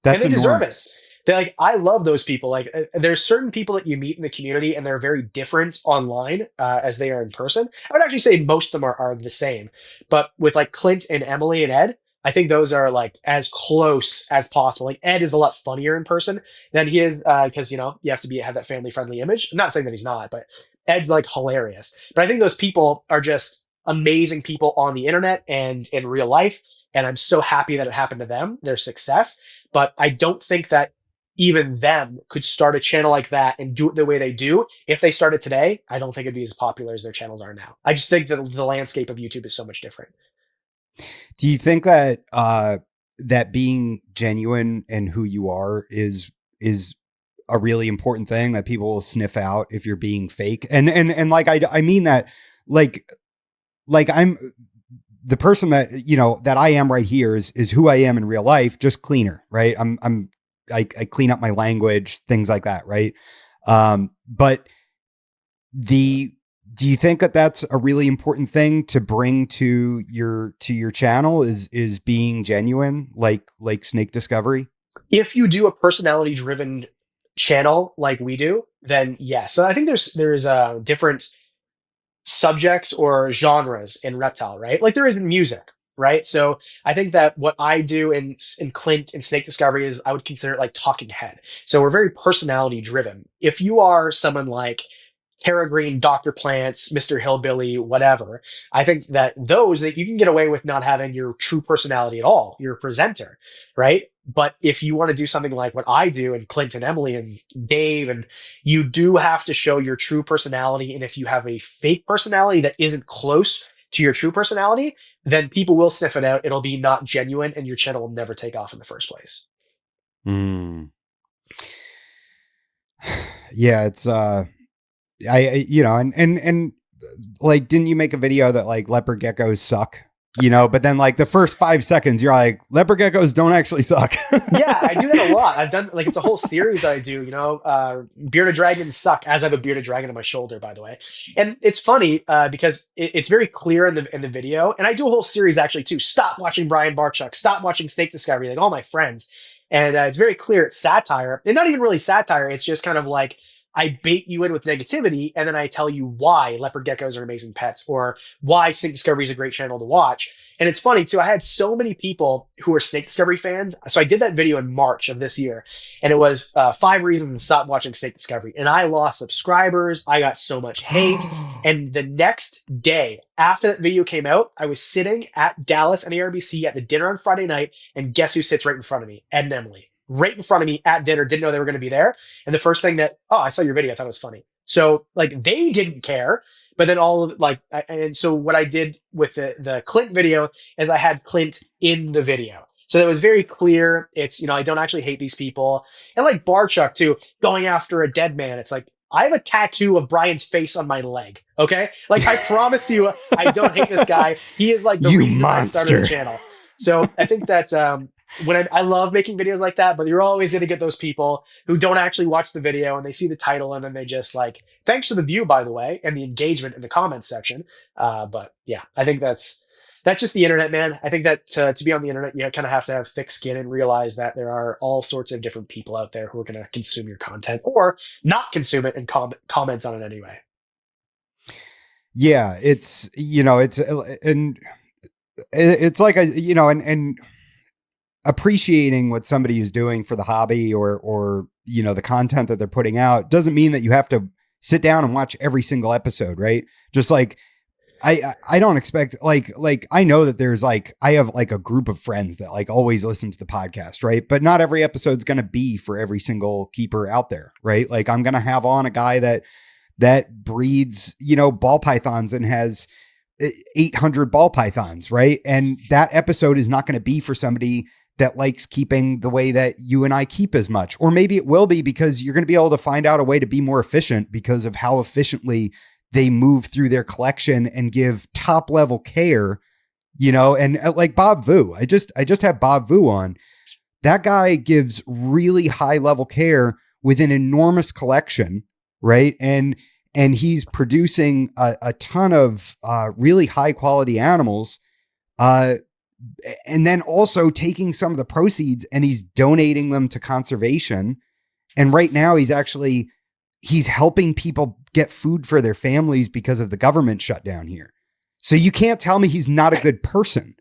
That's and they enormous. Deserve it. They're like, I love those people. Like, there's certain people that you meet in the community, and they're very different online as they are in person. I would actually say most of them are the same. But with like Clint and Emily and Ed, I think those are like as close as possible. Like Ed is a lot funnier in person than he is because you have to have that family friendly image. I'm not saying that he's not, but Ed's like hilarious. But I think those people are just amazing people on the internet and in real life. And I'm so happy that it happened to them, their success. But I don't think that even them could start a channel like that and do it the way they do. If they started today, I don't think it'd be as popular as their channels are now. I just think that the landscape of YouTube is so much different. Do you think that that being genuine and who you are is a really important thing that people will sniff out if you're being fake? And like I mean that like I'm the person that that I am right here is who I am in real life, just cleaner, right? I clean up my language, things like that, right? But do you think that that's a really important thing to bring to your channel is being genuine, like Snake Discovery? If you do a personality driven channel like we do, then yes. So I think there's different subjects or genres in Reptile, right? Like there is in music, right? So I think that what I do in Clint and Snake Discovery is I would consider it like talking head. So we're very personality driven. If you are someone like Tara Green, Dr. Plants, Mr. Hillbilly, whatever, I think that you can get away with not having your true personality at all. You're a presenter, right? But if you want to do something like what I do and Clint and Emily and Dave, and you do have to show your true personality. And if you have a fake personality that isn't close to your true personality, then people will sniff it out. It'll be not genuine and your channel will never take off in the first place. Yeah, it's and like, didn't you make a video that like leopard geckos suck? But then like the first 5 seconds, you're like, leopard geckos don't actually suck. Yeah, I do that a lot. I've done it's a whole series I do, bearded dragons suck, as I have a bearded dragon on my shoulder, by the way. And it's funny because it's very clear in the video. And I do a whole series actually too. Stop watching Brian Barchuk, stop watching Snake Discovery, like all my friends. And it's very clear it's satire, and not even really satire. It's just kind of like, I bait you in with negativity, and then I tell you why leopard geckos are amazing pets, or why Snake Discovery is a great channel to watch. And it's funny too, I had so many people who are Snake Discovery fans. So I did that video in March of this year, and it was 5 reasons to stop watching Snake Discovery. And I lost subscribers. I got so much hate. And the next day after that video came out, I was sitting at Dallas NARBC at the dinner on Friday night, and guess who sits right in front of me? Ed and Emily. Right in front of me at dinner, didn't know they were going to be there. And the first thing that, oh, I saw your video, I thought it was funny. So like they didn't care, but then all of like, and so what I did with the Clint video is I had Clint in the video. So that was very clear. It's, I don't actually hate these people. And like Barchuck too, going after a dead man. It's like, I have a tattoo of Brian's face on my leg. Okay. Like I promise you, I don't hate this guy. He is like the reason I started the channel. So I think that, when I love making videos like that, but you're always going to get those people who don't actually watch the video and they see the title and then they just like, thanks for the view, by the way, and the engagement in the comments section. But yeah, I think that's just the internet, man. I think that to be on the internet, you kind of have to have thick skin and realize that there are all sorts of different people out there who are going to consume your content or not consume it and comment on it anyway. Yeah, it's like and appreciating what somebody is doing for the hobby or the content that they're putting out doesn't mean that you have to sit down and watch every single episode, right? Just like I don't expect like I know that there's like I have like a group of friends that like always listen to the podcast, right? But not every episode's going to be for every single keeper out there, right? Like I'm going to have on a guy that breeds, ball pythons and has 800 ball pythons, right? And that episode is not going to be for somebody that likes keeping the way that you and I keep as much. Or maybe it will be because you're going to be able to find out a way to be more efficient because of how efficiently they move through their collection and give top level care, and like Bob Vu. I just have Bob Vu on. That guy gives really high level care with an enormous collection, right? And he's producing a ton of really high quality animals. And then also taking some of the proceeds and he's donating them to conservation. And right now he's helping people get food for their families because of the government shutdown here. So you can't tell me he's not a good person.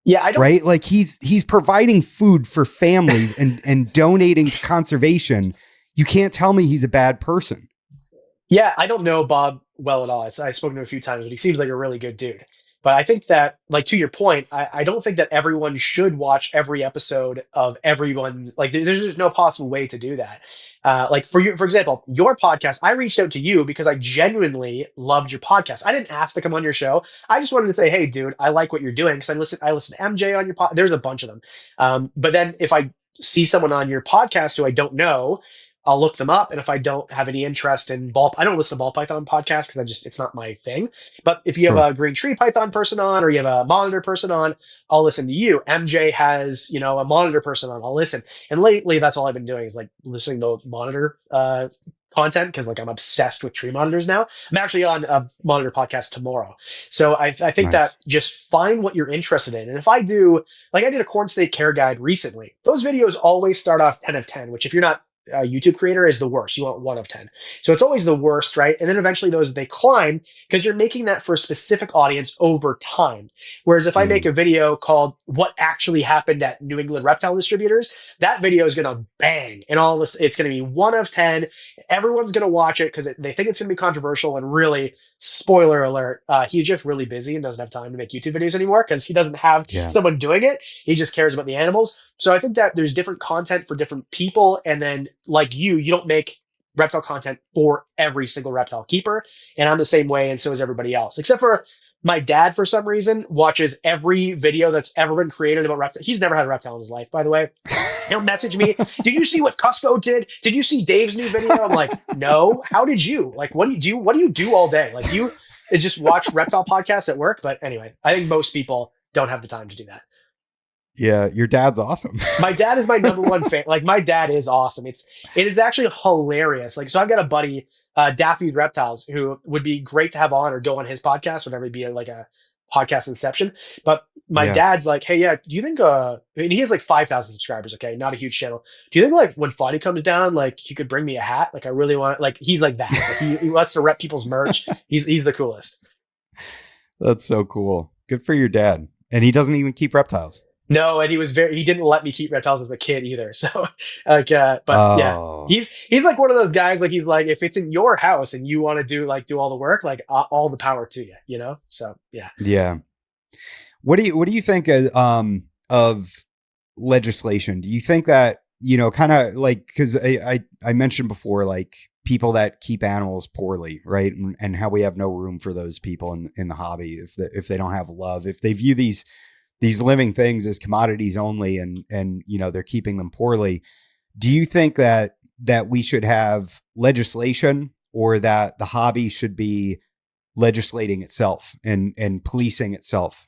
Yeah, I don't. Right? Like he's providing food for families and donating to conservation. You can't tell me he's a bad person. Yeah, I don't know Bob well at all. I've spoken to him a few times, but he seems like a really good dude. But I think that, like, to your point, I don't think that everyone should watch every episode of everyone's, like, there's just no possible way to do that. Like, for example, your podcast, I reached out to you because I genuinely loved your podcast. I didn't ask to come on your show. I just wanted to say, hey, dude, I like what you're doing. Because I listen to MJ on your podcast. There's a bunch of them. But then if I see someone on your podcast who I don't know, I'll look them up. And if I don't have any interest in I don't listen to ball python podcasts because it's not my thing. But if you have a green tree python person on, or you have a monitor person on, I'll listen to you. MJ has, a monitor person on, I'll listen. And lately that's all I've been doing is like listening to monitor, content. Cause like I'm obsessed with tree monitors now. I'm actually on a monitor podcast tomorrow. So I think that just find what you're interested in. And if I do, like I did a corn snake care guide recently, those videos always start off 10 of 10, which if you're not a YouTube creator is the worst. You want 1 of 10. So it's always the worst, right? And then eventually they climb because you're making that for a specific audience over time. Whereas if I make a video called What Actually Happened at New England Reptile Distributors, that video is going to bang. And all this, it's going to be 1 of 10. Everyone's going to watch it because they think it's going to be controversial. And really, spoiler alert, he's just really busy and doesn't have time to make YouTube videos anymore because he doesn't have someone doing it. He just cares about the animals. So I think that there's different content for different people. And then like you don't make reptile content for every single reptile keeper. And I'm the same way. And so is everybody else, except for my dad, for some reason, watches every video that's ever been created about reptile. He's never had a reptile in his life, by the way. He'll message me. Did you see what Cusco did? Did you see Dave's new video? I'm like, no. How did you? Like, what do you do? What do you do all day? Like, do you just watch reptile podcasts at work? But anyway, I think most people don't have the time to do that. Yeah, your dad's awesome. My dad is my number one fan. Like, my dad is awesome. It is actually hilarious. Like, so I've got a buddy, Daffy's Reptiles, who would be great to have on or go on his podcast, whatever, be like a podcast Inception. But my Yeah. dad's like, hey, yeah, do you think I mean, he has like 5,000 subscribers, okay, not a huge channel. Do you think like when Fadi comes down, like you could bring me a hat? Like I really want, like he's like that. Like he wants to rep people's merch. He's the coolest. That's so cool. Good for your dad. And he doesn't even keep reptiles. No, and he didn't let me keep reptiles as a kid either. So like but yeah. Oh, He's like one of those guys, like he's like, if it's in your house and you want to do all the work, like all the power to you, you know? So yeah. yeah. What do you think of legislation? Do you think that, kind of like, because I mentioned before, like people that keep animals poorly, right? And how we have no room for those people in the hobby if they don't have love, if they view these living things as commodities only, and they're keeping them poorly. Do you think that we should have legislation, or that the hobby should be legislating itself and policing itself?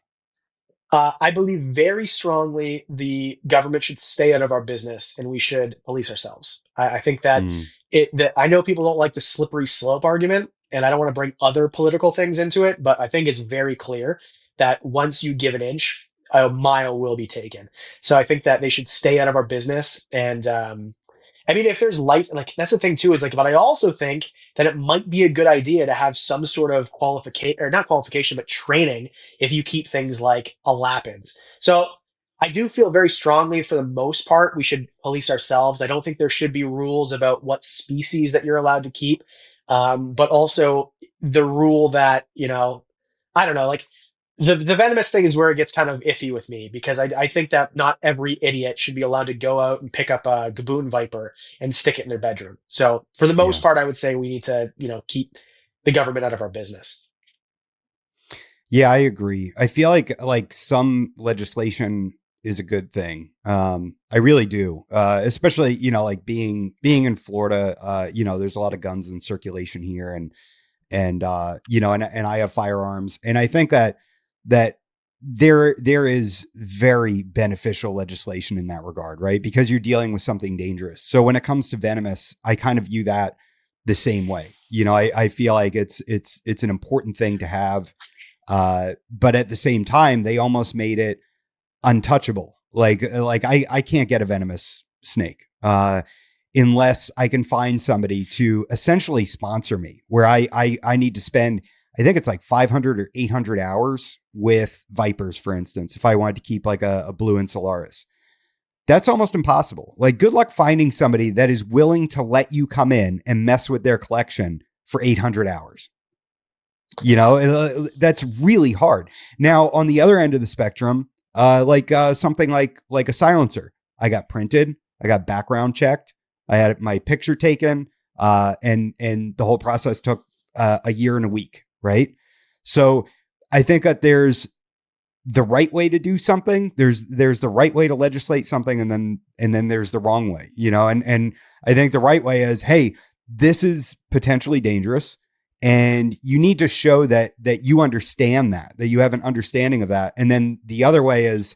I believe very strongly the government should stay out of our business and we should police ourselves. I think that Mm, that I know people don't like the slippery slope argument, and I don't want to bring other political things into it, but I think it's very clear that once you give an inch, a mile will be taken. So I think that they should stay out of our business. And I mean, if there's light, like that's the thing too, is like, but I also think that it might be a good idea to have some sort of qualification, or not qualification, but training if you keep things like elapids. So I do feel very strongly, for the most part, we should police ourselves. I don't think there should be rules about what species that you're allowed to keep. But also the rule that, I don't know, like the venomous thing is where it gets kind of iffy with me, because I think that not every idiot should be allowed to go out and pick up a gaboon viper and stick it in their bedroom. So for the most yeah. part, I would say we need to, keep the government out of our business. Yeah, I agree. I feel like some legislation is a good thing. I really do. Especially, like being in Florida, there's a lot of guns in circulation here, and and I have firearms, and I think that there is very beneficial legislation in that regard, right? Because you're dealing with something dangerous. So when it comes to venomous, I kind of view that the same way. I feel like it's an important thing to have. But at the same time, they almost made it untouchable. Like I can't get a venomous snake unless I can find somebody to essentially sponsor me, where I need to spend, I think it's like 500 or 800 hours with vipers, for instance, if I wanted to keep like a blue insularis. That's almost impossible. Like, good luck finding somebody that is willing to let you come in and mess with their collection for 800 hours. That's really hard. Now, on the other end of the spectrum, something like a silencer, I got printed, I got background checked, I had my picture taken, and the whole process took a year and a week, right? So I think that there's the right way to do something. There's the right way to legislate something, and then there's the wrong way, and I think the right way is, hey, this is potentially dangerous, and you need to show that you understand that you have an understanding of that. And then the other way is,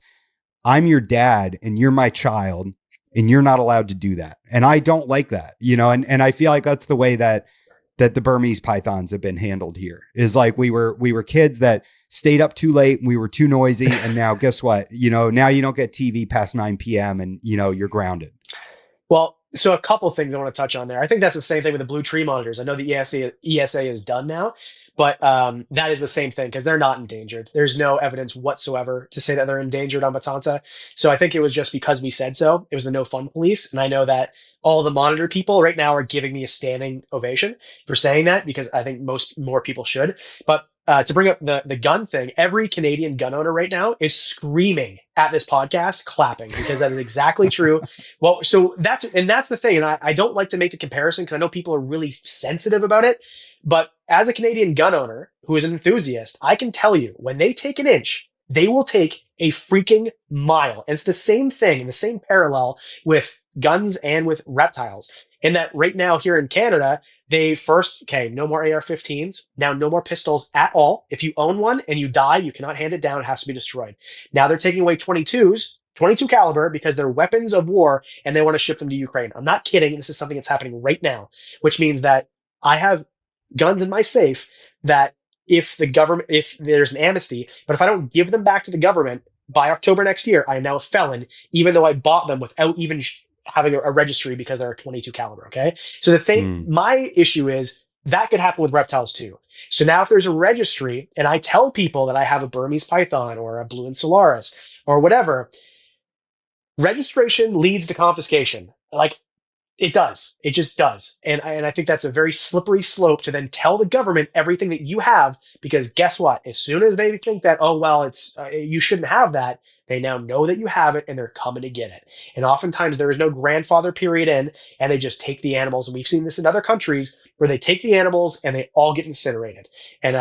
I'm your dad and you're my child, and you're not allowed to do that. And I don't like that, and I feel like that's the way that the Burmese pythons have been handled here, is like we were kids that stayed up too late, we were too noisy, and now guess what? Now you don't get TV past 9 p.m. and you're grounded. Well, so a couple things I want to touch on there. I think that's the same thing with the blue tree monitors. I know the ESA is done now, but that is the same thing, because they're not endangered. There's no evidence whatsoever to say that they're endangered on Batanta. So I think it was just because we said so. It was the no fun police. And I know that all the monitor people right now are giving me a standing ovation for saying that, because I think more people should. But to bring up the gun thing, every Canadian gun owner right now is screaming at this podcast, clapping, because that is exactly true. Well, so that's the thing. And I don't like to make a comparison, because I know people are really sensitive about it. But as a Canadian gun owner who is an enthusiast, I can tell you, when they take an inch, they will take a freaking mile. And it's the same thing, and the same parallel with guns and with reptiles. In that right now here in Canada, they first, no more AR-15s. Now, no more pistols at all. If you own one and you die, you cannot hand it down. It has to be destroyed. Now they're taking away 22s, 22 caliber, because they're weapons of war, and they want to ship them to Ukraine. I'm not kidding. This is something that's happening right now, which means that I have guns in my safe that if there's an amnesty, but if I don't give them back to the government by October next year, I am now a felon, even though I bought them without even having a registry because they're a 22 caliber. Okay. So Hmm. my issue is that could happen with reptiles too. So now if there's a registry and I tell people that I have a Burmese python or a blue insularis or whatever, registration leads to confiscation. Like, it does. It just does. And I think that's a very slippery slope to then tell the government everything that you have, because guess what? As soon as they think that, oh, well, it's you shouldn't have that, they now know that you have it and they're coming to get it. And oftentimes there is no grandfather period in, and they just take the animals. And we've seen this in other countries where they take the animals and they all get incinerated. And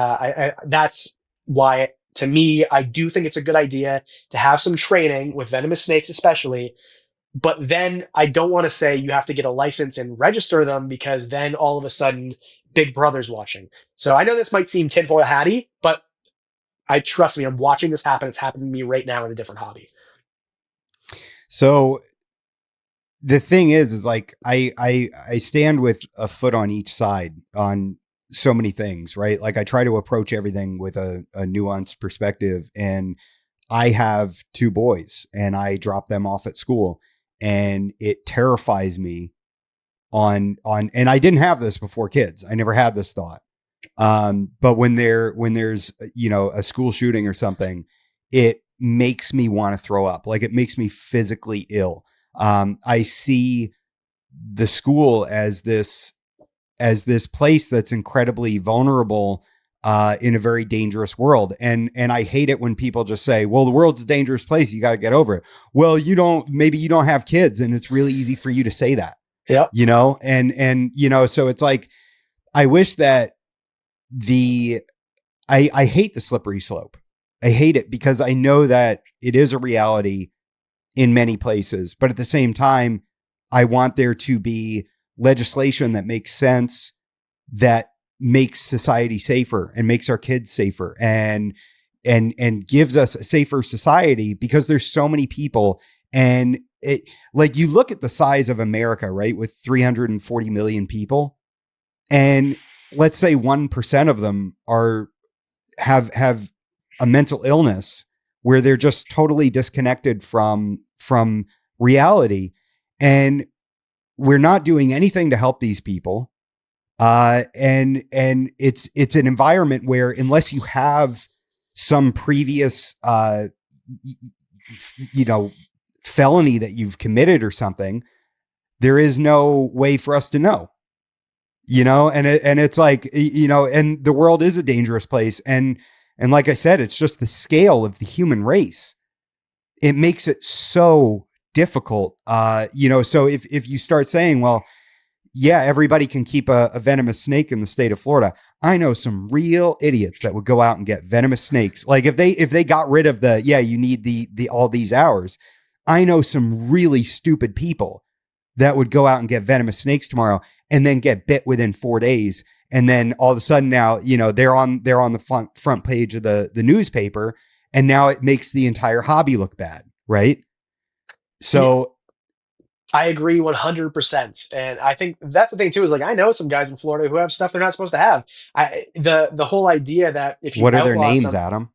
that's why, to me, I do think it's a good idea to have some training with venomous snakes, especially, but then I don't want to say you have to get a license and register them, because then all of a sudden Big Brother's watching. So I know this might seem tinfoil hatty, but I trust me, I'm watching this happen. It's happening to me right now in a different hobby. So the thing is like I stand with a foot on each side on so many things, right? Like I try to approach everything with a nuanced perspective, and I have two boys and I drop them off at school, and it terrifies me and I didn't have this before kids. I never had this thought. But when there's, a school shooting or something, it makes me want to throw up. Like it makes me physically ill. I see the school as this place that's incredibly vulnerable in a very dangerous world. And I hate it when people just say, well, the world's a dangerous place, you got to get over it. Well, maybe you don't have kids, and it's really easy for you to say that, Yep. so it's like, I wish that I hate the slippery slope. I hate it because I know that it is a reality in many places, but at the same time, I want there to be legislation that makes sense, that makes society safer and makes our kids safer and gives us a safer society, because there's so many people. And it, like, you look at the size of America, right? With 340 million people, and let's say 1% of them have a mental illness where they're just totally disconnected from reality. And we're not doing anything to help these people. And it's an environment where, unless you have some previous, felony that you've committed or something, there is no way for us to know, and it's like, and the world is a dangerous place. And like I said, it's just the scale of the human race. It makes it so difficult. So if you start saying, well, yeah, everybody can keep a venomous snake in the state of Florida, I know some real idiots that would go out and get venomous snakes. Like if they got rid of you need the all these hours, I know some really stupid people that would go out and get venomous snakes tomorrow and then get bit within 4 days. And then all of a sudden now, they're on the front page of the newspaper, and now it makes the entire hobby look bad. Right. So I agree 100%. And I think that's the thing too, is like, I know some guys in Florida who have stuff they're not supposed to have. The whole idea that if you what are their names, some, Adam?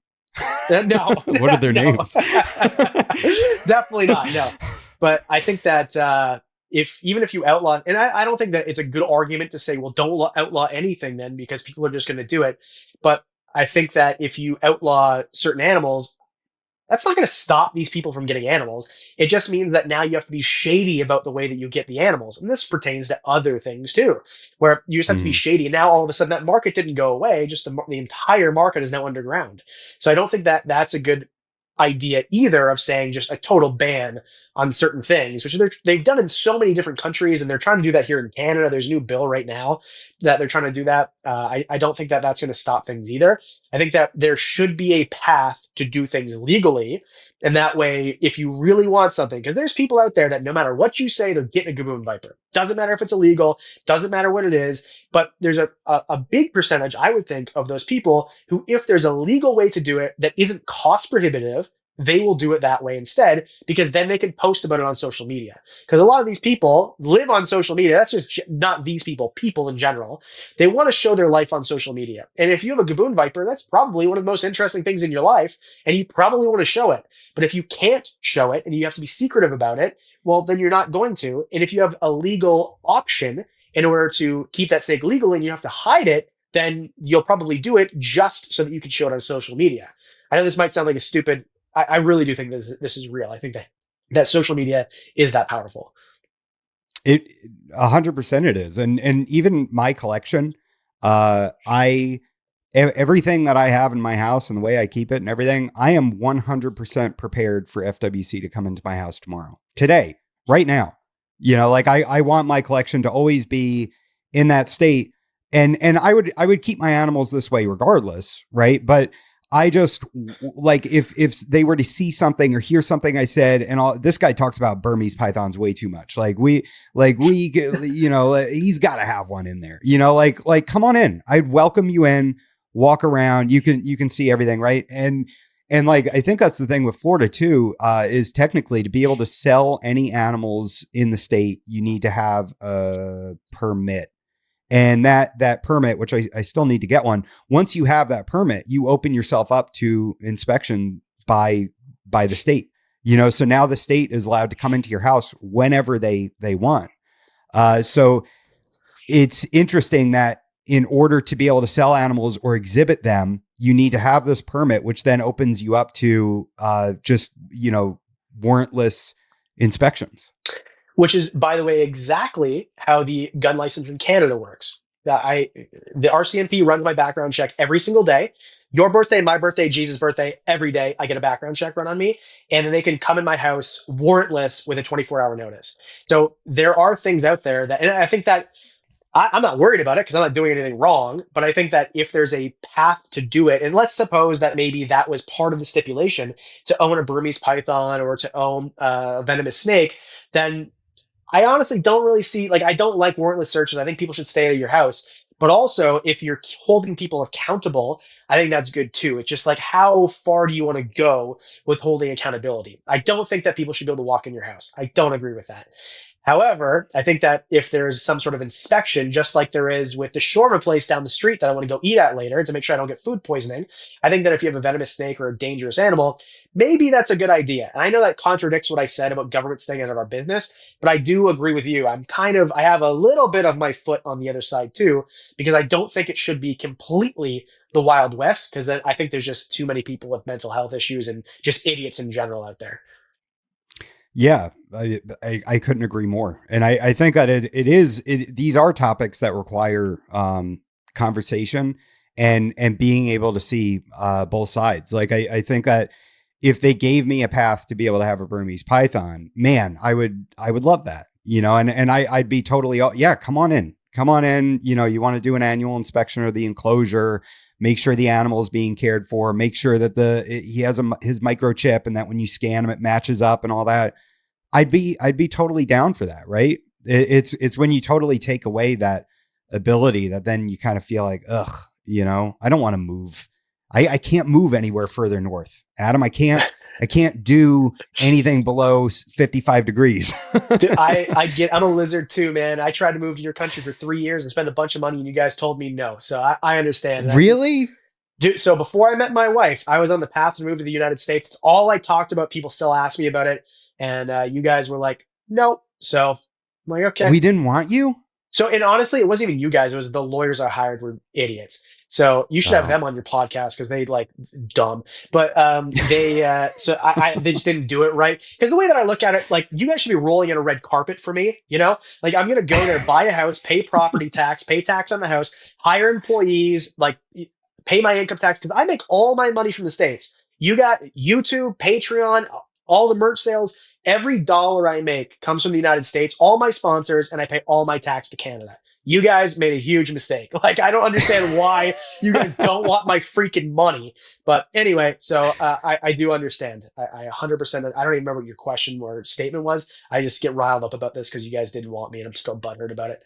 no, what are their names? Definitely not. No, but I think that even if you outlaw, and I don't think that it's a good argument to say, well, don't outlaw anything then, because people are just going to do it. But I think that if you outlaw certain animals, that's not going to stop these people from getting animals. It just means that now you have to be shady about the way that you get the animals. And this pertains to other things too, where you just have to be shady. And now all of a sudden that market didn't go away. Just the entire market is now underground. So I don't think that that's a good idea either, of saying just a total ban on certain things, which they've done in so many different countries, and they're trying to do that here in Canada. There's a new bill right now that they're trying to do that. I don't think that that's going to stop things either. I think that there should be a path to do things legally, and that way, if you really want something, because there's people out there that no matter what you say, they're getting a gaboon viper. Doesn't matter if it's illegal, doesn't matter what it is, but there's a big percentage, I would think, of those people who, if there's a legal way to do it that isn't cost prohibitive, they will do it that way instead, because then they can post about it on social media. Because a lot of these people live on social media. That's just not these people in general. They want to show their life on social media. And if you have a Gaboon Viper, that's probably one of the most interesting things in your life, and you probably want to show it. But if you can't show it and you have to be secretive about it, well, then you're not going to. And if you have a legal option in order to keep that snake legal and you have to hide it, then you'll probably do it just so that you can show it on social media. I know this might sound like a stupid, I really do think this is real. I think that social media is that powerful. It 100% it is. And even my collection, everything that I have in my house and the way I keep it and everything, I am 100% prepared for FWC to come into my house tomorrow, today, right now. Like I want my collection to always be in that state. And I would keep my animals this way regardless. Right. But I just like, if they were to see something or hear something I said, and this guy talks about Burmese pythons way too much. He's got to have one in there, like, come on in. I'd welcome you in, walk around. You can see everything. Right. And like, I think that's the thing with Florida too, is technically to be able to sell any animals in the state, you need to have a permit. And that permit, which I still need to get one. Once you have that permit, you open yourself up to inspection by the state, so now the state is allowed to come into your house whenever they want. So it's interesting that in order to be able to sell animals or exhibit them, you need to have this permit, which then opens you up to warrantless inspections. Which is, by the way, exactly how the gun license in Canada works. The RCMP runs my background check every single day. Your birthday, my birthday, Jesus' birthday, every day I get a background check run on me, and then they can come in my house warrantless with a 24-hour notice. So there are things out there that, and I think that I'm not worried about it because I'm not doing anything wrong, but I think that if there's a path to do it, and let's suppose that maybe that was part of the stipulation to own a Burmese python or to own a venomous snake, then I honestly don't really see, I don't like warrantless searches. I think people should stay out of your house. But also, if you're holding people accountable, I think that's good too. It's just like, how far do you want to go with holding accountability? I don't think that people should be able to walk in your house. I don't agree with that. However, I think that if there's some sort of inspection, just like there is with the shawarma place down the street that I want to go eat at later to make sure I don't get food poisoning, I think that if you have a venomous snake or a dangerous animal, maybe that's a good idea. And I know that contradicts what I said about government staying out of our business, but I do agree with you. I have a little bit of my foot on the other side too, because I don't think it should be completely the Wild West, because then I think there's just too many people with mental health issues and just idiots in general out there. Yeah, I couldn't agree more. And I think that these are topics that require conversation and being able to see both sides. Like, I think that if they gave me a path to be able to have a Burmese python, man, I would love that, and I'd be totally, yeah, come on in. You want to do an annual inspection of the enclosure, make sure the animal is being cared for, make sure that he has his microchip and that when you scan him, it matches up and all that. I'd be totally down for that. Right. It's when you totally take away that ability that then you kind of feel like, ugh, I don't want to move. I can't move anywhere further north, Adam. I can't do anything below 55 degrees. Dude, I'm a lizard too, man. I tried to move to your country for 3 years and spend a bunch of money, and you guys told me no. So I understand. Really? Dude, so before I met my wife, I was on the path to move to the United States. It's all I talked about. People still ask me about it. And you guys were like, nope. So I'm like, okay. We didn't want you? So, and honestly, it wasn't even you guys. It was the lawyers I hired were idiots. So you should have them on your podcast because they dumb. But they just didn't do it right. Because the way that I look at it, you guys should be rolling in a red carpet for me. I'm gonna go there, buy a house, pay property tax, pay tax on the house, hire employees, pay my income tax, because I make all my money from the States. You got YouTube, Patreon, all the merch sales. Every dollar I make comes from the United States, all my sponsors, and I pay all my tax to Canada. You guys made a huge mistake. I don't understand why you guys don't want my freaking money. But anyway, so I do understand. I 100%. I don't even remember what your question or statement was. I just get riled up about this because you guys didn't want me, and I'm still butthurt about it.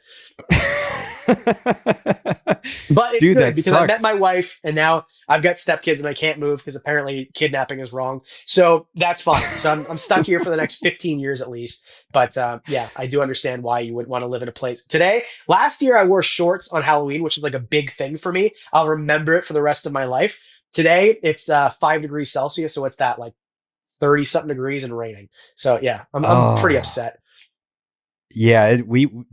But it's Dude, good that because I met sucks. my wife and now I've got stepkids and I can't move because apparently kidnapping is wrong. So that's fine. So I'm stuck here for the next 15 years at least. But yeah, I do understand why you would want to live in a place. Last year, I wore shorts on Halloween, which is like a big thing for me. I'll remember it for the rest of my life. Today, it's 5 degrees Celsius. So what's that, like 30 something degrees and raining. So yeah, I'm pretty Oh, upset. yeah.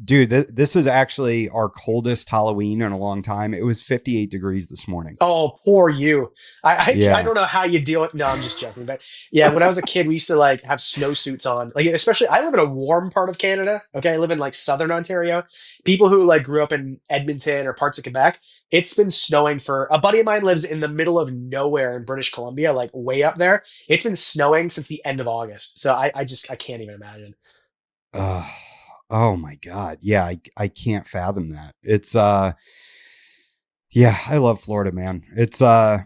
Dude, this is actually our coldest Halloween in a long time. It was 58 degrees this morning. Oh, poor you. I Yeah. don't know how you deal with. No, I'm just joking. But yeah, when I was a kid, we used to like have snowsuits on. Like especially, I live in a warm part of Canada. Okay, I live in like southern Ontario. People who like grew up in Edmonton or parts of Quebec, it's been snowing for. A buddy of mine lives in the middle of nowhere in British Columbia, like way up there. It's been snowing since the end of August. So I can't even imagine. Uh, oh my God. Yeah, I can't fathom that. It's yeah, I love Florida, man. It's I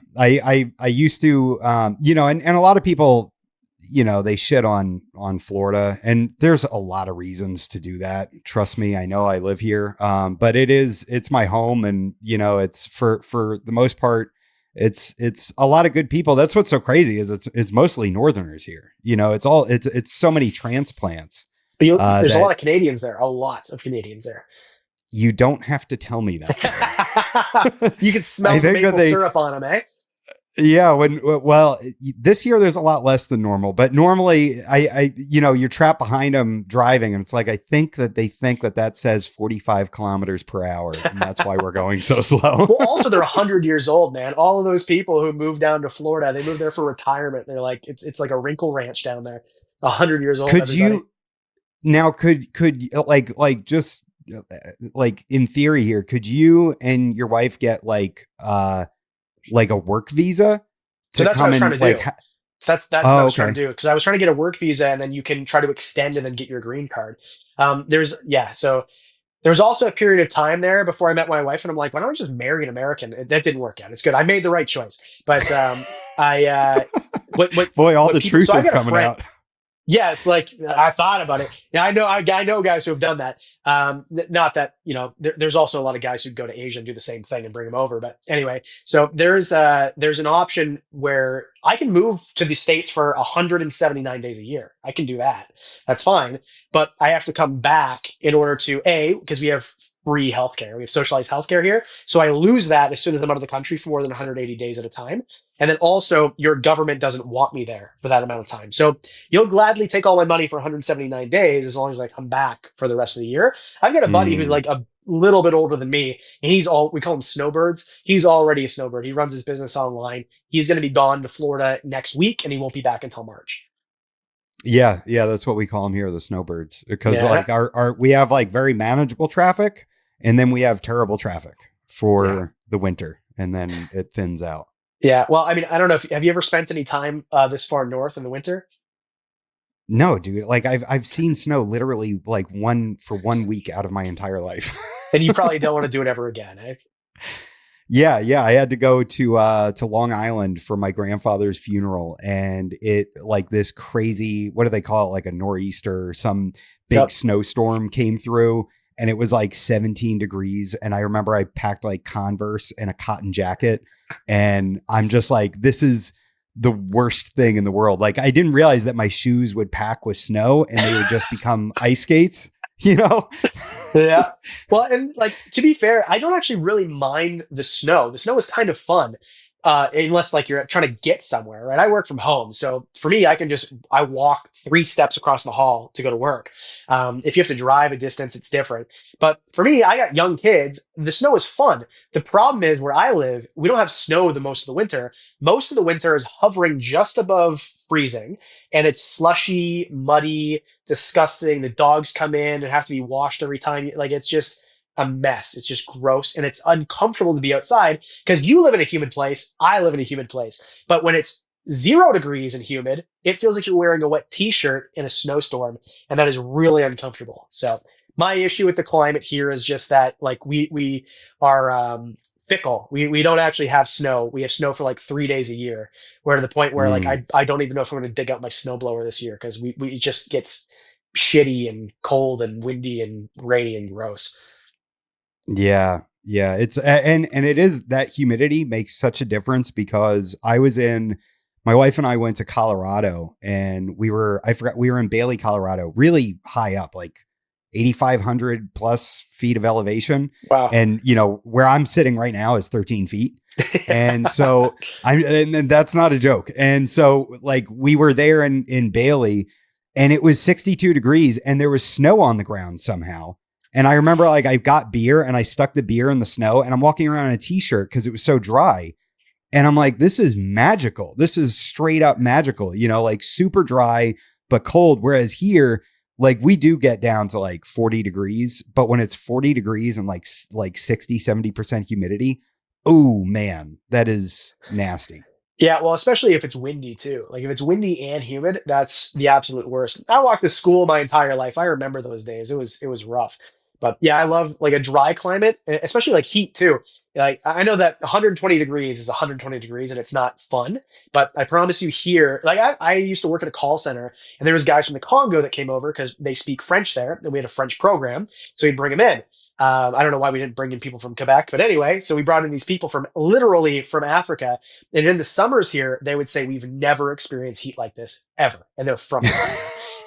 used to and a lot of people, they shit on Florida, and there's a lot of reasons to do that. Trust me, I know I live here. But it's my home, and it's for the most part, it's a lot of good people. That's what's so crazy is it's mostly northerners here. It's so many transplants But there's a that lot of Canadians there. A lot of Canadians there. you don't have to tell me that. You can I smell the think that maple syrup on them, eh? yeah, this year there's a lot less than normal, but normally you're trapped behind them driving, and it's like, I think that they think that says 45 kilometers per hour, and that's why we're going so slow. Well, also they're 100 years old, man. All of those people who moved down to Florida, they moved there for retirement. They're like, it's like a wrinkle ranch down there. 100 years old, Could everybody. you now, could just like in theory here, could you and your wife get like a work visa So to that's what I come was trying to and like, do. That's what I oh, was trying okay. to do because I was trying to get a work visa and then you can try to extend and then get your green card. So there's also a period of time there before I met my wife, and I'm like, why don't I just marry an American? That didn't work out. It's good. I made the right choice, but I Boy, all what the people. So truth I've is got a coming friend. out. Yeah, it's like I thought about it. Yeah, I know guys who have done that. Not that there's also a lot of guys who go to Asia and do the same thing and bring them over. But anyway, so there's an option where I can move to the States for 179 days a year. I can do that. That's fine. But I have to come back in order to because we have free healthcare. We have socialized healthcare here. So I lose that as soon as I'm out of the country for more than 180 days at a time. And then also your government doesn't want me there for that amount of time. So you'll gladly take all my money for 179 days as long as I come back for the rest of the year. I've got a buddy who's Mm. like a little bit older than me, and we call him Snowbirds. He's already a snowbird. He runs his business online. He's going to be gone to Florida next week, and he won't be back until March. Yeah, that's what we call them here, the snowbirds, because Yeah, like our we have like very manageable traffic, and then we have terrible traffic yeah, for the winter, and then it thins out. yeah. Well, I mean, I don't know if have you ever spent any time this far north in the winter? No, dude, like I've seen snow literally like one week out of my entire life. And you probably don't want to do it ever again, eh? Yeah, I had to go to Long Island for my grandfather's funeral, and it like this crazy, what do they call it, like a nor'easter or some big Yep. snowstorm came through, and it was like 17 degrees, and I remember I packed like Converse and a cotton jacket, and I'm just like, this is the worst thing in the world. Like, I didn't realize that my shoes would pack with snow and they would just become ice skates, you know? Yeah. Well, and like to be fair, I don't actually really mind the snow. The snow is kind of fun, unless like you're trying to get somewhere, right? I work from home, so for me, I walk 3 steps across the hall to go to work. If you have to drive a distance, it's different. But for me, I got young kids. The snow is fun. The problem is where I live, we don't have snow the most of the winter. Most of the winter is hovering just above freezing, and it's slushy, muddy, disgusting. The dogs come in and have to be washed every time. Like it's just a mess. It's just gross and it's uncomfortable to be outside because you live in a humid place. I live in a humid place. But when it's 0 degrees and humid, it feels like you're wearing a wet t-shirt in a snowstorm. And that is really uncomfortable. So my issue with the climate here is just that like we are fickle. We don't actually have snow. We have snow for like 3 days a year. We're to the point where like Mm, I don't even know if I'm going to dig out my snowblower this year because we it just gets shitty and cold and windy and rainy and gross. yeah. Yeah, it's and it is that humidity makes such a difference because my wife and I went to Colorado and I forgot we were in Bailey, Colorado, really high up, like 8,500 plus feet of elevation. Wow. And where I'm sitting right now is 13 feet. And so and that's not a joke. And so like we were there in Bailey and it was 62 degrees and there was snow on the ground somehow. And I remember like I got beer and I stuck the beer in the snow and I'm walking around in a t-shirt because it was so dry. And I'm like, this is magical. This is straight up magical, like super dry, but cold. Whereas here, like we do get down to like 40 degrees, but when it's 40 degrees and like 60, 70% humidity, oh man, that is nasty. Yeah, well, especially if it's windy too. Like if it's windy and humid, that's the absolute worst. I walked to school my entire life. I remember those days. It was rough. But yeah, I love like a dry climate, especially like heat too. Like I know that 120 degrees is 120 degrees and it's not fun, but I promise you here, like I used to work at a call center and there was guys from the Congo that came over because they speak French there and we had a French program. So we'd bring them in. I don't know why we didn't bring in people from Quebec, but anyway, so we brought in these people from literally from Africa. And in the summers here, they would say, we've never experienced heat like this ever. And they're from here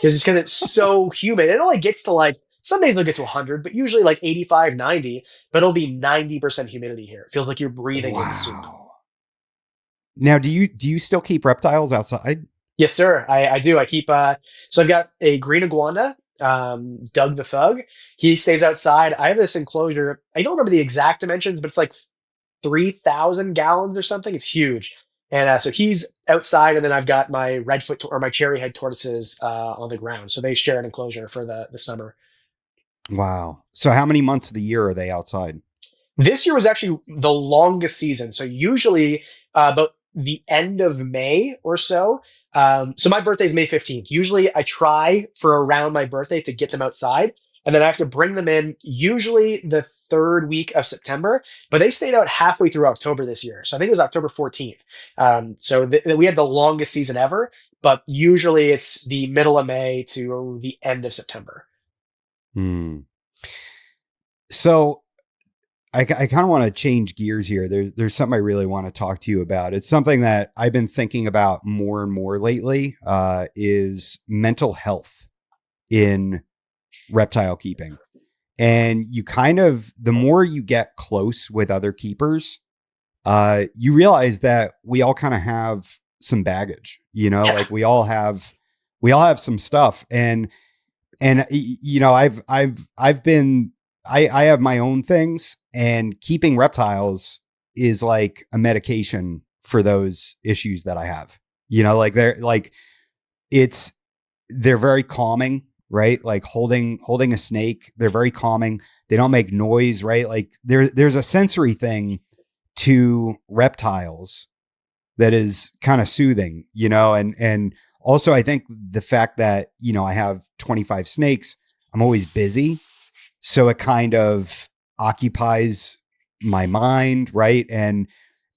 because it's so humid. It only gets to like, some days they'll get to 100, but usually like 85, 90, but it'll be 90% humidity here. It feels like you're breathing in soup. Wow. Now, do you still keep reptiles outside? Yes, sir. I do. I keep, so I've got a green iguana, Doug the Thug. He stays outside. I have this enclosure. I don't remember the exact dimensions, but it's like 3,000 gallons or something. It's huge. And so he's outside, and then I've got my redfoot or my cherry head tortoises on the ground. So they share an enclosure for the summer. Wow. So how many months of the year are they outside? This year was actually the longest season. So usually about the end of May or so. So my birthday is May 15th. Usually I try for around my birthday to get them outside. And then I have to bring them in usually the third week of September, but they stayed out halfway through October this year. So I think it was October 14th. So we had the longest season ever, but usually it's the middle of May to the end of September. Hmm. So I kind of want to change gears here. There's something I really want to talk to you about. It's something that I've been thinking about more and more lately, is mental health in reptile keeping. And the more you get close with other keepers, you realize that we all kind of have some baggage, Yeah. like we all have some stuff. And I have my own things, and keeping reptiles is like a medication for those issues that I have. Like they're very calming, right? Like holding a snake, they're very calming. They don't make noise, right? Like there's a sensory thing to reptiles that is kind of soothing, and also I think the fact that, I have 25 snakes, I'm always busy. So it kind of occupies my mind, right? And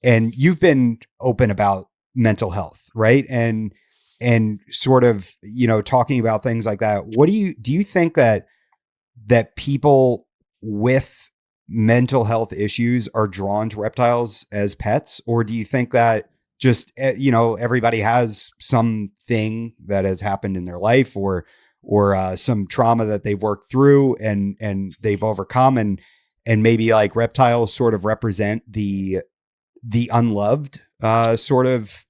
you've been open about mental health, right? And sort of, talking about things like that. What do you think that people with mental health issues are drawn to reptiles as pets? Or do you think that just, everybody has something that has happened in their life or some trauma that they've worked through and they've overcome, and maybe like reptiles sort of represent the unloved, sort of,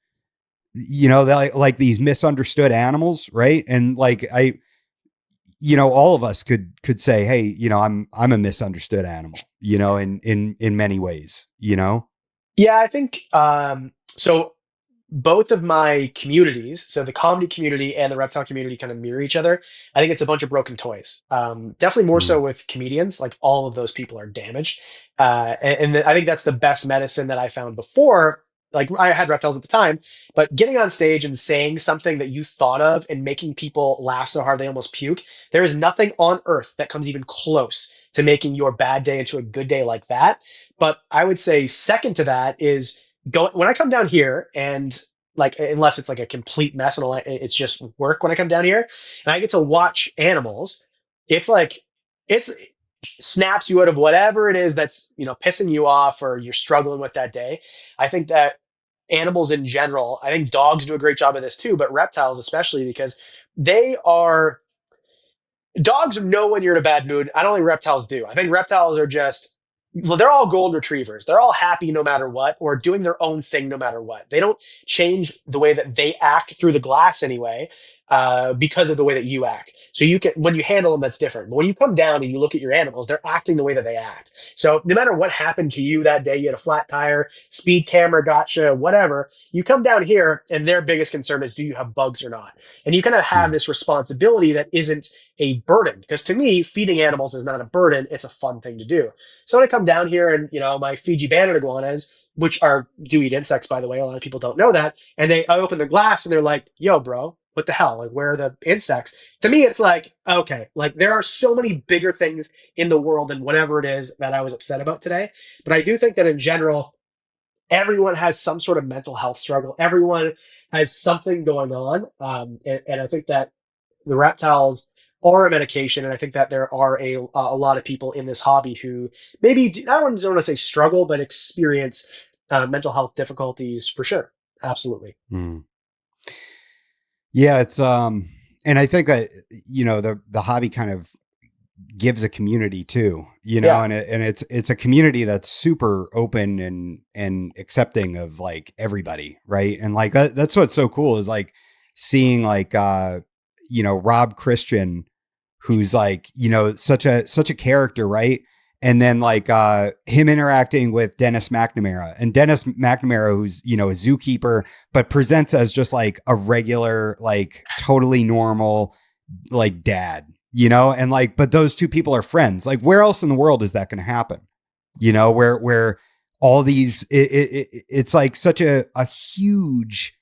like these misunderstood animals, right? And like all of us could say, hey, I'm a misunderstood animal, in many ways, Yeah, I think so. Both of my communities, so the comedy community and the reptile community, kind of mirror each other. I think it's a bunch of broken toys. Definitely more so Mm. with comedians. Like all of those people are damaged, and I think that's the best medicine that I found before. Like I had reptiles at the time, but getting on stage and saying something that you thought of and making people laugh so hard they almost puke. There is nothing on earth that comes even close to making your bad day into a good day like that. But I would say second to that is go when I come down here, and like unless it's like a complete mess and it's just work when I come down here and I get to watch animals. It's like it's snaps you out of whatever it is that's, pissing you off or you're struggling with that day. I think that animals in general, I think dogs do a great job of this too, but reptiles especially, because they are dogs know when you're in a bad mood. I don't think reptiles do. I think reptiles are just, well, they're all golden retrievers. They're all happy no matter what, or doing their own thing no matter what. They don't change the way that they act through the glass anyway, because of the way that you act. So you can, when you handle them, that's different. But when you come down and you look at your animals, they're acting the way that they act. So no matter what happened to you that day, you had a flat tire, speed camera gotcha, whatever, you come down here and their biggest concern is, do you have bugs or not? And you kind of have this responsibility that isn't a burden. Because to me, feeding animals is not a burden, it's a fun thing to do. So when I come down here and, my Fiji banded iguanas, which do eat insects, by the way, a lot of people don't know that, and I open the glass and they're like, yo, bro, what the hell? Like, where are the insects? To me, it's like, okay, like there are so many bigger things in the world than whatever it is that I was upset about today. But I do think that in general, everyone has some sort of mental health struggle. Everyone has something going on. And I think that the reptiles are a medication. And I think that there are a lot of people in this hobby who maybe, I don't want to say struggle, but experience mental health difficulties for sure. Absolutely. Mm. Yeah, it's and I think that the hobby kind of gives a community too, Yeah. and it's a community that's super open and accepting of like everybody, right? And like that's what's so cool is like seeing like Rob Christian, who's like such a character, right? And then like him interacting with Dennis McNamara, and Dennis McNamara, who's a zookeeper, but presents as just like a regular, like totally normal, like dad, and like, but those two people are friends. Like, where else in the world is that going to happen? Where all these, it's like such a huge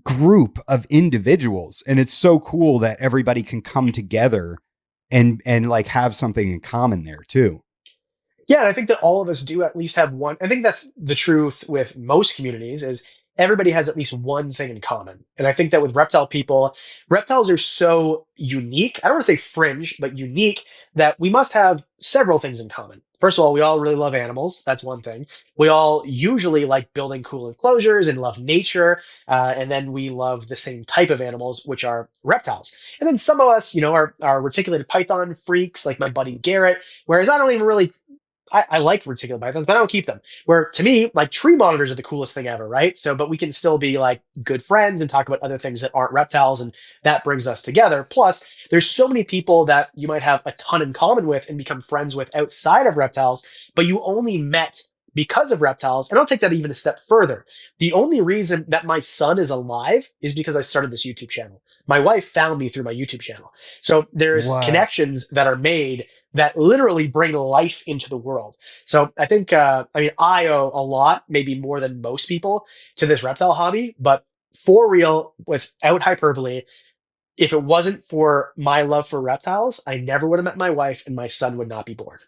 group of individuals, and it's so cool that everybody can come together and like have something in common there too. Yeah, and I think that all of us do at least have one. I think that's the truth with most communities is everybody has at least one thing in common. And I think that with reptile people, reptiles are so unique. I don't want to say fringe, but unique that we must have several things in common. First of all, we all really love animals. That's one thing. We all usually like building cool enclosures and love nature. And then we love the same type of animals, which are reptiles. And then some of us, are reticulated python freaks, like my buddy Garrett. Whereas I don't even really I like reticulated pythons, but I don't keep them. Where to me, like tree monitors are the coolest thing ever, right? So, but we can still be like good friends and talk about other things that aren't reptiles, and that brings us together. Plus, there's so many people that you might have a ton in common with and become friends with outside of reptiles, but you only met because of reptiles. And I'll take that even a step further. The only reason that my son is alive is because I started this YouTube channel. My wife found me through my YouTube channel. So there's Wow. connections that are made that literally bring life into the world. So I think, I owe a lot, maybe more than most people, to this reptile hobby. But for real, without hyperbole, if it wasn't for my love for reptiles, I never would have met my wife and my son would not be born.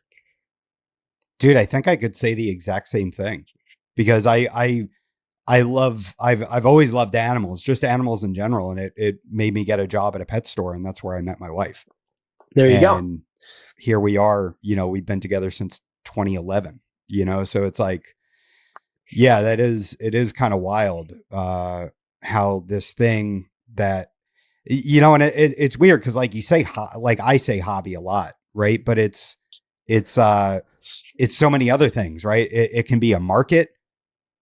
Dude, I think I could say the exact same thing because I've always loved animals, just animals in general. And it made me get a job at a pet store, and that's where I met my wife. There you go. And here we are, we've been together since 2011, so it's like, yeah, it is kind of wild, how this thing that, and it's weird. Cause like you say, like I say hobby a lot, right? But it's so many other things, right? It can be a market.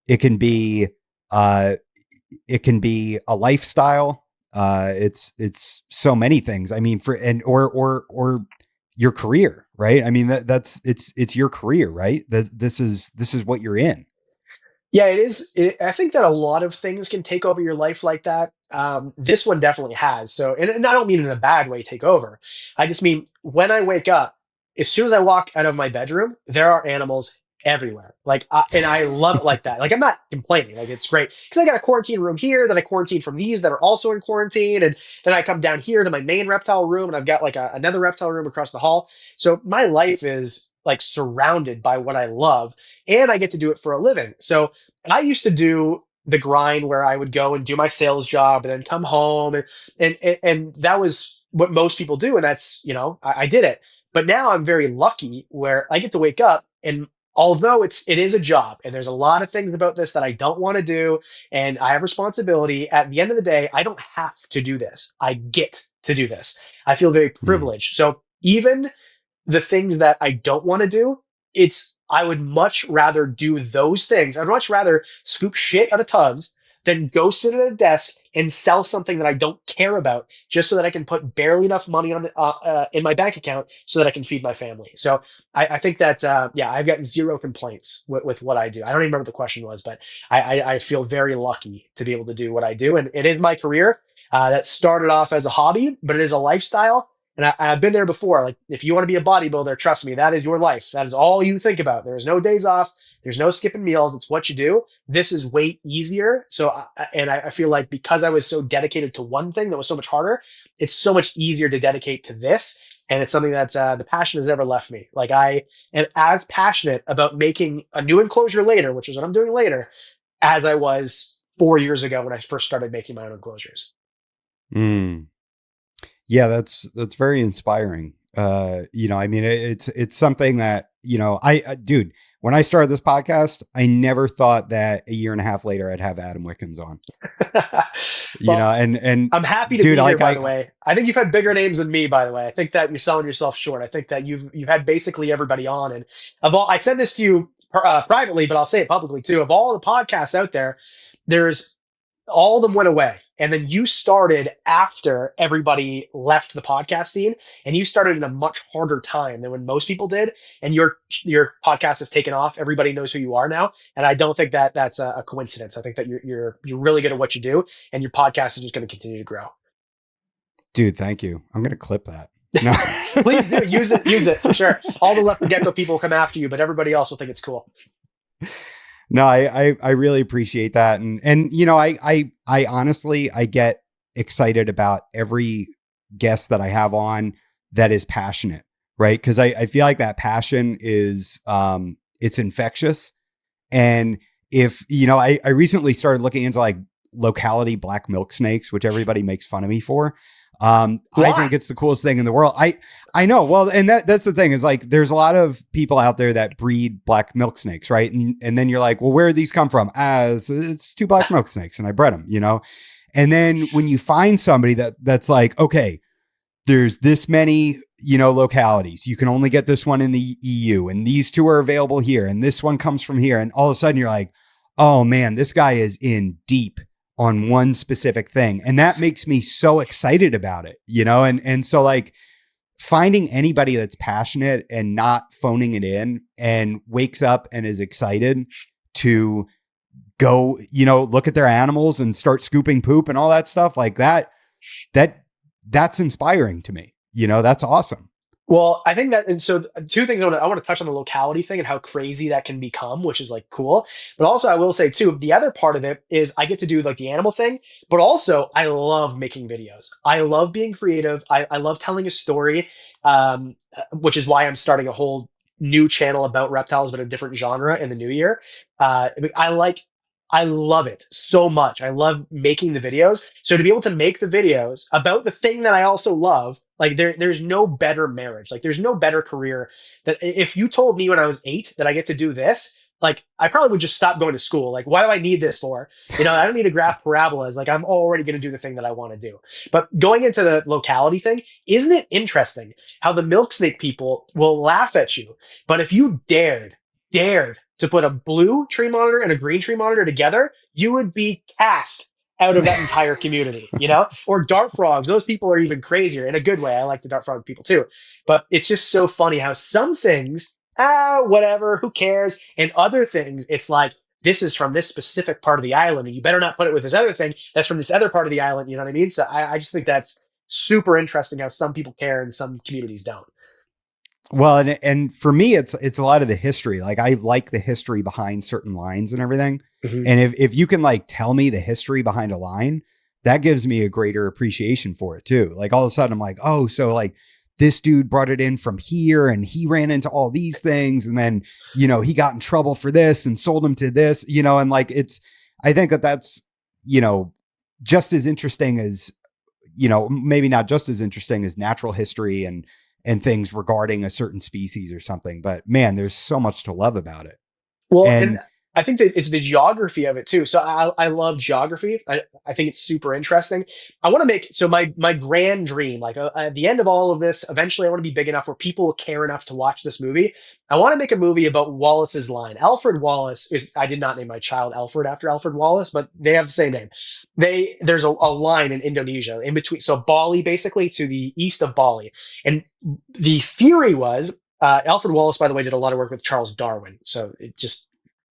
It can be, it can be a lifestyle. It's so many things. I mean, or your career, right? I mean, it's your career, right? This is what you're in. Yeah, it is. I think that a lot of things can take over your life like that. This one definitely has. So, and I don't mean in a bad way, take over. I just mean when I wake up, as soon as I walk out of my bedroom, there are animals everywhere. And I love it like that. Like, I'm not complaining. Like, it's great because I got a quarantine room here. Then I quarantine from these that are also in quarantine, and then I come down here to my main reptile room, and I've got like another reptile room across the hall. So my life is like surrounded by what I love, and I get to do it for a living. So I used to do the grind where I would go and do my sales job and then come home, and that was what most people do, and that's I did it. But now I'm very lucky where I get to wake up, and although it is a job and there's a lot of things about this that I don't want to do and I have responsibility, at the end of the day, I don't have to do this. I get to do this. I feel very Mm. privileged. So even the things that I don't want to do, I would much rather do those things. I'd much rather scoop shit out of tubs than go sit at a desk and sell something that I don't care about just so that I can put barely enough money on in my bank account so that I can feed my family. So I think that yeah, I've gotten zero complaints with what I do. I don't even remember what the question was, but I feel very lucky to be able to do what I do, and it is my career. That started off as a hobby, but it is a lifestyle. And I've been there before. Like, if you want to be a bodybuilder, trust me, that is your life. That is all you think about. There is no days off. There's no skipping meals. It's what you do. This is way easier. So, I feel like because I was so dedicated to one thing that was so much harder, it's so much easier to dedicate to this. And it's something that the passion has never left me. Like, I am as passionate about making a new enclosure later, which is what I'm doing later, as I was 4 years ago when I first started making my own enclosures. Mm. Yeah, that's very inspiring. I mean, it's something that, dude, when I started this podcast, I never thought that a year and a half later I'd have Adam Wickens on, Well, and I'm happy to dude, be here, by the way. I think you've had bigger names than me, by the way. I think that you're selling yourself short. I think that you've had basically everybody on. And of all, I send this to you privately, but I'll say it publicly too. Of all the podcasts out there, there's all of them went away. And then you started after everybody left the podcast scene, and you started in a much harder time than when most people did. And your podcast has taken off. Everybody knows who you are now. And I don't think that that's a coincidence. I think that you're really good at what you do, and your podcast is just going to continue to grow. Dude, thank you. I'm going to clip that. No. Please do. Use it for sure. All the leopard gecko people will come after you, but everybody else will think it's cool. No, I really appreciate that. And I honestly, I get excited about every guest that I have on that is passionate, right? Because I feel like that passion is, it's infectious. And if, I recently started looking into like locality black milk snakes, which everybody makes fun of me for. I think it's the coolest thing in the world. I know. Well, and that's the thing is like, there's a lot of people out there that breed black milk snakes. Right. And then you're like, well, where do these come from? It's 2 black milk snakes and I bred them, and then when you find somebody that's like, okay, there's this many, localities, you can only get this one in the EU and these 2 are available here. And this one comes from here. And all of a sudden you're like, oh man, this guy is in deep on one specific thing. And that makes me so excited about it, and so like finding anybody that's passionate and not phoning it in and wakes up and is excited to go, look at their animals and start scooping poop and all that stuff like that's inspiring to me. That's awesome. Well, I think that, and so 2 things I want to touch on the locality thing and how crazy that can become, which is like cool. But also I will say too, the other part of it is I get to do like the animal thing, but also I love making videos. I love being creative. I love telling a story, which is why I'm starting a whole new channel about reptiles, but a different genre in the new year. I love it so much. I love making the videos. So to be able to make the videos about the thing that I also love, like there's no better marriage. Like there's no better career that if you told me when I was 8 that I get to do this, like I probably would just stop going to school. Like, why do I need this for? I don't need to graph parabolas. Like I'm already going to do the thing that I want to do. But going into the locality thing, isn't it interesting how the milk snake people will laugh at you? But if you dared to put a blue tree monitor and a green tree monitor together, you would be cast out of that entire community, or dart frogs. Those people are even crazier in a good way. I like the dart frog people too, but it's just so funny how some things, whatever, who cares? And other things, it's like, this is from this specific part of the island and you better not put it with this other thing that's from this other part of the island. You know what I mean? So I just think that's super interesting how some people care and some communities don't. Well, and for me, it's a lot of the history. Like I like the history behind certain lines and everything. Mm-hmm. And if you can like tell me the history behind a line, that gives me a greater appreciation for it too. Like all of a sudden I'm like, oh, so like this dude brought it in from here and he ran into all these things. And then, he got in trouble for this and sold him to this, and like, I think that's, just as interesting as, maybe not just as interesting as natural history and and things regarding a certain species or something. But man, there's so much to love about it. Well, and And I think that it's the geography of it too. So I love geography. I think it's super interesting. I want to make, so my grand dream, like at the end of all of this, eventually I want to be big enough where people will care enough to watch this movie. I want to make a movie about Wallace's line. Alfred Wallace I did not name my child Alfred after Alfred Wallace, but they have the same name. There's a line in Indonesia in between, so Bali basically to the east of Bali. And the theory was, Alfred Wallace, by the way, did a lot of work with Charles Darwin. So it just,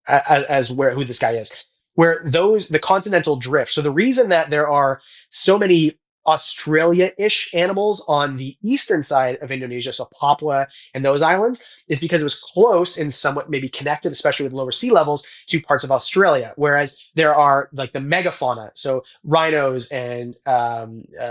as who this guy is, where the continental drift. So the reason that there are so many Australia-ish animals on the eastern side of Indonesia, so Papua and those islands, is because it was close and somewhat maybe connected, especially with lower sea levels, to parts of Australia. Whereas there are like the megafauna, so rhinos and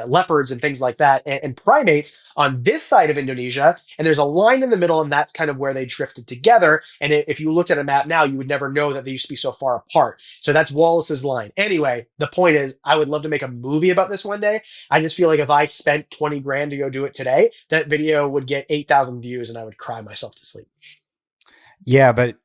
leopards and things like that, and primates on this side of Indonesia. And there's a line in the middle, and that's kind of where they drifted together. And if you looked at a map now, you would never know that they used to be so far apart. So that's Wallace's line. Anyway, the point is, I would love to make a movie about this one day. I just feel like if I spent 20 grand to go do it today, that video would get 8,000 views and I would cry myself to sleep. yeah, but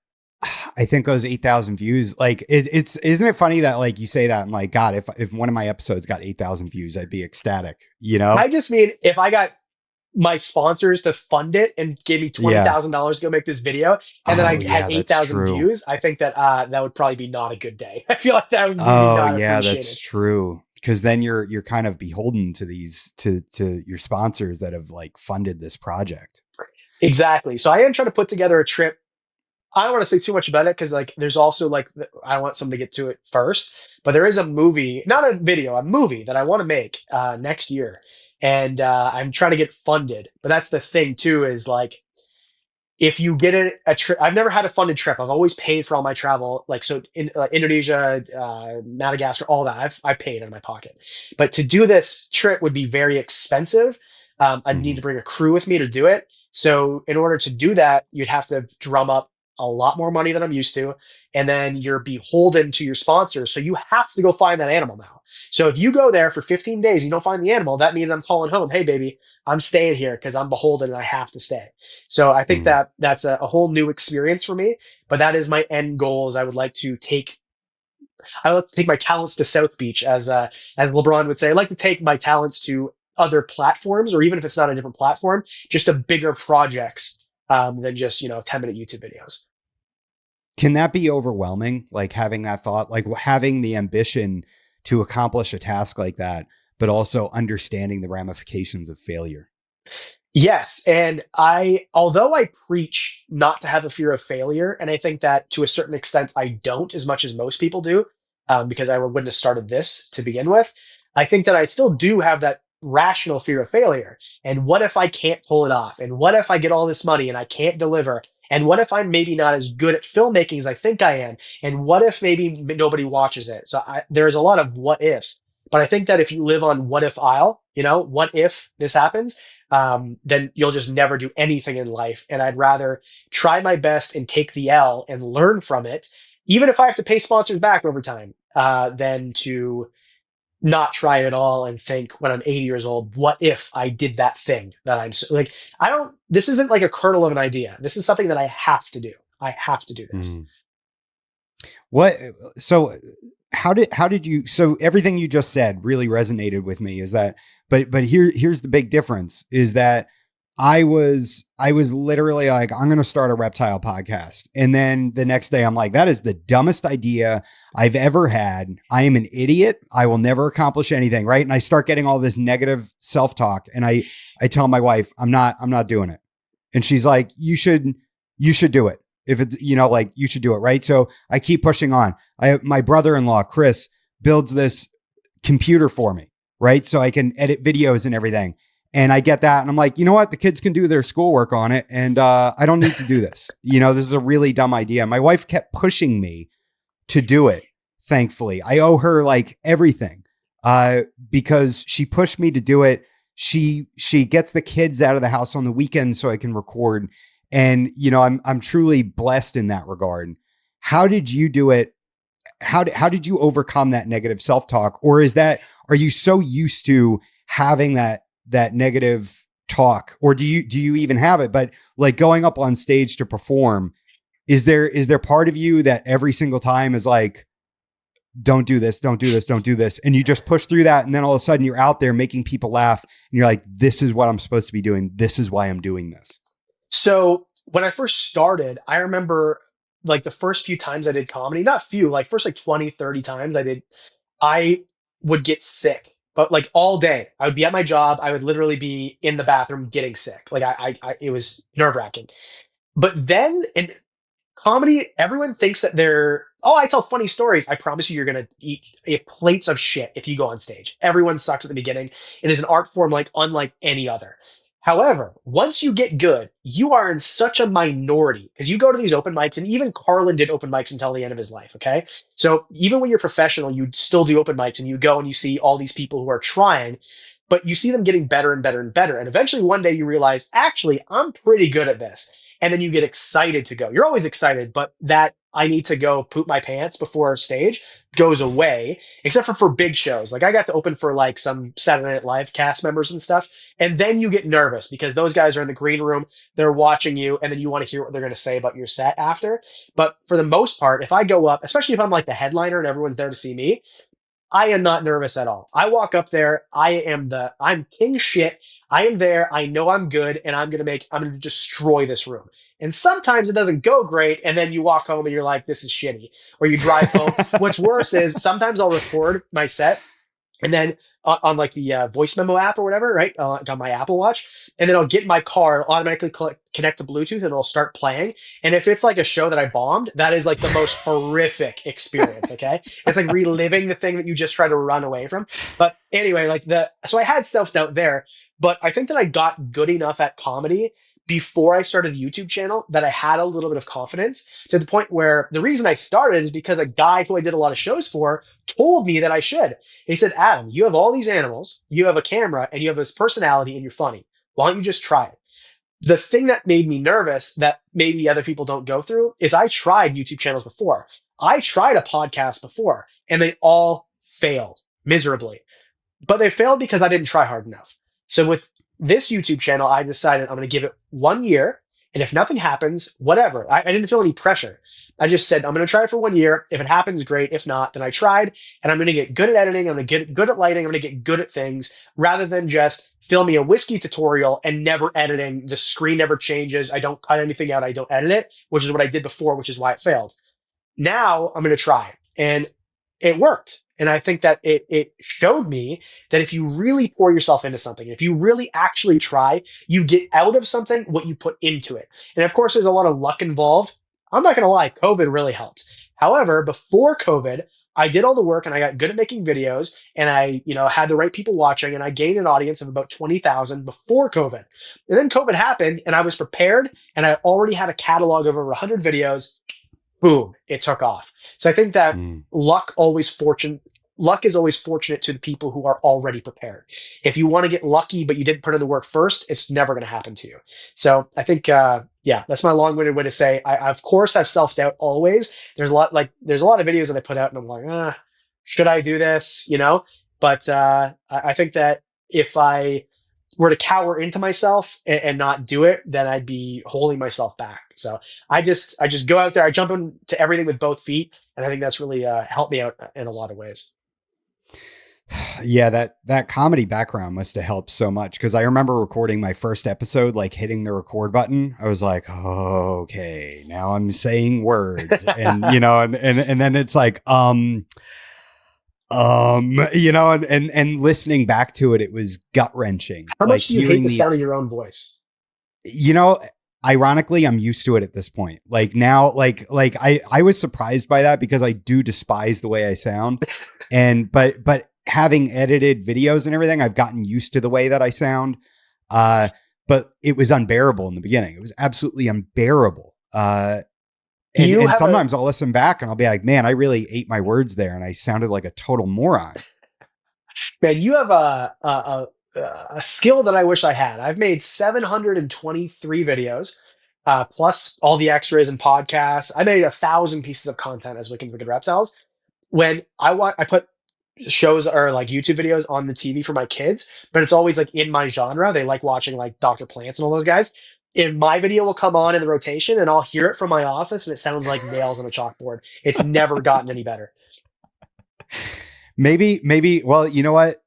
I think those 8,000 views, like isn't it funny that like you say that and like, God, if one of my episodes got 8,000 views, I'd be ecstatic, you know? I just mean, if I got my sponsors to fund it and give me $20,000 to go make this video, and then I had 8,000 views, I think that that would probably be not a good day. I feel like that would be not appreciated. That's true. Because then you're kind of beholden to these to your sponsors that have like funded this project. Exactly. So I am trying to put together a trip. I don't want to say too much about it because like there's also like I want someone to get to it first. But there is a movie, not a video, a movie that I want to make next year, and I'm trying to get funded. But that's the thing too, is like, if you get a trip, I've never had a funded trip. I've always paid for all my travel. Like, so in Indonesia, Madagascar, all that, I've paid out of my pocket. But to do this trip would be very expensive. I'd need to bring a crew with me to do it. So in order to do that, you'd have to drum up a lot more money than I'm used to. And then you're beholden to your sponsors. So you have to go find that animal now. So if you go there for 15 days, you don't find the animal, that means I'm calling home. Hey, baby, I'm staying here because I'm beholden and I have to stay. So I think that's a whole new experience for me. But that is my end goal. Is I would like to take my talents to South Beach, as LeBron would say. I'd like to take my talents to other platforms, or even if it's not a different platform, just a bigger projects than just 10-minute YouTube videos. Can that be overwhelming? Like having that thought, like having the ambition to accomplish a task like that, but also understanding the ramifications of failure. Yes. And although I preach not to have a fear of failure, and I think that to a certain extent I don't, as much as most people do, because I wouldn't have started this to begin with, I think that I still do have that rational fear of failure. And what if I can't pull it off? And what if I get all this money and I can't deliver? And what if I'm maybe not as good at filmmaking as I think I am? And what if maybe nobody watches it? So there's a lot of what ifs. But I think that if you live on what if Isle, what if this happens, then you'll just never do anything in life. And I'd rather try my best and take the L and learn from it, even if I have to pay sponsors back over time, than to not try it at all and think when I'm 80 years old, what if I did that thing that I'm like, this isn't like a kernel of an idea. This is something that I have to do. I have to do this. How did you, so everything you just said really resonated with me, is that, but here's the big difference, is that I was literally like, I'm going to start a reptile podcast. And then the next day I'm like, that is the dumbest idea I've ever had. I am an idiot. I will never accomplish anything. Right. And I start getting all this negative self-talk. And I tell my wife, I'm not doing it. And she's like, you should do it. If it's, like you should do it. Right. So I keep pushing on. My brother-in-law, Chris, builds this computer for me. Right. So I can edit videos and everything. And I get that. And I'm like, you know what? The kids can do their schoolwork on it. And I don't need to do this. This is a really dumb idea. My wife kept pushing me to do it. Thankfully, I owe her like everything because she pushed me to do it. She gets the kids out of the house on the weekend so I can record. And, I'm truly blessed in that regard. How did you do it? How did you overcome that negative self-talk? Or are you so used to having that negative talk, or do you even have it? But like going up on stage to perform, is there part of you that every single time is like, don't do this, don't do this, don't do this, and you just push through that, and then all of a sudden you're out there making people laugh, and you're like, this is what I'm supposed to be doing. This is why I'm doing this. So when I first started, I remember like the first few times I did comedy, not few, like first like 20, 30 times I would get sick, but like all day. I would be at my job. I would literally be in the bathroom getting sick. Like it was nerve wracking. But then in comedy, everyone thinks that I tell funny stories. I promise you, you're going to eat plates of shit if you go on stage. Everyone sucks at the beginning. It is an art form like unlike any other. However, once you get good, you are in such a minority because you go to these open mics, and even Carlin did open mics until the end of his life. Okay. So even when you're professional, you still do open mics, and you go and you see all these people who are trying, but you see them getting better and better and better. And eventually one day you realize, actually, I'm pretty good at this. And then you get excited to go. You're always excited, but that I need to go poop my pants before stage goes away, except for big shows. Like I got to open for like some Saturday Night Live cast members and stuff. And then you get nervous because those guys are in the green room, they're watching you, and then you want to hear what they're going to say about your set after. But for the most part, if I go up, especially if I'm like the headliner and everyone's there to see me, I am not nervous at all. I walk up there. I'm king shit. I am there. I know I'm good, and I'm going to destroy this room. And sometimes it doesn't go great. And then you walk home and you're like, this is shitty. Or you drive home. What's worse is sometimes I'll record my set, and then on like the voice memo app or whatever, right? On my Apple Watch. And then I'll get in my car, automatically connect to Bluetooth, and it'll start playing. And if it's like a show that I bombed, that is like the most horrific experience. Okay. It's like reliving the thing that you just tried to run away from. But anyway, so I had self-doubt there, but I think that I got good enough at comedy before I started the YouTube channel that I had a little bit of confidence, to the point where the reason I started is because a guy who I did a lot of shows for told me that I should. He said, Adam, you have all these animals, you have a camera, and you have this personality, and you're funny. Why don't you just try it? The thing that made me nervous that maybe other people don't go through is I tried YouTube channels before. I tried a podcast before, and they all failed miserably. But they failed because I didn't try hard enough. So with this YouTube channel, I decided I'm going to give it 1 year. And if nothing happens, whatever. I didn't feel any pressure. I just said, I'm going to try it for 1 year. If it happens, great. If not, then I tried. And I'm going to get good at editing. I'm going to get good at lighting. I'm going to get good at things, rather than just filming a whiskey tutorial and never editing. The screen never changes. I don't cut anything out. I don't edit it, which is what I did before, which is why it failed. Now I'm going to try. And it worked. And I think that it showed me that if you really pour yourself into something, if you really actually try, you get out of something what you put into it. And of course, there's a lot of luck involved. I'm not going to lie, COVID really helped. However, before COVID, I did all the work, and I got good at making videos, and I, had the right people watching, and I gained an audience of about 20,000 before COVID. And then COVID happened, and I was prepared, and I already had a catalog of over 100 videos. Boom, it took off. So I think that luck is always fortunate to the people who are already prepared. If you want to get lucky, but you didn't put in the work first, it's never going to happen to you. So I think, that's my long-winded way to say, I of course have self-doubt always. There's a lot of videos that I put out, and I'm like, should I do this? But I think that if I were to cower into myself and not do it, then I'd be holding myself back. So I just go out there, I jump into everything with both feet. And I think that's really helped me out in a lot of ways. Yeah, that comedy background must have helped so much, because I remember recording my first episode, like hitting the record button. I was like, okay, now I'm saying words, and and then it's like, and listening back to it, it was gut wrenching. How much do you hate the sound of your own voice? Ironically, I'm used to it at this point. Like now, like I was surprised by that, because I do despise the way I sound, but having edited videos and everything, I've gotten used to the way that I sound. But it was unbearable in the beginning. It was absolutely unbearable. And sometimes I'll listen back and I'll be like, man, I really ate my words there, and I sounded like a total moron. Man, you have a skill that I wish I had. I've made 723 videos, plus all the extras and podcasts. I made 1,000 pieces of content as Wickens Wicked Reptiles. When I put shows or like YouTube videos on the TV for my kids, but it's always like in my genre. They like watching like Dr. Plants and all those guys. And my video will come on in the rotation and I'll hear it from my office and it sounds like nails on a chalkboard. It's never gotten any better. Maybe, well, you know what?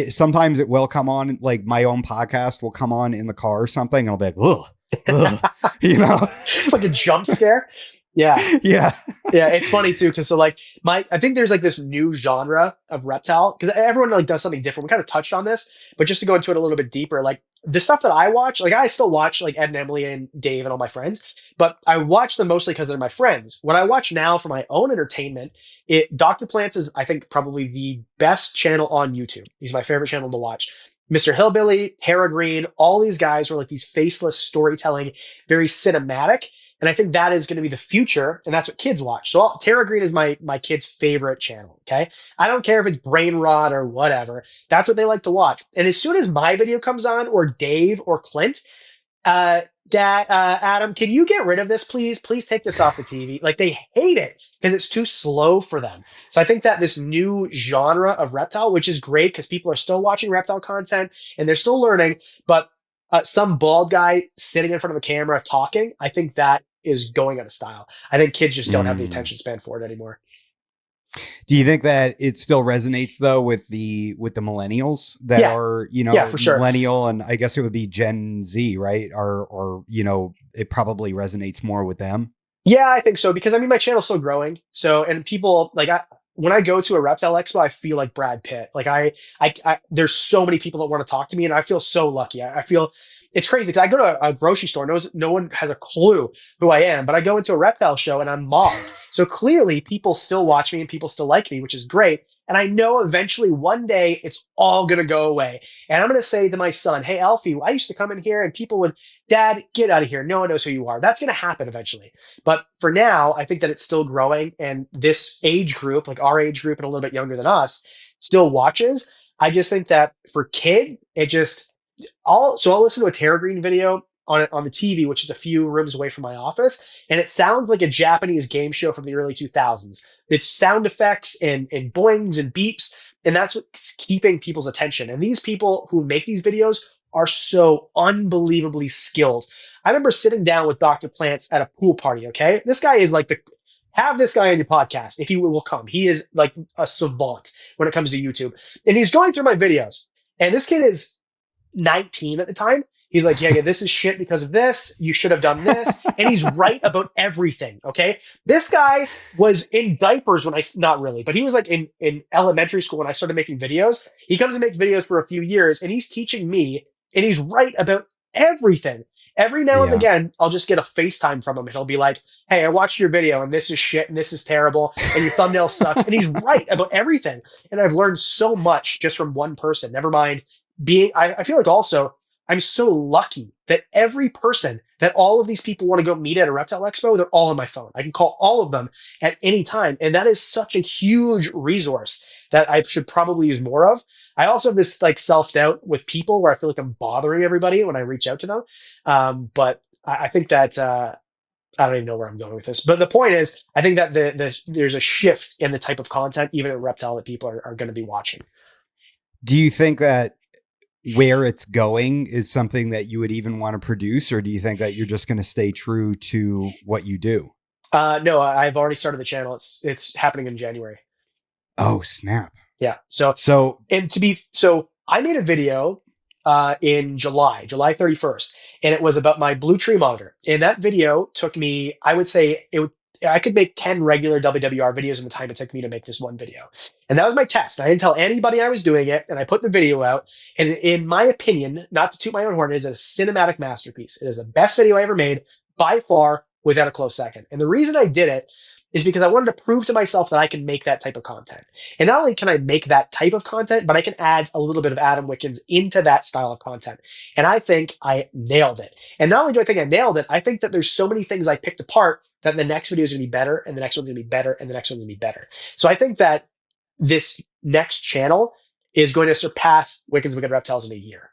Sometimes it will come on, like my own podcast will come on in the car or something. And I'll be like, ugh, you know, it's like a jump scare. Yeah. Yeah. Yeah. It's funny too. Cause so like I think there's like this new genre of reptile because everyone like does something different. We kind of touched on this, but just to go into it a little bit deeper, like the stuff that I watch, like I still watch like Ed and Emily and Dave and all my friends, but I watch them mostly because they're my friends. What I watch now for my own entertainment, Dr. Plants is, I think, probably the best channel on YouTube. He's my favorite channel to watch. Mr. Hillbilly, Hera Green, all these guys are like these faceless storytelling, very cinematic. And I think that is going to be the future. And that's what kids watch. So Tara Green is my kid's favorite channel. Okay. I don't care if it's brain rot or whatever. That's what they like to watch. And as soon as my video comes on or Dave or Clint, Adam, can you get rid of this, please? Please take this off the TV. Like they hate it because it's too slow for them. So I think that this new genre of reptile, which is great because people are still watching reptile content and they're still learning, but some bald guy sitting in front of a camera talking, I think that is going out of style. I think kids just don't have the attention span for it anymore. Do you think that it still resonates though with the millennials that are, you know, for sure. Millennial, and I guess it would be Gen Z, right? Or, you know, it probably resonates more with them. Yeah, I think so. Because I mean, my channel's still growing. So, and people like, when I go to a reptile expo, I feel like Brad Pitt. Like I there's so many people that want to talk to me and I feel so lucky. I feel it's crazy because I go to a grocery store. No one has a clue who I am, but I go into a reptile show and I'm mobbed. So clearly people still watch me and people still like me, which is great. And I know eventually one day it's all going to go away. And I'm going to say to my son, hey, Alfie, I used to come in here and people would, Dad, get out of here. No one knows who you are. That's going to happen eventually. But for now, I think that it's still growing. And this age group, like our age group and a little bit younger than us, still watches. I just think that for kid, I'll listen to a Tara Green video on the TV, which is a few rooms away from my office, and it sounds like a Japanese game show from the early 2000s. It's sound effects and boings and beeps, and that's what's keeping people's attention. And these people who make these videos are so unbelievably skilled. I remember sitting down with Dr. Plants at a pool party, okay? This guy is like have this guy on your podcast if he will come. He is like a savant when it comes to YouTube. And he's going through my videos, and this kid is 19 at the time. He's like, yeah, this is shit because of this. You should have done this. And he's right about everything. Okay. This guy was in diapers when not really, but he was like in elementary school when I started making videos. He comes and makes videos for a few years and he's teaching me and he's right about everything. Every now and again, I'll just get a FaceTime from him. He'll be like, hey, I watched your video and this is shit and this is terrible and your thumbnail sucks. And he's right about everything. And I've learned so much just from one person. Never mind I feel like also I'm so lucky that every person that all of these people want to go meet at a reptile expo, they're all on my phone. I can call all of them at any time. And that is such a huge resource that I should probably use more of. I also have this like self-doubt with people where I feel like I'm bothering everybody when I reach out to them. But I think that, I don't even know where I'm going with this, but the point is, I think that there's a shift in the type of content, even in reptile, that people are going to be watching. Do you think that where it's going is something that you would even want to produce, or do you think that you're just going to stay true to what you do? No, I've already started the channel. It's happening in January. Oh, snap. Yeah. So I made a video in July 31st, and it was about my blue tree monitor. And that video took me, I would say I could make 10 regular WWR videos in the time it took me to make this one video. And that was my test. I didn't tell anybody I was doing it, and I put the video out. And in my opinion, not to toot my own horn, it is a cinematic masterpiece. It is the best video I ever made by far, without a close second. And the reason I did it is because I wanted to prove to myself that I can make that type of content. And not only can I make that type of content, but I can add a little bit of Adam Wickens into that style of content. And I think I nailed it. And not only do I think I nailed it, I think that there's so many things I picked apart that the next video is going to be better, and the next one's going to be better, and the next one's going to be better. So I think that this next channel is going to surpass Wickens Wicked Reptiles in a year.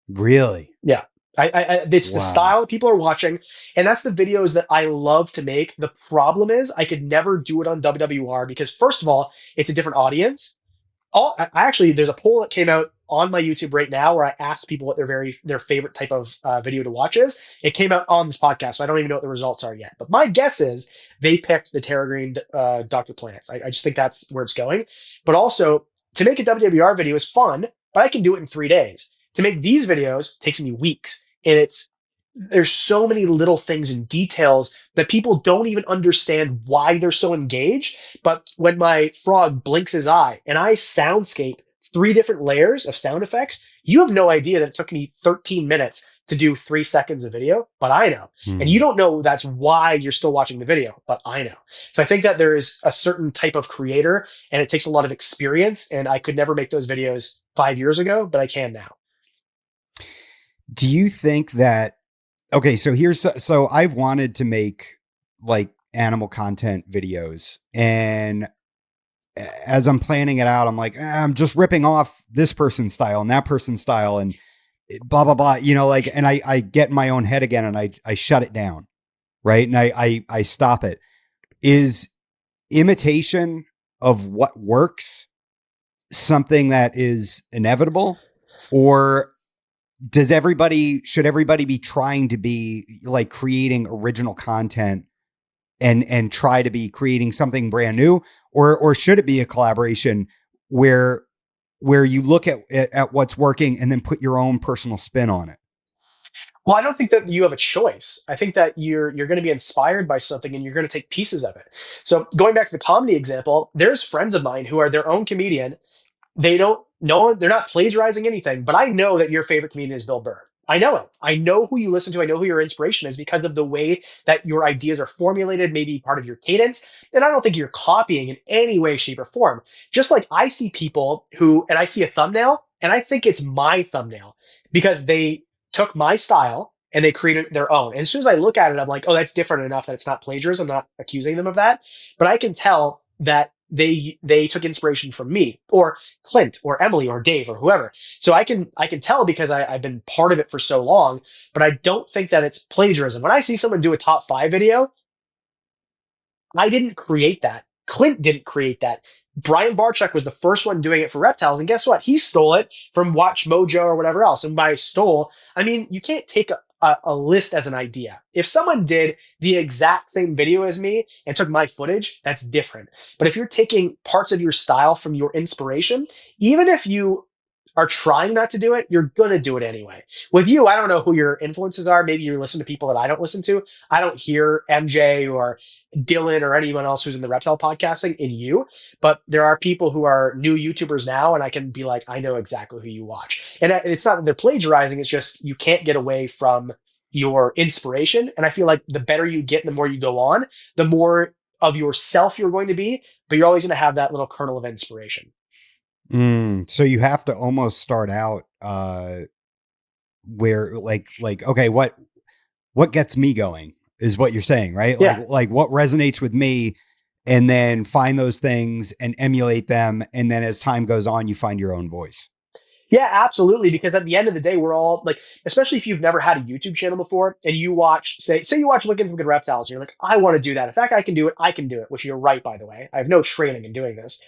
Really? Yeah. It's the style that people are watching, and that's the videos that I love to make. The problem is I could never do it on WWR because, first of all, it's a different audience. Actually, there's a poll that came out on my YouTube right now where I asked people what their favorite type of video to watch is. It came out on this podcast, so I don't even know what the results are yet. But my guess is they picked the Terra Green Dr. Plants. I just think that's where it's going. But also, to make a WWR video is fun, but I can do it in 3 days. To make these videos takes me weeks, and there's so many little things and details that people don't even understand why they're so engaged. But when my frog blinks his eye and I soundscape 3 different layers of sound effects, you have no idea that it took me 13 minutes to do 3 seconds of video, but I know. And you don't know that's why you're still watching the video, but I know. So I think that there is a certain type of creator and it takes a lot of experience. And I could never make those videos 5 years ago, but I can now. Do you think that, okay, so I've wanted to make like animal content videos, and as I'm planning it out, I'm like, I'm just ripping off this person's style and that person's style and blah, blah, blah, like, and I get in my own head again and I shut it down. Right. And I stop it. Is imitation of what works something that is inevitable, or should everybody be trying to be like creating original content and try to be creating something brand new, or should it be a collaboration where you look at what's working and then put your own personal spin on it? Well, I don't think that you have a choice. I think that you're going to be inspired by something and you're going to take pieces of it. So going back to the comedy example, there's friends of mine who are their own comedian. They don't know, they're not plagiarizing anything, but I know that your favorite comedian is Bill Burr. I know it. I know who you listen to. I know who your inspiration is because of the way that your ideas are formulated, maybe part of your cadence. And I don't think you're copying in any way, shape, or form. Just like I see people and I see a thumbnail and I think it's my thumbnail because they took my style and they created their own. And as soon as I look at it, I'm like, oh, that's different enough that it's not plagiarism. I'm not accusing them of that. But I can tell that they took inspiration from me or Clint or Emily or Dave or whoever. So I can tell because I've been part of it for so long, but I don't think that it's plagiarism. When I see someone do a top 5 video, I didn't create that. Clint didn't create that. Brian Barczyk was the first one doing it for Reptiles. And guess what? He stole it from Watch Mojo or whatever else. And by stole, I mean, you can't take a list as an idea. If someone did the exact same video as me and took my footage, that's different. But if you're taking parts of your style from your inspiration, even if you are trying not to do it, you're going to do it anyway. With you, I don't know who your influences are. Maybe you listen to people that I don't listen to. I don't hear MJ or Dylan or anyone else who's in the reptile podcasting in you, but there are people who are new YouTubers now, and I can be like, I know exactly who you watch. And it's not that they're plagiarizing. It's just you can't get away from your inspiration. And I feel like the better you get, the more you go on, the more of yourself you're going to be, but you're always going to have that little kernel of inspiration. So you have to almost start out where like okay, what gets me going is what you're saying, right? Yeah. Like what resonates with me, and then find those things and emulate them, and then as time goes on, you find your own voice. Yeah, absolutely. Because at the end of the day, we're all like, especially if you've never had a YouTube channel before and you watch, say you watch Wickens and Good Reptiles, and you're like, I want to do that. If that guy can do it, I can do it, which you're right, by the way. I have no training in doing this.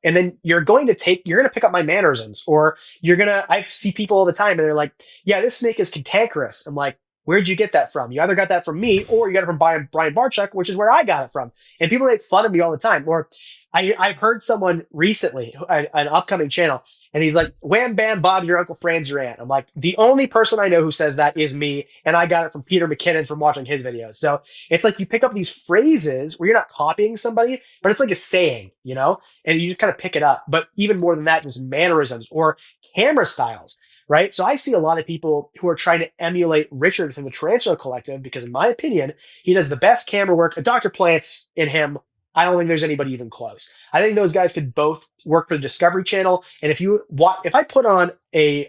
And then you're going to pick up my mannerisms, or I see people all the time and they're like, yeah, this snake is cantankerous. I'm like, where'd you get that from? You either got that from me or you got it from Brian Barczyk, which is where I got it from. And people make fun of me all the time. Or I've heard someone recently, an upcoming channel, and he's like, wham, bam, Bob, your Uncle Fran's your aunt. I'm like, the only person I know who says that is me, and I got it from Peter McKinnon from watching his videos. So it's like you pick up these phrases where you're not copying somebody, but it's like a saying, and you just kind of pick it up. But even more than that, just mannerisms or camera styles, right? So I see a lot of people who are trying to emulate Richard from the Tarantula Collective because, in my opinion, he does the best camera work. Dr. Plants in him, I don't think there's anybody even close. I think those guys could both work for the Discovery Channel. And if I put on a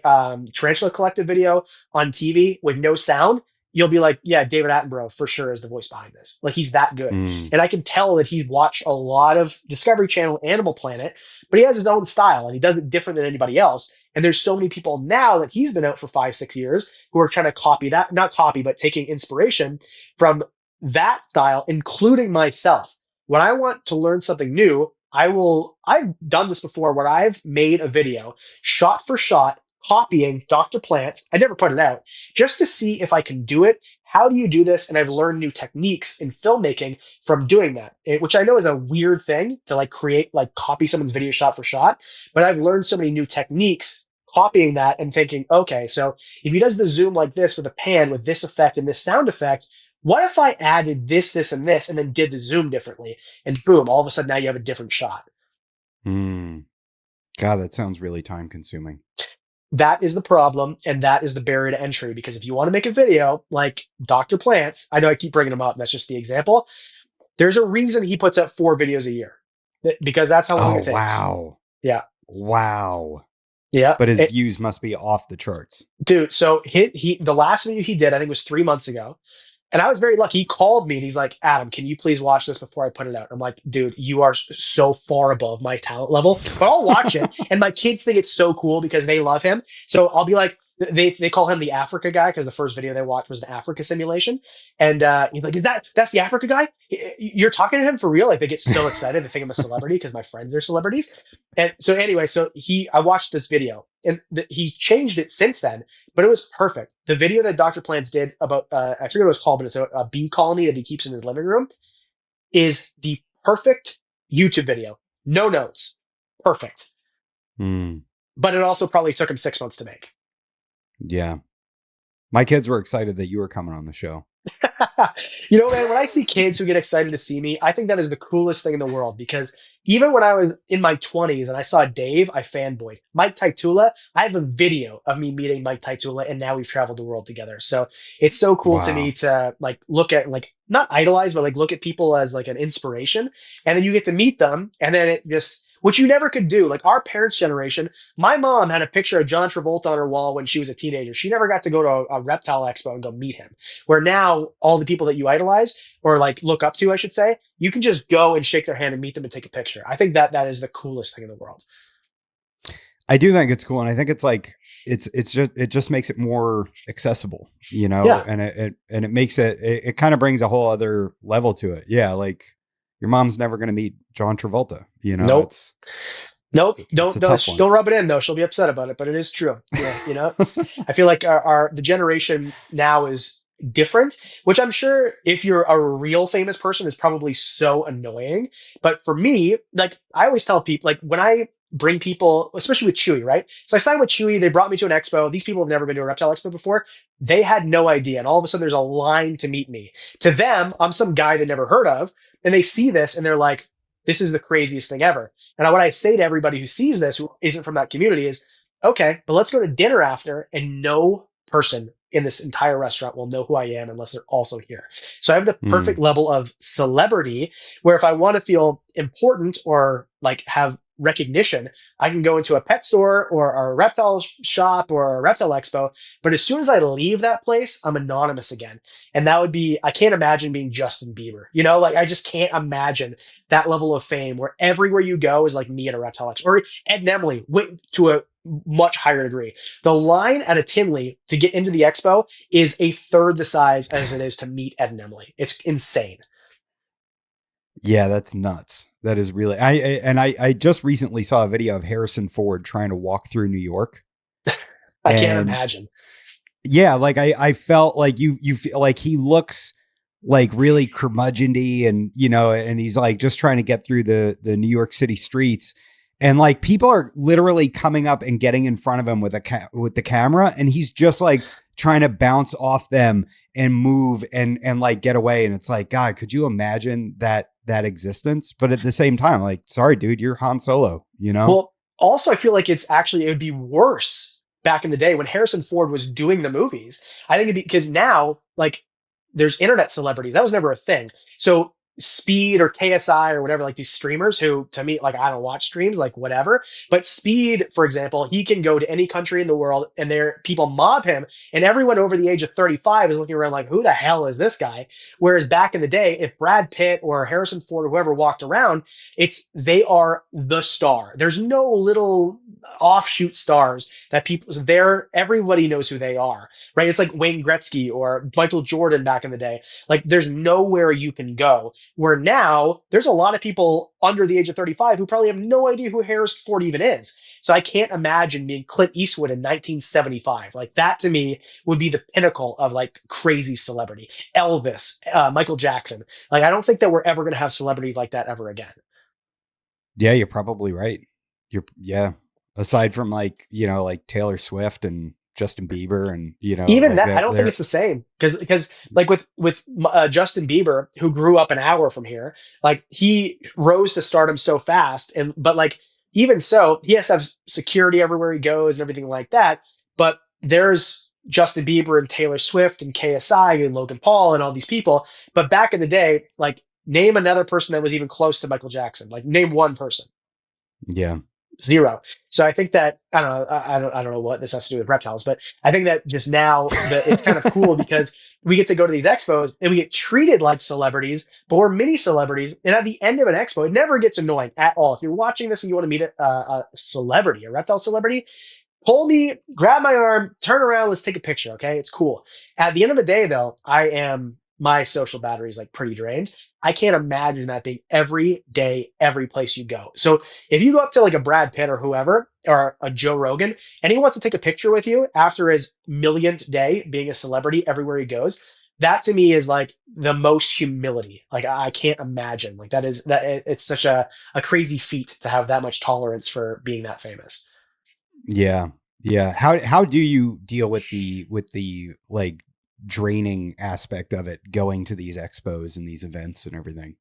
Tarantula Collective video on TV with no sound, you'll be like, yeah, David Attenborough for sure is the voice behind this. Like, he's that good. And I can tell that he watched a lot of Discovery Channel, Animal Planet, but he has his own style and he does it different than anybody else. And there's so many people now that he's been out for 5-6 years who are trying to copy that, not copy, but taking inspiration from that style, including myself. When I want to learn something new, I've done this before where I've made a video shot for shot copying Dr. Plants. I never put it out just to see if I can do it. How do you do this? And I've learned new techniques in filmmaking from doing that, which I know is a weird thing to like create, like copy someone's video shot for shot. But I've learned so many new techniques copying that and thinking, okay, so if he does the zoom like this with a pan with this effect and this sound effect, what if I added this, this, and this, and then did the zoom differently? And boom, all of a sudden now you have a different shot. God, that sounds really time consuming. That is the problem, and that is the barrier to entry. Because if you want to make a video like Dr. Plants, I know I keep bringing him up, and that's just the example. There's a reason he puts out 4 videos a year, because that's how long it takes. Wow. Yeah. Wow. Yeah. But his views must be off the charts. Dude, so the last video he did, I think was 3 months ago. And I was very lucky. He called me and he's like, Adam, can you please watch this before I put it out? I'm like, dude, you are so far above my talent level, but I'll watch it. And my kids think it's so cool because they love him. So I'll be like, they call him the Africa guy because the first video they watched was an Africa simulation. And he's like, that's the Africa guy? You're talking to him for real? Like they get so excited. They think I'm a celebrity because my friends are celebrities. And so anyway, I watched this video and he's changed it since then, but it was perfect. The video that Dr. Plants did about, I forget what it was called, but it's a bee colony that he keeps in his living room, is the perfect YouTube video. No notes. Perfect. But it also probably took him 6 months to make. Yeah. My kids were excited that you were coming on the show. You know, man, when I see kids who get excited to see me, I think that is the coolest thing in the world, because even when I was in my 20s and I saw Dave, I fanboyed. Mike Taitula, I have a video of me meeting Mike Taitula, and now we've traveled the world together. So it's so cool to me to like look at, like, not idolize, but like look at people as like an inspiration. And then you get to meet them, and then it just, which you never could do. Like our parents' generation, my mom had a picture of John Travolta on her wall when she was a teenager. She never got to go to a reptile expo and go meet him. Where now all the people that you idolize or like look up to, I should say, you can just go and shake their hand and meet them and take a picture. I think that is the coolest thing in the world. I do think it's cool, and I think it's like it just makes it more accessible, you know, Yeah. and it makes it kind of brings a whole other level to it. Yeah, like your mom's never going to meet John Travolta, you know. Nope. Don't rub it in though. She'll be upset about it, but it is true. Yeah, you know, I feel like the generation now is different, which I'm sure if you're a real famous person is probably so annoying. But for me, like I always tell people, like when I bring people, especially with Chewy, right? So I signed with Chewy. They brought me to an expo. These people have never been to a reptile expo before. They had no idea. And all of a sudden there's a line to meet me. To them, I'm some guy they never heard of. And they see this and they're like, this is the craziest thing ever. And what I say to everybody who sees this, who isn't from that community, is, okay, but let's go to dinner after, and no person in this entire restaurant will know who I am unless they're also here. So I have the perfect level of celebrity where if I want to feel important or like have recognition, I can go into a pet store or a reptile shop or a reptile expo. But as soon as I leave that place, I'm anonymous again. And that would be, I can't imagine being Justin Bieber, you know, like I just can't imagine that level of fame where everywhere you go is like me at a reptile expo, or Ed and Emily to a much higher degree. The line at a Tinley to get into the expo is a third the size as it is to meet Ed and Emily. It's insane. Yeah, that's nuts. That is really, I just recently saw a video of Harrison Ford trying to walk through New York. I can't imagine. Yeah. Like I felt like you feel like he looks like really curmudgeon-y, and, you know, and he's like just trying to get through the New York City streets. And like people are literally coming up and getting in front of him with the camera. And he's just like trying to bounce off them and move and like get away. And it's like, God, could you imagine that existence? But at the same time, like, sorry, dude, you're Han Solo, you know? Well, also, I feel like it would be worse back in the day when Harrison Ford was doing the movies. I think it'd be, because now, like, there's internet celebrities. That was never a thing. So Speed or KSI or whatever, like these streamers who, to me, like, I don't watch streams, like whatever. But Speed, for example, he can go to any country in the world and people mob him, and everyone over the age of 35 is looking around like, who the hell is this guy? Whereas back in the day, if Brad Pitt or Harrison Ford or whoever walked around, they are the star. There's no little offshoot stars that people there, everybody knows who they are, right? It's like Wayne Gretzky or Michael Jordan back in the day. Like there's nowhere you can go. Where now there's a lot of people under the age of 35 who probably have no idea who Harrison Ford even is. So I can't imagine being Clint Eastwood in 1975. Like that to me would be the pinnacle of like crazy celebrity. Elvis, Michael Jackson. Like I don't think that we're ever going to have celebrities like that ever again. Yeah, you're probably right. Yeah. Aside from like, like Taylor Swift and Justin Bieber and, Even like that, I don't think it's the same because like with Justin Bieber, who grew up an hour from here, like he rose to stardom so fast, but like even so, he has to have security everywhere he goes and everything like that. But there's Justin Bieber and Taylor Swift and KSI and Logan Paul and all these people. But back in the day, like name another person that was even close to Michael Jackson. Like name one person. Yeah. Zero. So I think that I don't know what this has to do with reptiles, but I think that just now that it's kind of cool because we get to go to these expos and we get treated like celebrities, but we're mini celebrities. And at the end of an expo, it never gets annoying at all. If you're watching this and you want to meet a celebrity, a reptile celebrity, pull me, grab my arm, turn around, let's take a picture. Okay, it's cool. At the end of the day, though, my social battery is like pretty drained. I can't imagine that being every day, every place you go. So if you go up to like a Brad Pitt or whoever, or a Joe Rogan, and he wants to take a picture with you after his millionth day being a celebrity everywhere he goes, that to me is like the most humility. Like I can't imagine. Like it's such a crazy feat to have that much tolerance for being that famous. Yeah. Yeah. How do you deal with the like draining aspect of it, going to these expos and these events and everything?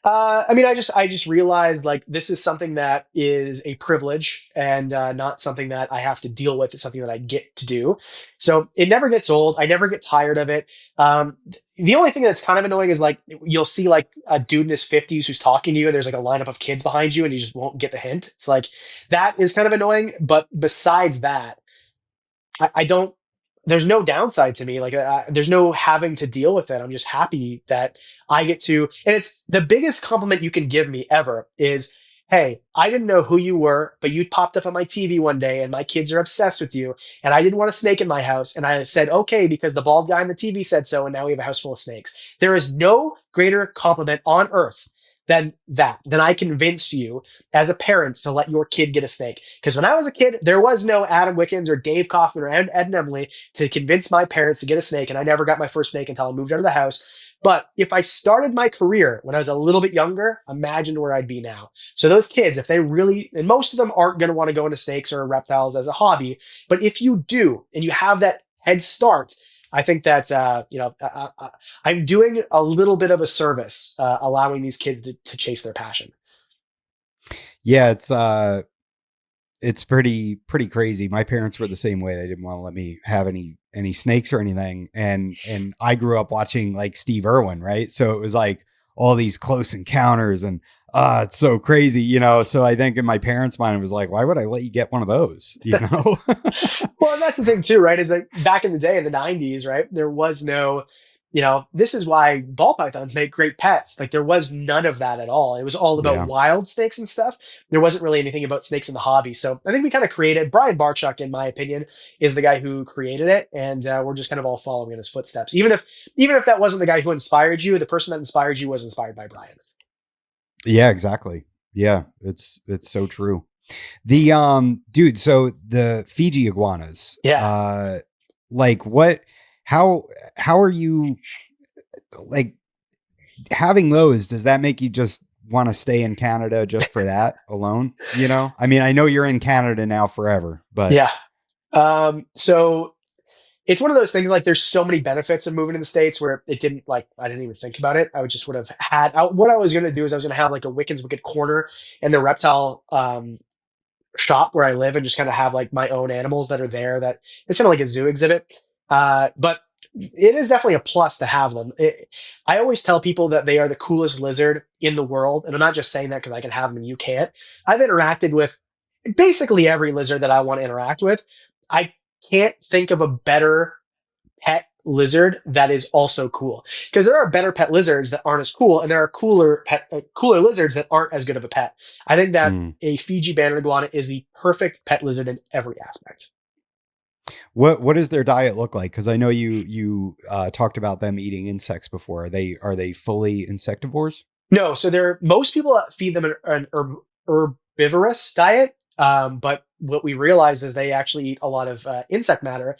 I mean, I just realized like this is something that is a privilege and not something that I have to deal with. It's something that I get to do. So it never gets old. I never get tired of it. The only thing that's kind of annoying is like you'll see like a dude in his 50s who's talking to you and there's like a lineup of kids behind you and you just won't get the hint. It's like that is kind of annoying. But besides that, I don't, there's no downside to me. Like there's no having to deal with it. I'm just happy that I get to, and it's the biggest compliment you can give me ever is, hey, I didn't know who you were, but you popped up on my TV one day and my kids are obsessed with you. And I didn't want a snake in my house. And I said, okay, because the bald guy on the TV said so. And now we have a house full of snakes. There is no greater compliment on earth than that. Then I convinced you as a parent to let your kid get a snake. Because when I was a kid, there was no Adam Wickens or Dave Kaufman or Ed and Emily to convince my parents to get a snake. And I never got my first snake until I moved out of the house. But if I started my career when I was a little bit younger, imagine where I'd be now. So those kids, if they really, and most of them aren't going to want to go into snakes or reptiles as a hobby, but if you do, and you have that head start, I think that I'm doing a little bit of a service, allowing these kids to chase their passion. Yeah, it's pretty crazy. My parents were the same way. They didn't want to let me have any snakes or anything, and I grew up watching like Steve Irwin, right? So it was like all these close encounters, and it's so crazy, So I think in my parents' mind, it was like, why would I let you get one of those, Well, and that's the thing too, right? Is like back in the day in the 90s, right? There was no, this is why ball pythons make great pets. Like there was none of that at all. It was all about wild snakes and stuff. There wasn't really anything about snakes in the hobby. So I think we kind of created, Brian Barchuk, in my opinion, is the guy who created it. And we're just kind of all following in his footsteps. Even if that wasn't the guy who inspired you, the person that inspired you was inspired by Brian. Yeah, exactly. Yeah, it's so true. The dude, so the Fiji iguanas. Yeah. Like what how are you like having those? Does that make you just want to stay in Canada just for that alone? I mean, I know you're in Canada now forever, but yeah. So it's one of those things, like there's so many benefits of moving to the States where I didn't even think about it. I would have had, what I was going to do is I was going to have like a Wickens Wicked corner in the reptile shop where I live and just kind of have like my own animals that are there. That it's kind of like a zoo exhibit. But it is definitely a plus to have them. I always tell people that they are the coolest lizard in the world. And I'm not just saying that because I can have them and you can't. I've interacted with basically every lizard that I want to interact with. I can't think of a better pet lizard that is also cool. Because there are better pet lizards that aren't as cool, and there are cooler lizards that aren't as good of a pet. I think that Mm. a Fiji banded iguana is the perfect pet lizard in every aspect. What does their diet look like? Because I know you talked about them eating insects before. Are they fully insectivores? No, so most people feed them an herbivorous diet, but what we realize is they actually eat a lot of insect matter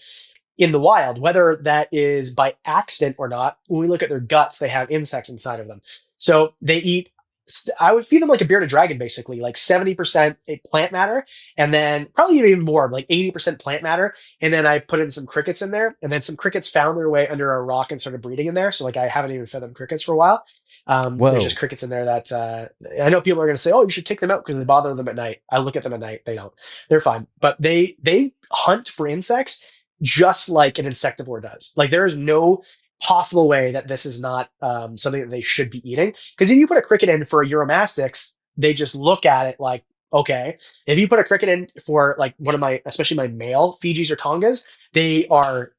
in the wild, whether that is by accident or not. When we look at their guts, they have insects inside of them. So they eat, I would feed them like a bearded dragon, basically, like 70% plant matter, and then probably even more, like 80% plant matter. And then I put in some crickets in there, and then some crickets found their way under a rock and started breeding in there. So like I haven't even fed them crickets for a while. There's just Whoa. crickets in there that I know people are going to say, "Oh, you should take them out because they bother them at night." I look at them at night; they don't. They're fine, but they hunt for insects just like an insectivore does. Like there is no possible way that this is not something that they should be eating. Because if you put a cricket in for a Euromastix, they just look at it like, okay. If you put a cricket in for like one of my, especially my male Fijis or Tongas, they are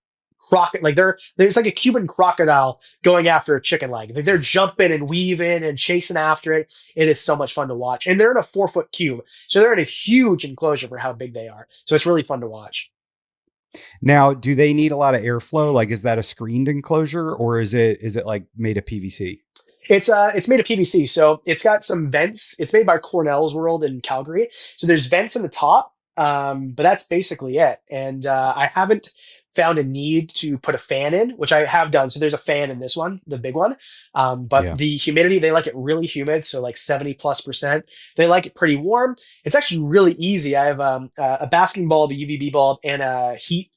like there's like a Cuban crocodile going after a chicken leg. Like they're jumping and weaving and chasing after it. It is so much fun to watch. And they're in a 4-foot cube. So they're in a huge enclosure for how big they are. So it's really fun to watch. Now, do they need a lot of airflow? Like, is that a screened enclosure, or is it like made of PVC? It's made of PVC, so it's got some vents. It's made by Cornell's World in Calgary, so there's vents in the top, but that's basically it. And I haven't found a need to put a fan in, which I have done. So there's a fan in this one, the big one. But Yeah. the humidity, they like it really humid, so like 70+%. They like it pretty warm. It's actually really easy. I have a basking bulb, a UVB bulb, and a heat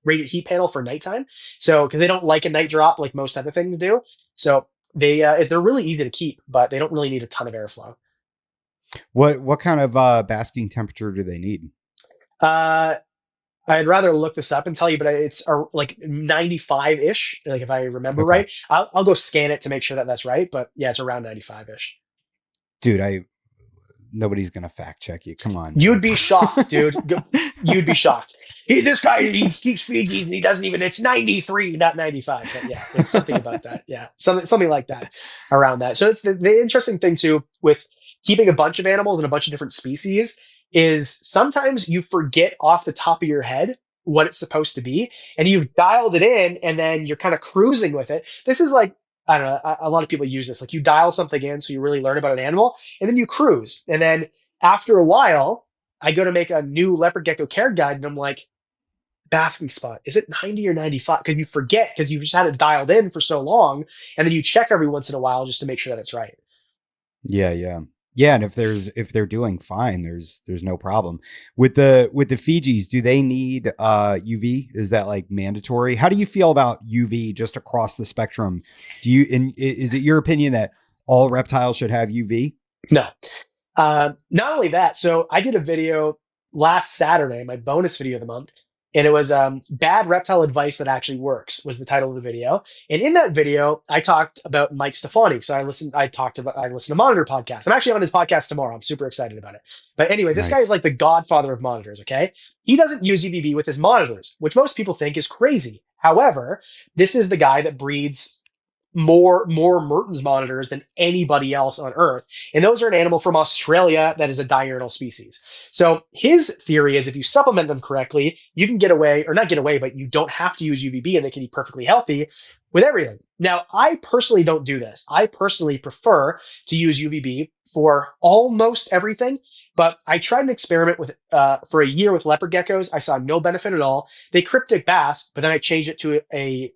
radiant heat panel for nighttime. So because they don't like a night drop like most other things do. So they're really easy to keep, but they don't really need a ton of airflow. What kind of basking temperature do they need? I'd rather look this up and tell you, but it's like 95-ish, like if I remember Okay. right. I'll go scan it to make sure that that's right, but yeah, it's around 95-ish. Dude, nobody's gonna fact check you. Come on. You'd be shocked, dude. You'd be shocked. This guy, he keeps Fiji's and he doesn't even, it's 93, not 95. But yeah, it's something about that. Yeah, something like that around that. So it's the interesting thing too with keeping a bunch of animals and a bunch of different species is sometimes you forget off the top of your head what it's supposed to be, and you've dialed it in, and then you're kind of cruising with it. This is like, I don't know, a lot of people use this. Like you dial something in so you really learn about an animal, and then you cruise. And then after a while, I go to make a new leopard gecko care guide, and I'm like, basking spot, is it 90 or 95? Because you forget because you've just had it dialed in for so long, and then you check every once in a while just to make sure that it's right. Yeah, and if they're doing fine, there's no problem with the Fijis. Do they need UV? Is that like mandatory? How do you feel about UV just across the spectrum? Is it your opinion that all reptiles should have UV? No. Not only that, so I did a video last Saturday, my bonus video of the month, and it was bad reptile advice that actually works was the title of the video. And in that video, I talked about Mike Stefani. So I listened to Monitor podcast. I'm actually on his podcast tomorrow. I'm super excited about it. But anyway, this guy is like the godfather of monitors, okay? He doesn't use UVB with his monitors, which most people think is crazy. However, this is the guy that breeds more Mertens monitors than anybody else on Earth. And those are an animal from Australia that is a diurnal species. So his theory is if you supplement them correctly, you can get away, or not get away, but you don't have to use UVB and they can be perfectly healthy with everything. Now, I personally don't do this. I personally prefer to use UVB for almost everything, but I tried an experiment with for a year with leopard geckos. I saw no benefit at all. They cryptic basked, but then I changed it to a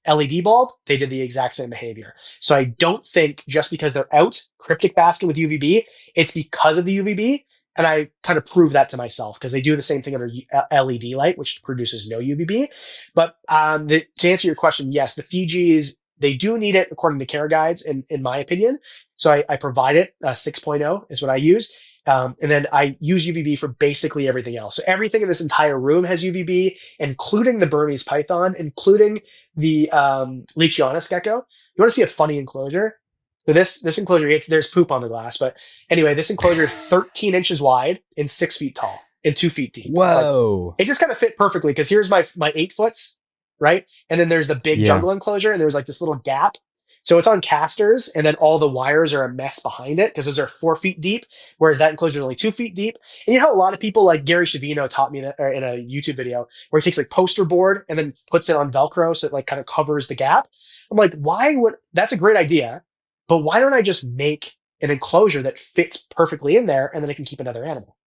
LED bulb. They did the exact same behavior. So I don't think just because they're out cryptic basking with UVB, it's because of the UVB. And I kind of proved that to myself because they do the same thing under LED light, which produces no UVB. But to answer your question, yes, the Fijis, they do need it according to care guides, in my opinion. So I provide it. 6.0 is what I use. And then I use UVB for basically everything else. So everything in this entire room has UVB, including the Burmese python, including the Leachianus gecko. You want to see a funny enclosure? So this enclosure, there's poop on the glass, but anyway, this enclosure is 13 inches wide and 6 feet tall and 2 feet deep. Whoa! It just kind of fit perfectly because here's my 8 foots. right? And then there's the big Yeah. jungle enclosure, and there's like this little gap. So it's on casters, and then all the wires are a mess behind it because those are 4 feet deep, whereas that enclosure is only 2 feet deep. And you know how a lot of people like Gary Shavino taught me that in a YouTube video where he takes like poster board and then puts it on Velcro so it like kind of covers the gap. I'm like, why would that's a great idea, but why don't I just make an enclosure that fits perfectly in there and then I can keep another animal?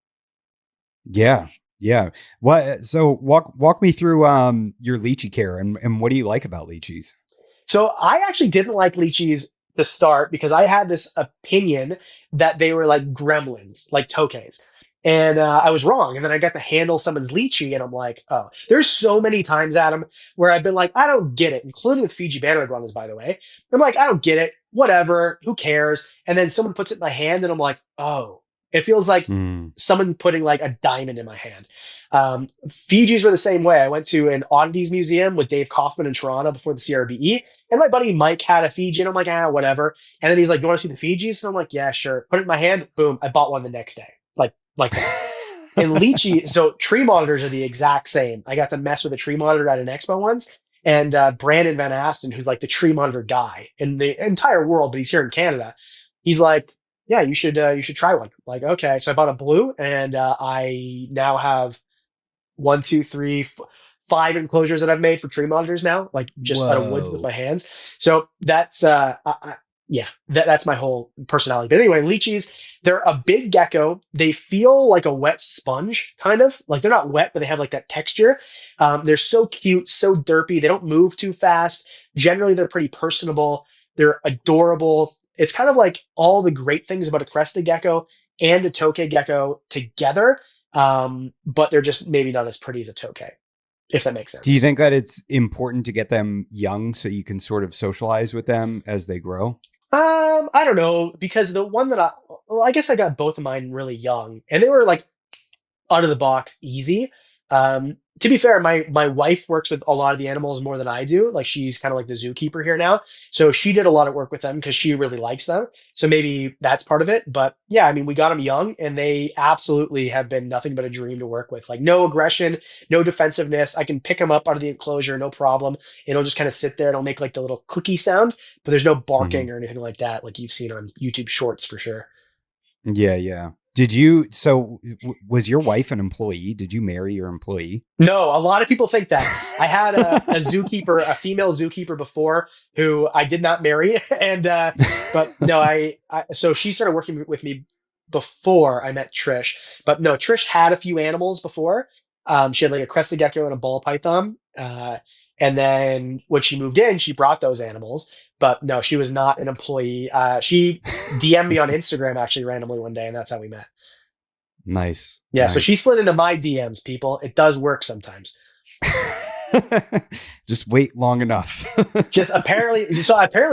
Yeah. Yeah. What so walk me through your lychee care and what do you like about lychees? So I actually didn't like lychees to start because I had this opinion that they were like gremlins, like tokays. And I was wrong. And then I got to handle someone's lychee, and I'm like, oh, there's so many times, Adam, where I've been like, I don't get it, including with Fiji banner iguanas, by the way. I'm like, I don't get it. Whatever. Who cares? And then someone puts it in my hand, and I'm like, oh, it feels like Mm. someone putting like a diamond in my hand. Fiji's were the same way. I went to an oddities museum with Dave Kaufman in Toronto before the CRBE, and my buddy Mike had a Fiji, and I'm like, whatever. And then he's like, you want to see the Fijis? And I'm like, yeah, sure. Put it in my hand. Boom. I bought one the next day. Like that. And lychee, so tree monitors are the exact same. I got to mess with a tree monitor at an expo once. And Brandon Van Asten, who's like the tree monitor guy in the entire world, but he's here in Canada. He's like, yeah, you should try one. Like, okay. So I bought a blue, and I now have one, two, three, five enclosures that I've made for tree monitors now, like just out of wood with Whoa. my hands. So that's yeah, that's my whole personality. But anyway, lychees, they're a big gecko. They feel like a wet sponge, kind of like they're not wet, but they have like that texture. They're so cute, so derpy. They don't move too fast. Generally, they're pretty personable. They're adorable. It's kind of like all the great things about a crested gecko and a tokay gecko together, but they're just maybe not as pretty as a tokay, if that makes Do you sense. think that it's important to get them young so you can sort of socialize with them as they grow? I don't know, because the one that well, I guess I got both of mine really young, and they were like out of the box easy. To be fair, my wife works with a lot of the animals more than I do. Like she's kind of like the zookeeper here now, so she did a lot of work with them because she really likes them. So maybe that's part of it. But yeah, I mean, we got them young, and they absolutely have been nothing but a dream to work with. Like no aggression, no defensiveness. I can pick them up out of the enclosure, no problem. It'll just kind of sit there. It'll make like the little clicky sound, but there's no Mhm. barking or anything like that, like you've seen on YouTube Shorts for sure. Yeah, yeah. Did you was your wife an employee? Did you marry your employee? No, a lot of people think that. I had a zookeeper, a female zookeeper before who I did not marry. And, but no, so she started working with me before I met Trish. But no, Trish had a few animals before. She had like a crested gecko and a ball python. And then when she moved in, she brought those animals. But no, she was not an employee. She DM'd me on Instagram actually randomly one day, and that's how we met. Nice. Yeah, so she Nice. slid into my DMs, people. It does work sometimes. Just wait long enough. Just apparently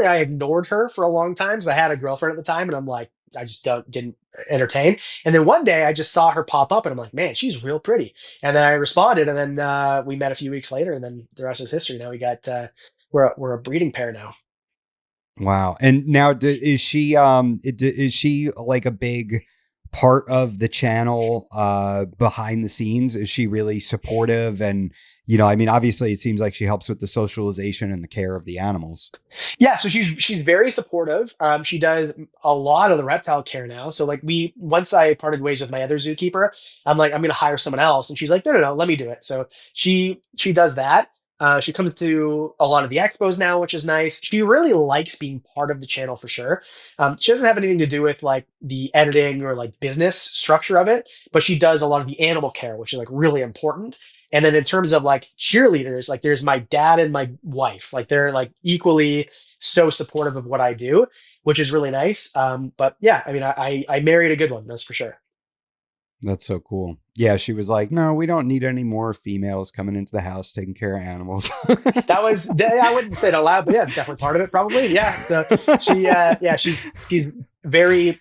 I ignored her for a long time because I had a girlfriend at the time, and I'm like, I just didn't entertain. And then one day I just saw her pop up, and I'm like, man, she's real pretty. And then I responded, and then we met a few weeks later, and then the rest is history. Now we got we're a breeding pair now. Wow. And now is she like a big part of the channel behind the scenes? Is she really supportive and I mean obviously it seems like she helps with the socialization and the care of the animals. Yeah, so she's very supportive. She does a lot of the reptile care now. So like we once I parted ways with my other zookeeper, I'm like I'm gonna hire someone else, and she's like no, let me do it. So she does that. She comes to a lot of the expos now, which is nice. She really likes being part of the channel for sure. She doesn't have anything to do with like the editing or like business structure of it, but she does a lot of the animal care, which is like really important. And then in terms of like cheerleaders, like there's my dad and my wife, like they're like equally so supportive of what I do, which is really nice. But yeah, I mean, I married a good one, that's for sure. That's so cool. Yeah, she was like, "No, we don't need any more females coming into the house taking care of animals." I wouldn't say it out loud, but yeah, definitely part of it, probably. Yeah. So yeah, she's very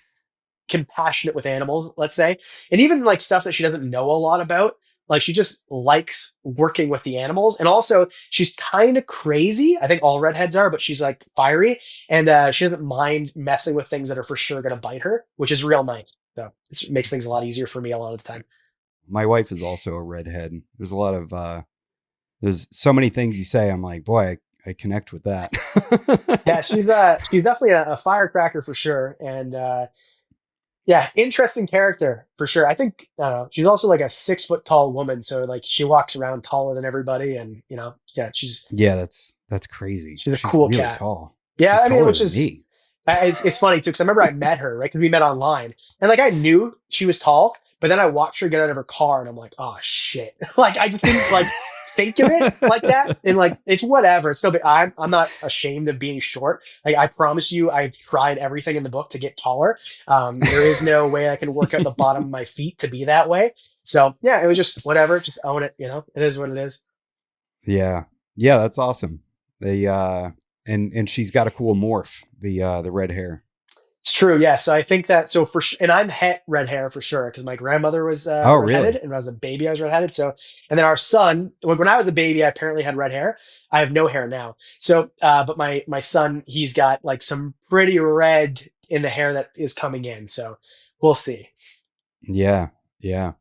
compassionate with animals, let's say, and even like stuff that she doesn't know a lot about. Like she just likes working with the animals, and also she's kind of crazy. I think all redheads are, but she's like fiery, and she doesn't mind messing with things that are for sure going to bite her, which is real nice. So it makes things a lot easier for me a lot of the time. My wife is also a redhead. There's so many things you say. I'm like, boy, I connect with that. Yeah, she's definitely a firecracker for sure, and yeah, interesting character for sure. I think she's also like a 6 foot tall woman, so like she walks around taller than everybody, and yeah, Yeah, that's crazy. she's a She's cool really cat. tall. Yeah, She's I mean, taller which than is me. it's funny too because I remember I met her right because we met online, and like I knew she was tall, but then I watched her get out of her car, and I'm like, oh shit, like I just didn't like think of it like that, and like it's whatever. It's still, I'm not ashamed of being short. Like I promise you, I've tried everything in the book to get taller. There is no way I can work out the bottom of my feet to be that way. So yeah, it was just whatever, just own it. It is what it is. Yeah. Yeah, that's awesome. They and she's got a cool morph, the red hair. It's true, yeah. So I think that and I'm red hair for sure because my grandmother was Oh, redheaded, really? and when I was a baby I was redheaded. So and then our son, when I was a baby, I apparently had red hair. I have no hair now. So, but my son, he's got like some pretty red in the hair that is coming in. So we'll see. Yeah. Yeah.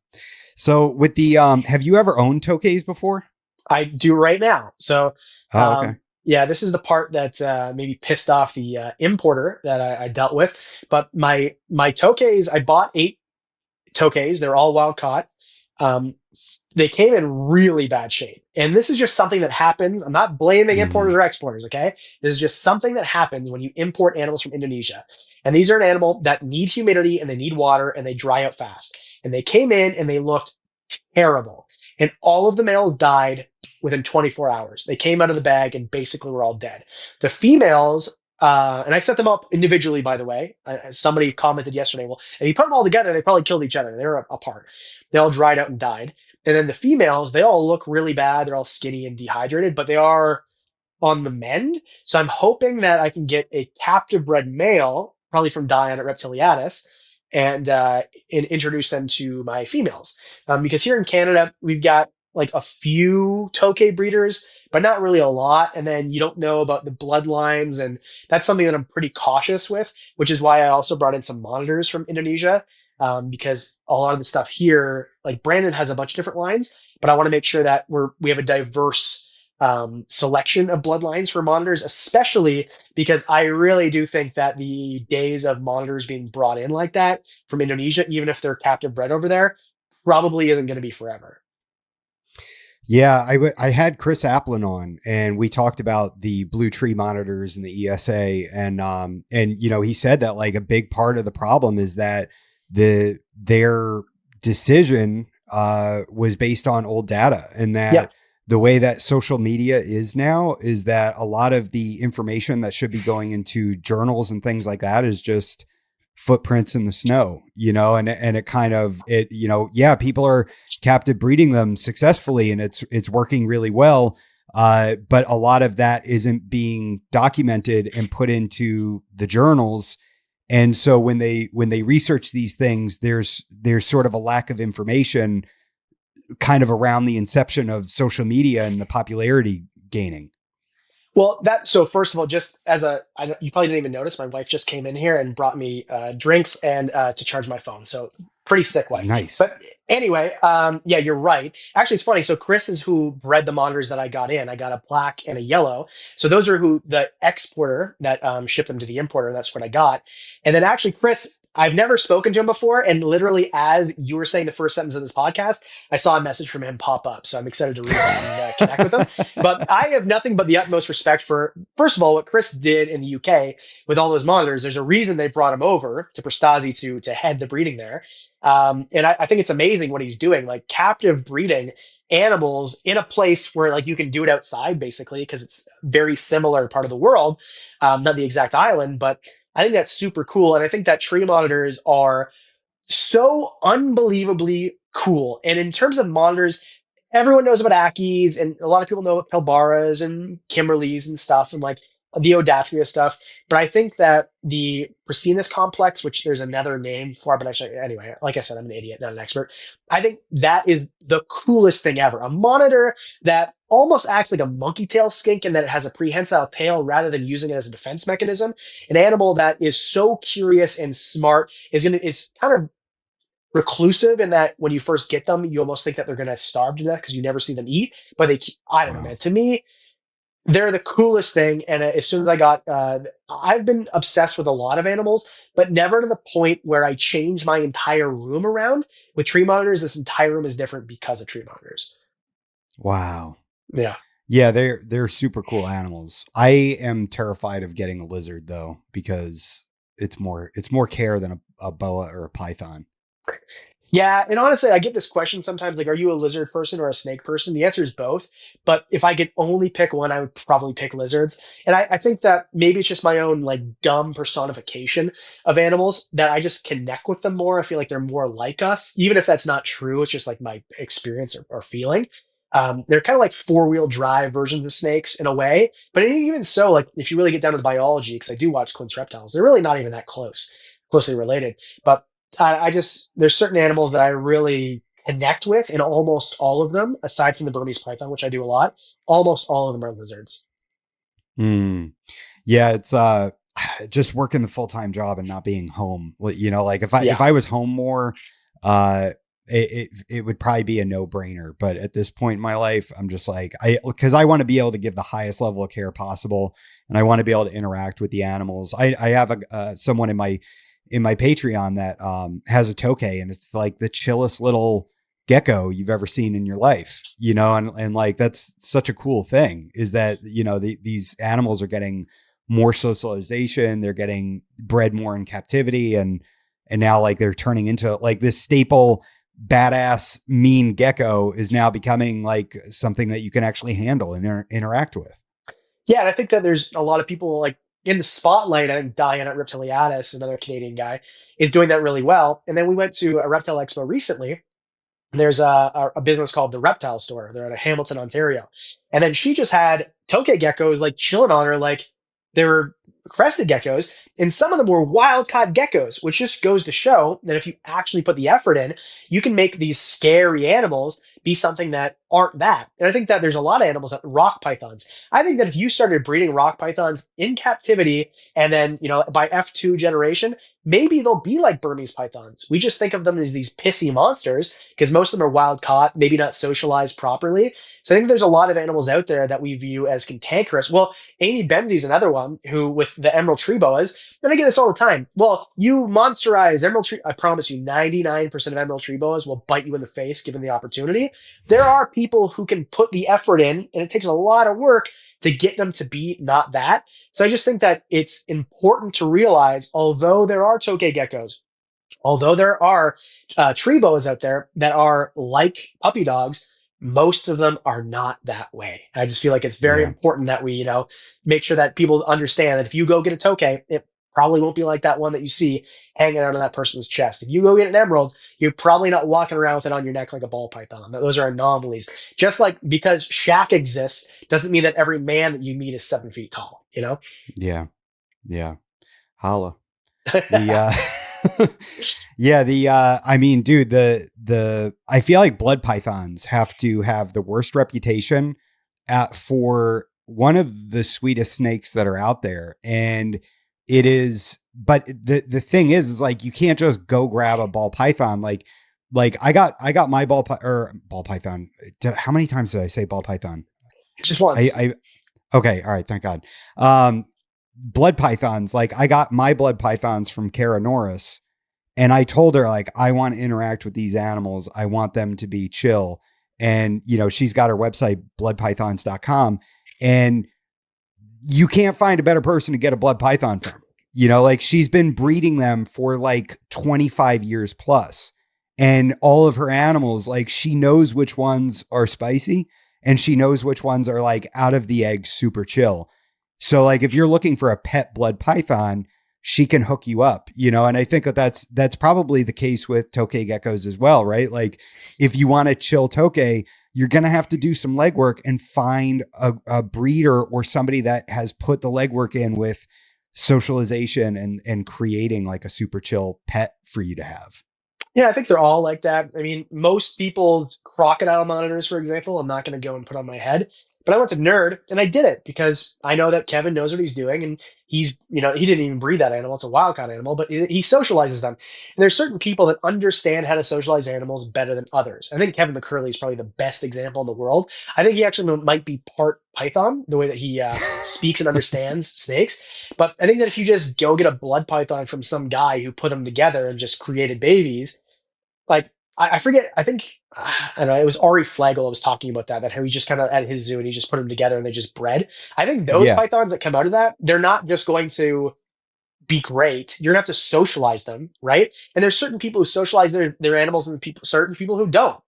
So with the have you ever owned tokays before? I do right now. So, Oh, okay. yeah, this is the part that maybe pissed off the importer that I dealt with. But my tokays, I bought 8 tokays. They're all wild caught. Um, they came in really bad shape. And this is just something that happens. I'm not blaming importers Hmm. or exporters, okay? This is just something that happens when you import animals from Indonesia. And these are an animal that need humidity and they need water and they dry out fast. And they came in and they looked terrible. And all of the males died within 24 hours. They came out of the bag and basically were all dead. The females, and I set them up individually, by the way. Somebody commented yesterday, well, if you put them all together, they probably killed each other. They were apart. They all dried out and died. And then the females, they all look really bad. They're all skinny and dehydrated, but they are on the mend. So I'm hoping that I can get a captive bred male, probably from Diana Reptilianus, and introduce them to my females. Because here in Canada, we've got like a few Tokay breeders, but not really a lot. And then you don't know about the bloodlines. And that's something that I'm pretty cautious with, which is why I also brought in some monitors from Indonesia. Because a lot of the stuff here, like Brandon has a bunch of different lines, but I want to make sure that we have a diverse selection of bloodlines for monitors, especially because I really do think that the days of monitors being brought in like that from Indonesia, even if they're captive bred over there, probably isn't going to be forever. Yeah, I had Chris Applin on, and we talked about the blue tree monitors and the ESA, and he said that like a big part of the problem is that their decision was based on old data, and that Yeah. the way that social media is now is that a lot of the information that should be going into journals and things like that is just footprints in the snow, and it kind of yeah, people are captive breeding them successfully and it's working really well. But a lot of that isn't being documented and put into the journals. And so when they research these things, there's sort of a lack of information kind of around the inception of social media and the popularity gaining. Well, so first of all, just you probably didn't even notice, my wife just came in here and brought me drinks and to charge my phone. So pretty sick wife. Nice. But anyway, yeah, you're right. Actually, it's funny. So Chris is who bred the monitors that I got in. I got a black and a yellow. So those are who the exporter that shipped them to the importer. And that's what I got. And then actually, Chris, I've never spoken to him before. And literally, as you were saying the first sentence of this podcast, I saw a message from him pop up. So I'm excited to read that and connect with him. But I have nothing but the utmost respect for, first of all, what Chris did in the UK with all those monitors. There's a reason they brought him over to Prestasi to head the breeding there. And I think it's amazing what he's doing, like captive breeding animals in a place where like you can do it outside basically, because it's very similar part of the world, not the exact island, but I think that's super cool. And I think that tree monitors are so unbelievably cool. And in terms of monitors, everyone knows about Ackies, and a lot of people know about Pilbaras and Kimberleys and stuff, and like the Odatria stuff. But I think that the Prasinus complex, which there's another name for, but anyway, like I said, I'm an idiot, not an expert. I think that is the coolest thing ever. A monitor that almost acts like a monkey tail skink in that it has a prehensile tail rather than using it as a defense mechanism. An animal that is so curious and smart it's kind of reclusive in that when you first get them, you almost think that they're going to starve to death because you never see them eat. But I don't know, Wow. man. To me, they're the coolest thing. And as soon as I got, I've been obsessed with a lot of animals, but never to the point where I change my entire room around. With tree monitors, this entire room is different because of tree monitors. Wow. Yeah. Yeah, they're super cool animals. I am terrified of getting a lizard though, because it's more care than a boa or a python. Yeah, and honestly, I get this question sometimes, like, are you a lizard person or a snake person? The answer is both. But if I could only pick one, I would probably pick lizards. And I think that maybe it's just my own like dumb personification of animals that I just connect with them more. I feel like they're more like us, even if that's not true. It's just like my experience or feeling. They're kind of like four-wheel drive versions of snakes in a way. But even so, like if you really get down to the biology, because I do watch Clint's Reptiles, they're really not even that closely related. But I just there's certain animals that I really connect with, and almost all of them, aside from the Burmese python, which I do a lot, almost all of them are lizards. Mm. Yeah, it's just working the full-time job and not being home. Like if Yeah. I was home more, uh it would probably be a no-brainer. But at this point in my life, I'm just like, because I want to be able to give the highest level of care possible, and I want to be able to interact with the animals. I have someone in my Patreon that has a tokay, and it's like the chillest little gecko you've ever seen in your life, and like, that's such a cool thing, is that, these animals are getting more socialization. They're getting bred more in captivity, and now like they're turning into like this staple badass mean gecko is now becoming like something that you can actually handle and interact with. Yeah, and I think that there's a lot of people like in the spotlight. I think Diane at Reptilianus, another Canadian guy, is doing that really well. And then we went to a reptile expo recently. There's a business called the Reptile store. They're out of Hamilton, Ontario. And then she just had tokay geckos like chilling on her, like they were crested geckos. And some of them were wild caught geckos, which just goes to show that if you actually put the effort in, you can make these scary animals be something that aren't that. And I think that there's a lot of animals, rock pythons. I think that if you started breeding rock pythons in captivity, and then, by F2 generation, maybe they'll be like Burmese pythons. We just think of them as these pissy monsters because most of them are wild caught, maybe not socialized properly. So I think there's a lot of animals out there that we view as cantankerous. Well, Amy Bendy's another one who, with the emerald tree boas, and I get this all the time. Well, you monsterize emerald tree. I promise you, 99% of emerald tree boas will bite you in the face given the opportunity. There are people who can put the effort in, and it takes a lot of work to get them to be not that. So I just think that it's important to realize, although there are tokay geckos, although there are tree boas out there that are like puppy dogs, most of them are not that way. I just feel like it's very Yeah. important that we, make sure that people understand that if you go get a tokay, it probably won't be like that one that you see hanging out of that person's chest. If you go get an emerald, you're probably not walking around with it on your neck like a ball python. Those are anomalies. Just like because Shaq exists doesn't mean that every man that you meet is 7 feet tall, Yeah. Yeah. Holla. The yeah, I mean, dude, I feel like blood pythons have to have the worst reputation for one of the sweetest snakes that are out there. And it is, but the thing is like, you can't just go grab a ball python. Like I got my ball python. How many times did I say ball python? Just once. Okay. All right. Thank God. Blood pythons. Like, I got my blood pythons from Kara Norris, and I told her, like, I want to interact with these animals. I want them to be chill. And, she's got her website, bloodpythons.com, and you can't find a better person to get a blood python from. Like, she's been breeding them for like 25 years plus. And all of her animals, like, she knows which ones are spicy, and she knows which ones are like out of the egg, super chill. So like, if you're looking for a pet blood python, she can hook you up, and I think that that's probably the case with tokay geckos as well, right? Like, if you want to chill tokay, you're going to have to do some legwork and find a breeder or somebody that has put the legwork in with socialization and creating like a super chill pet for you to have. Yeah, I think they're all like that. I mean, most people's crocodile monitors, for example, I'm not going to go and put on my head. But I went to Nerd and I did it because I know that Kevin knows what he's doing, and he's, he didn't even breed that animal. It's a wild caught animal, but he socializes them. And there's certain people that understand how to socialize animals better than others. I think Kevin McCurley is probably the best example in the world. I think he actually might be part python, the way that he speaks and understands snakes. But I think that if you just go get a blood python from some guy who put them together and just created babies, like I forget, I think, I don't know, it was Ari Flagel was talking about that how he just kind of at his zoo and he just put them together and they just bred. I think those Yeah. pythons that come out of that, they're not just going to be great. You're gonna have to socialize them, right? And there's certain people who socialize their animals and certain people who don't.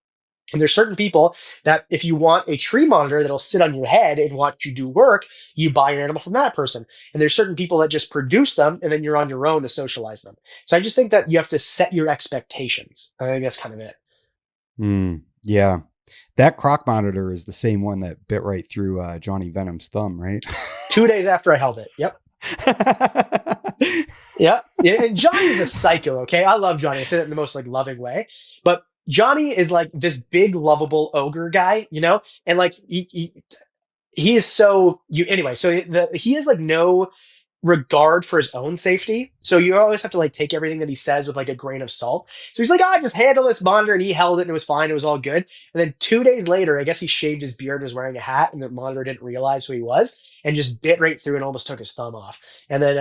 And there's certain people that if you want a tree monitor that'll sit on your head and watch you do work, you buy your animal from that person. And there's certain people that just produce them and then you're on your own to socialize them. So I just think that you have to set your expectations. I think that's kind of it. Yeah. That croc monitor is the same one that bit right through Johnny Venom's thumb, right? 2 days after I held it. Yep. Yeah. And Johnny's a psycho. Okay. I love Johnny. I say that in the most like loving way, but Johnny is like this big, lovable ogre guy, and like he is so anyway. So he has like no regard for his own safety. So you always have to like take everything that he says with like a grain of salt. So he's like, I just handle this monitor, and he held it and it was fine. It was all good. And then 2 days later, I guess he shaved his beard and was wearing a hat, and the monitor didn't realize who he was and just bit right through and almost took his thumb off. And then,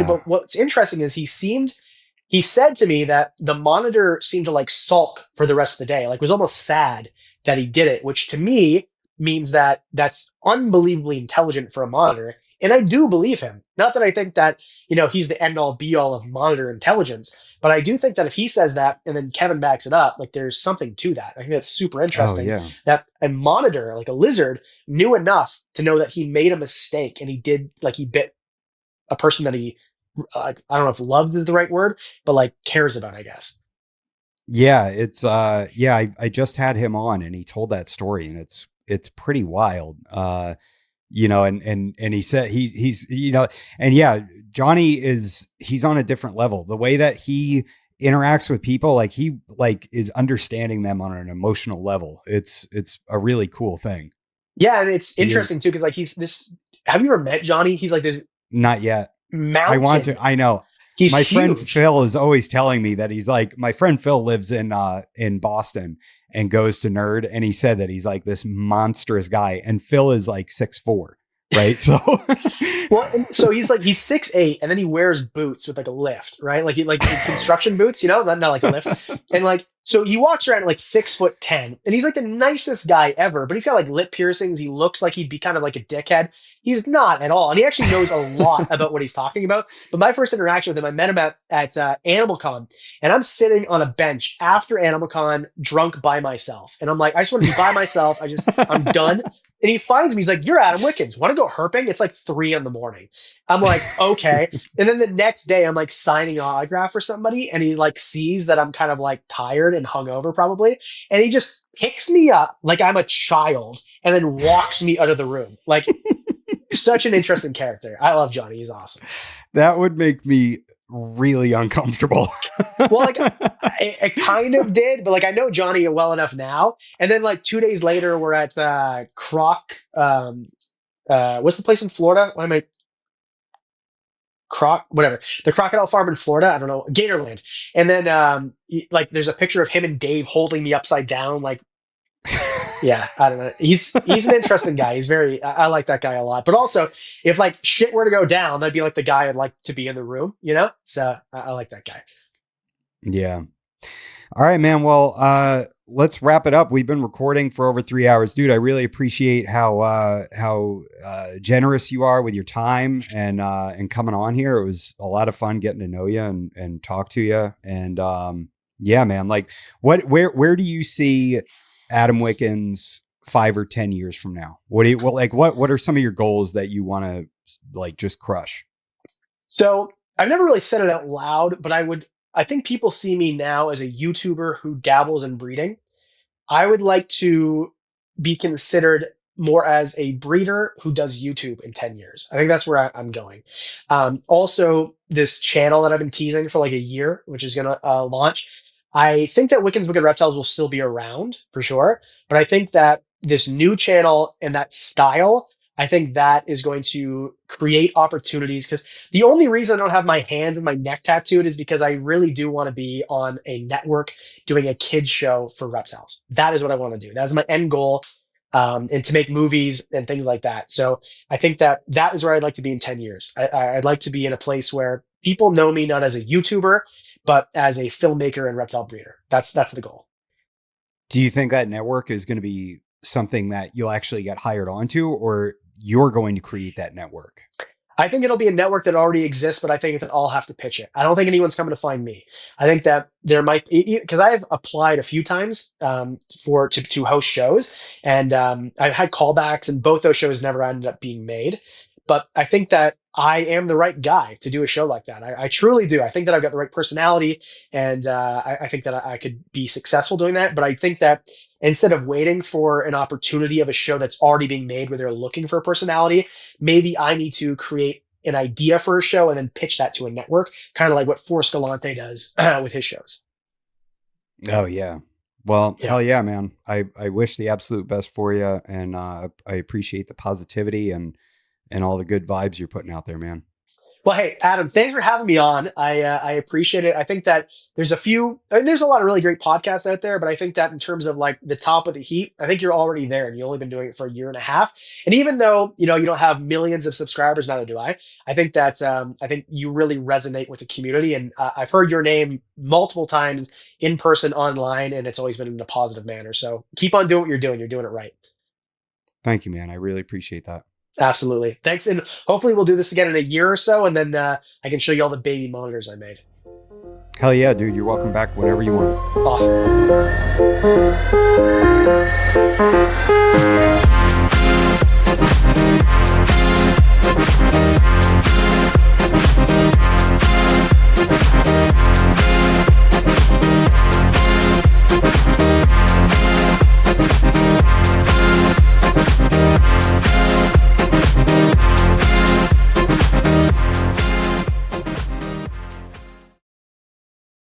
but what's interesting is he said to me that the monitor seemed to like sulk for the rest of the day, like was almost sad that he did it, which to me means that that's unbelievably intelligent for a monitor. And I do believe him. Not that I think that, he's the end all be all of monitor intelligence, but I do think that if he says that and then Kevin backs it up, like there's something to that. I think that's super interesting that a monitor, like a lizard, knew enough to know that he made a mistake and he bit a person that he, I don't know if loved is the right word, but like cares about, I guess. Yeah. It's, I just had him on and he told that story, and it's pretty wild. And he said he's and yeah, Johnny he's on a different level. The way that he interacts with people, like he is understanding them on an emotional level. It's a really cool thing. Yeah. And it's interesting too, because like have you ever met Johnny? He's like this. Not yet. Mountain. I want to. I know. He's my huge. friend Phil is always telling me that he's like, my friend Phil lives in Boston and goes to Nerd, and he said that he's like this monstrous guy, and Phil is like 6'4". Right. So, so he's 6'8", and then he wears boots with like a lift, right? Like construction boots, not like a lift. And like, so he walks around like 6'10", and he's like the nicest guy ever, but he's got like lip piercings. He looks like he'd be kind of like a dickhead. He's not at all. And he actually knows a lot about what he's talking about. But my first interaction with him, I met him at Animal Con, and I'm sitting on a bench after Animal Con drunk by myself. And I'm like, I just want to be by myself. I'm done. And he finds me. He's like, "You're Adam Wickens. Want to go herping?" It's like 3 a.m. I'm like, okay. And then the next day, I'm like signing an autograph for somebody, and he like sees that I'm kind of like tired and hungover probably, and he just picks me up like I'm a child, and then walks me out of the room. Like, such an interesting character. I love Johnny. He's awesome. That would make me really uncomfortable. Well, like it kind of did, but like I know Johnny well enough now. And then like 2 days later, we're at Croc. What's the place in Florida? Why am I Croc? Whatever, the crocodile farm in Florida. I don't know, Gatorland. And then like there's a picture of him and Dave holding me upside down, like. Yeah, I don't know. He's an interesting guy. He's I like that guy a lot. But also, if like shit were to go down, that'd be like the guy I'd like to be in the room, So I like that guy. Yeah. All right, man. Well, let's wrap it up. We've been recording for over 3 hours, dude. I really appreciate how generous you are with your time and coming on here. It was a lot of fun getting to know you and talk to you. And yeah, man. Like, where do you see Adam Wickens 5 or 10 years from now? What are some of your goals that you want to like just crush? So I've never really said it out loud, but I think people see me now as a YouTuber who dabbles in breeding. I would like to be considered more as a breeder who does YouTube in 10 years. I think that's where I'm going. Also, this channel that I've been teasing for like a year, which is going to launch. I think that Wickens Wicked Reptiles will still be around for sure, but I think that this new channel and that style, I think that is going to create opportunities, because the only reason I don't have my hands and my neck tattooed is because I really do want to be on a network doing a kids show for reptiles. That is what I want to do. That is my end goal, and to make movies and things like that. So I think that that is where I'd like to be in 10 years. I'd like to be in a place where people know me not as a YouTuber, but as a filmmaker and reptile breeder. That's the goal. Do you think that network is going to be something that you'll actually get hired onto, or you're going to create that network? I think it'll be a network that already exists, but I think that I'll have to pitch it. I don't think anyone's coming to find me. I think that there might be, because I've applied a few times to host shows, and I've had callbacks, and both those shows never ended up being made. But I think that I am the right guy to do a show like that. I truly do. I think that I've got the right personality, and I think that I could be successful doing that. But I think that instead of waiting for an opportunity of a show that's already being made where they're looking for a personality, maybe I need to create an idea for a show and then pitch that to a network, kind of like what Forrest Galante does with his shows. Oh, yeah. Well, Yeah. hell yeah, man. I wish the absolute best for you, and I appreciate the positivity and all the good vibes you're putting out there, man. Well, hey, Adam, thanks for having me on. I appreciate it. I think that there's a lot of really great podcasts out there, but I think that in terms of like the top of the heap, I think you're already there, and you've only been doing it for a year and a half. And even though, you don't have millions of subscribers, neither do I. I think that, I think you really resonate with the community, and I've heard your name multiple times in person, online, and it's always been in a positive manner. So keep on doing what you're doing. You're doing it right. Thank you, man. I really appreciate that. Absolutely. Thanks. And hopefully we'll do this again in a year or so, and then I can show you all the baby monitors I made. Hell yeah, dude. You're welcome back whenever you want. Awesome.